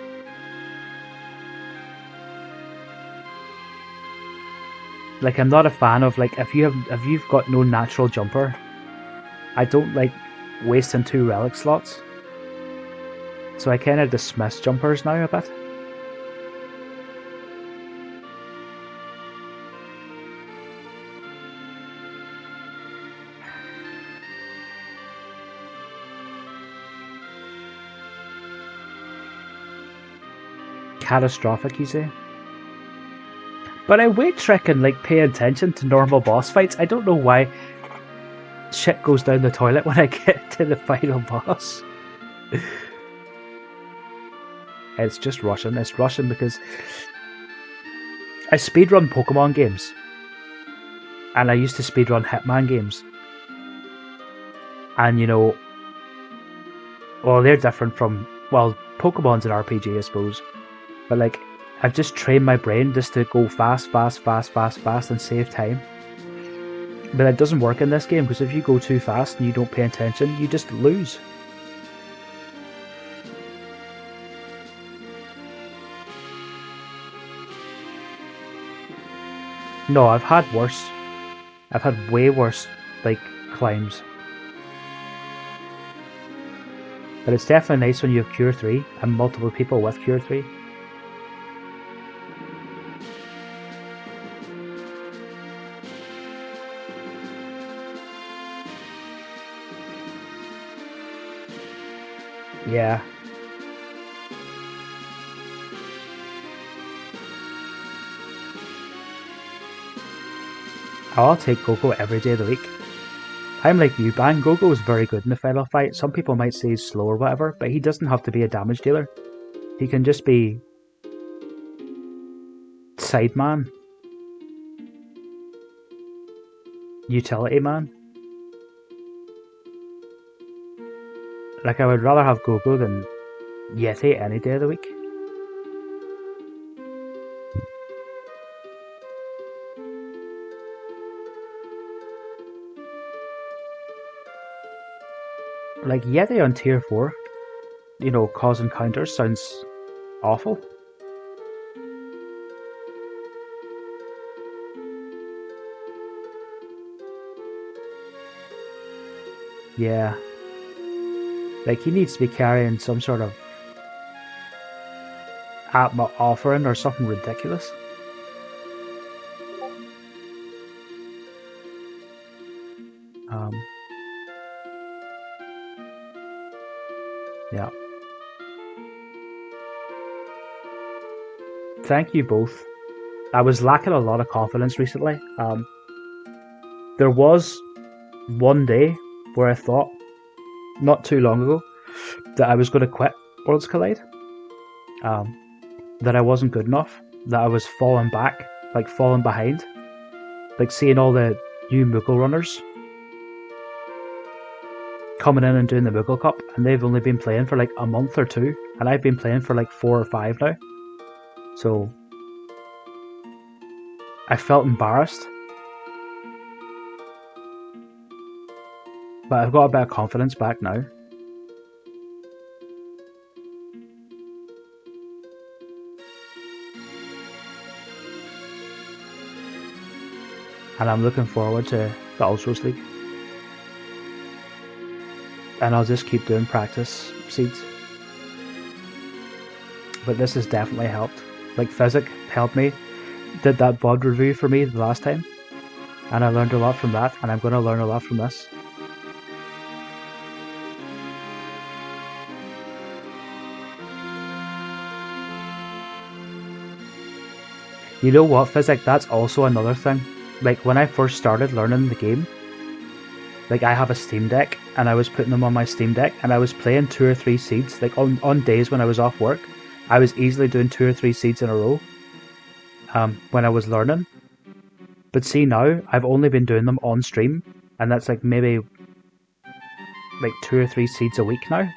Like, I'm not a fan of, like, if you've got no natural jumper, I don't like wasting 2 relic slots. So I kind of dismiss jumpers now a bit. Catastrophic, you say? But I weight trick and like pay attention to normal boss fights. I don't know why shit goes down the toilet when I get to the final boss. It's just rushing. It's rushing because I speedrun Pokemon games. And I used to speedrun Hitman games. And you know, well, they're different from, well, Pokemon's an RPG, I suppose. But like, I've just trained my brain just to go fast, fast, fast, fast, fast and save time. But it doesn't work in this game because if you go too fast and you don't pay attention, you just lose. No, I've had worse. I've had way worse, like, climbs. But it's definitely nice when you have Cure 3 and multiple people with Cure 3. Yeah. I'll take Gogo every day of the week. I'm like you, Bang. Gogo is very good in the final fight. Some people might say he's slow or whatever, but he doesn't have to be a damage dealer. He can just be sideman, utility man. Like, I would rather have Gogo than Yeti any day of the week. Like, Yeti on tier 4, you know, causing counters sounds awful. Yeah. Like, he needs to be carrying some sort of Atma offering or something ridiculous. Yeah. Thank you both. I was lacking a lot of confidence recently. There was one day where I thought, not too long ago, that I was going to quit Worlds Collide. That I wasn't good enough. That I was falling back, like falling behind. Like seeing all the new Moogle runners coming in and doing the Moogle Cup, and they've only been playing for like a month or two, and I've been playing for like 4 or 5 now. So I felt embarrassed. But I've got a bit of confidence back now. And I'm looking forward to the Ultros League. And I'll just keep doing practice seeds. But this has definitely helped. Like, Physic helped me, did that VOD review for me the last time, and I learned a lot from that, and I'm going to learn a lot from this. You know what, Physic, that's also another thing. Like, when I first started learning the game, like, I have a Steam Deck, and I was putting them on my Steam Deck, and I was playing 2 or 3 seeds. Like, on days when I was off work, I was easily doing 2 or 3 seeds in a row when I was learning. But see, now, I've only been doing them on stream, and that's like maybe like 2 or 3 seeds a week now.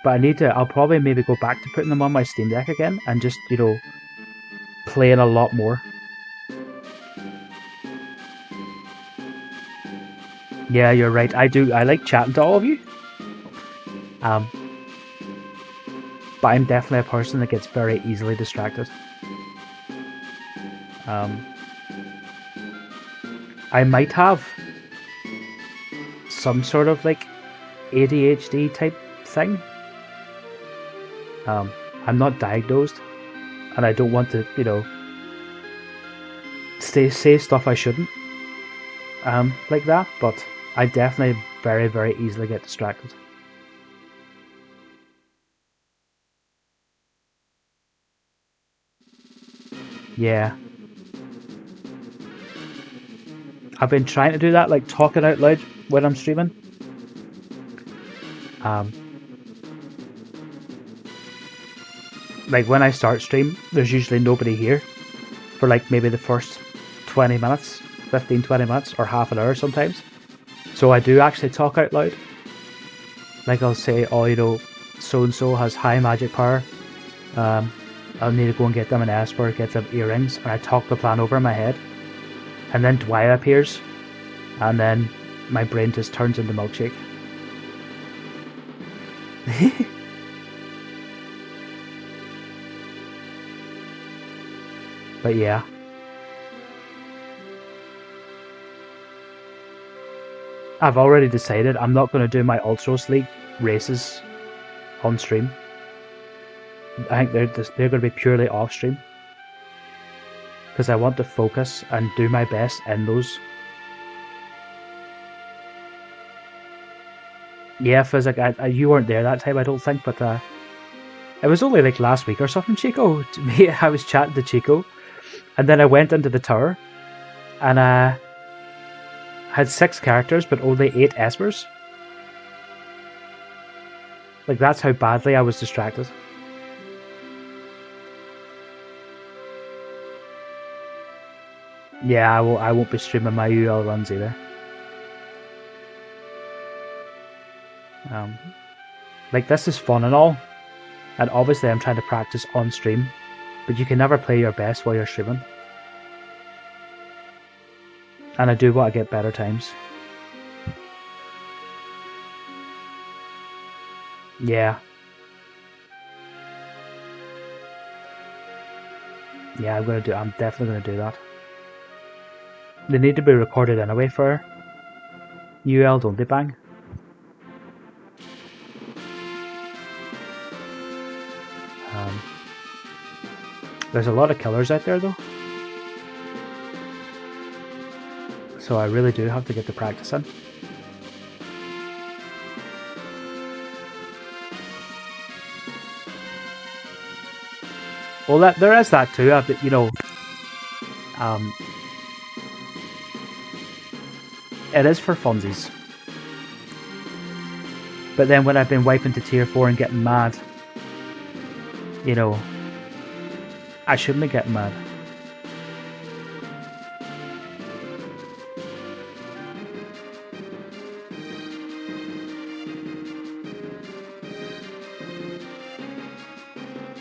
But I'll probably maybe go back to putting them on my Steam Deck again, and just, playing a lot more. Yeah, you're right. I like chatting to all of you. But I'm definitely a person that gets very easily distracted. I might have some sort of like ADHD type thing. I'm not diagnosed, and I don't want to, say stuff I shouldn't. Like that, but I definitely very, very easily get distracted. Yeah. I've been trying to do that, like talking out loud when I'm streaming. Like when I start stream, there's usually nobody here for like maybe the first 20 minutes, 15, 20 minutes, or half an hour sometimes. So I do actually talk out loud. Like I'll say, oh, so-and-so has high magic power. I'll need to go and get them an Esper, get them earrings, and I talk the plan over in my head. And then Dwyer appears, and then my brain just turns into milkshake. But yeah. I've already decided I'm not going to do my Ultros League races on stream. I think they're going to be purely off stream. Because I want to focus and do my best in those. Yeah, Physic, you weren't there that time, I don't think, but it was only like last week or something, Chico. I was chatting to Chico, and then I went into the tower, and had 6 characters, but only 8 Espers. Like, that's how badly I was distracted. Yeah, I won't be streaming my UL runs either. Like, this is fun and all, and obviously I'm trying to practice on stream, but you can never play your best while you're streaming. And I do want to get better times. Yeah. Yeah, I'm definitely gonna do that. They need to be recorded anyway for UL, don't they, Bang? There's a lot of killers out there, though. So I really do have to get the practice in. Well, there is that too. You know, it is for funsies. But then when I've been wiping to tier 4 and getting mad, you know, I shouldn't be getting mad.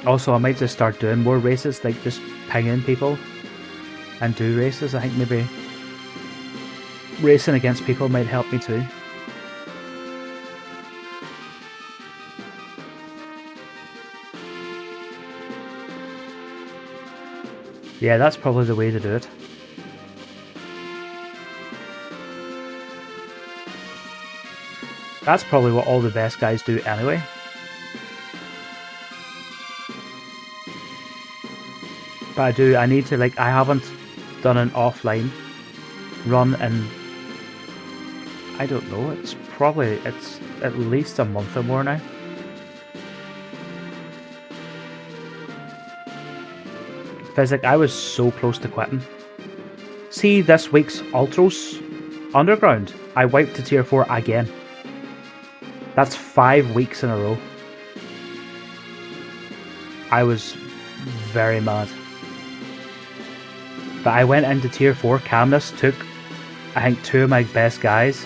Also, I might just start doing more races, like just pinging people and do races. I think maybe racing against people might help me too. Yeah, that's probably the way to do it. That's probably what all the best guys do anyway. But I need to, like, I haven't done an offline run in, I don't know, it's at least a month or more now. Physic, I was so close to quitting. See this week's Ultros Underground, I wiped to tier 4 again. That's 5 weeks in a row. I was very mad. But I went into tier 4, Calmness, took I think 2 of my best guys,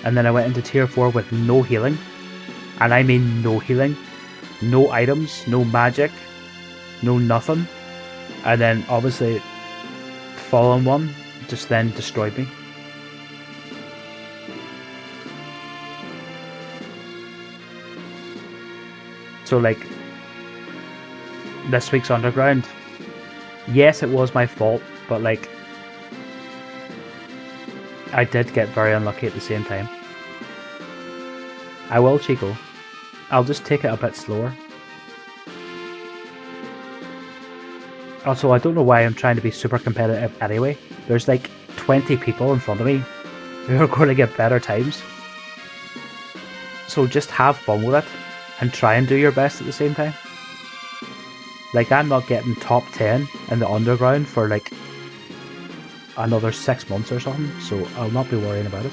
and then I went into tier 4 with no healing. And I mean no healing. No items, no magic, no nothing. And then obviously Fallen One just then destroyed me. So like this week's Underground, yes, it was my fault, but like I did get very unlucky at the same time. I will, Chico. I'll just take it a bit slower. Also, I don't know why I'm trying to be super competitive anyway. There's like 20 people in front of me who are going to get better times. So just have fun with it and try and do your best at the same time. Like, I'm not getting top 10 in the Underground for like another 6 months or something, so I'll not be worrying about it.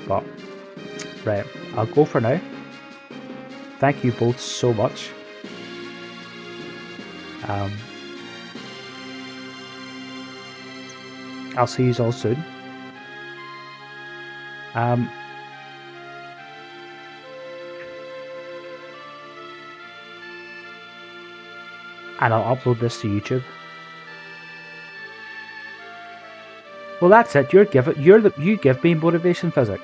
But, right, I'll go for now. Thank you both so much. I'll see you all soon. And I'll upload this to YouTube. Well, that's it. You give me motivation, Physic.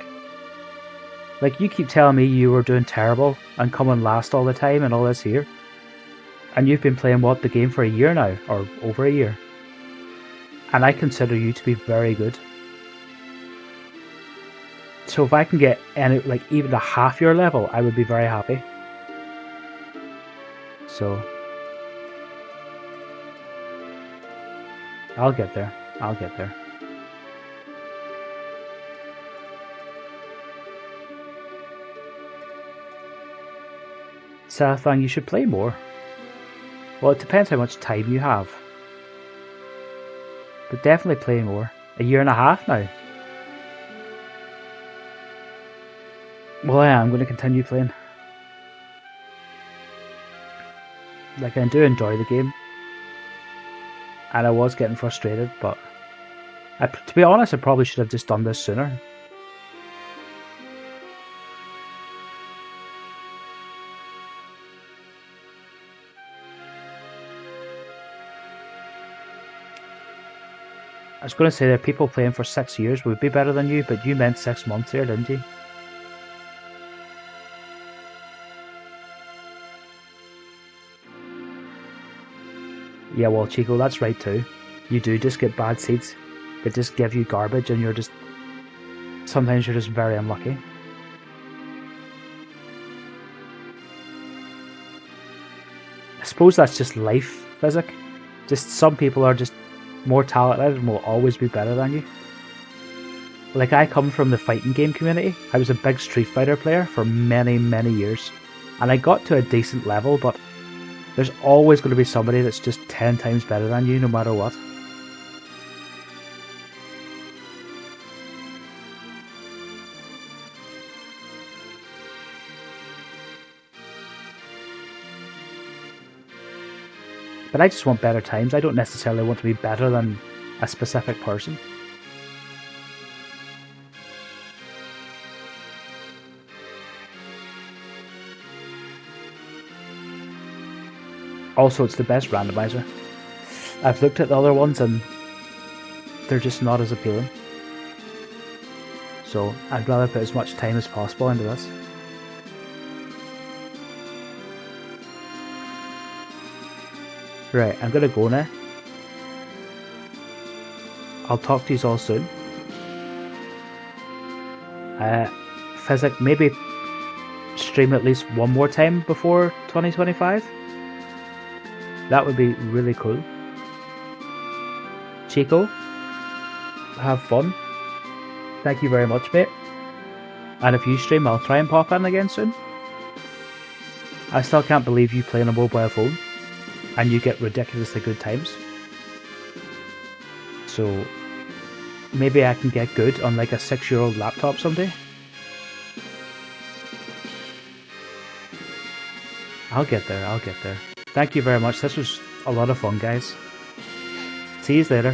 Like, you keep telling me you were doing terrible and coming last all the time and all this here. And you've been playing the game for a year now, or over a year. And I consider you to be very good. So if I can get even a half your level, I would be very happy. So I'll get there. I'll get there. Sarathang, you should play more. Well, it depends how much time you have. But definitely play more. A year and a half now. Well, yeah, I'm going to continue playing. Like, I do enjoy the game. And I was getting frustrated, but to be honest, I probably should have just done this sooner. I was going to say that people playing for 6 years would be better than you, but you meant 6 months here, didn't you? Yeah, well, Chico, that's right too. You do just get bad seeds that just give you garbage, and you're just... sometimes you're just very unlucky. I suppose that's just life, Physic. Just some people are just more talented and will always be better than you. Like, I come from the fighting game community. I was a big Street Fighter player for many, many years. And I got to a decent level, but there's always going to be somebody that's just 10 times better than you, no matter what. But I just want better times. I don't necessarily want to be better than a specific person. Also, it's the best randomizer. I've looked at the other ones and they're just not as appealing. So I'd rather put as much time as possible into this. Right, I'm gonna go now. I'll talk to you all soon. Physic, maybe stream at least one more time before 2025. That would be really cool. Chico, have fun. Thank you very much, mate. And if you stream, I'll try and pop in again soon. I still can't believe you play on a mobile phone and you get ridiculously good times. So maybe I can get good on like a 6-year-old laptop someday. I'll get there, I'll get there. Thank you very much. This was a lot of fun, guys. See you later.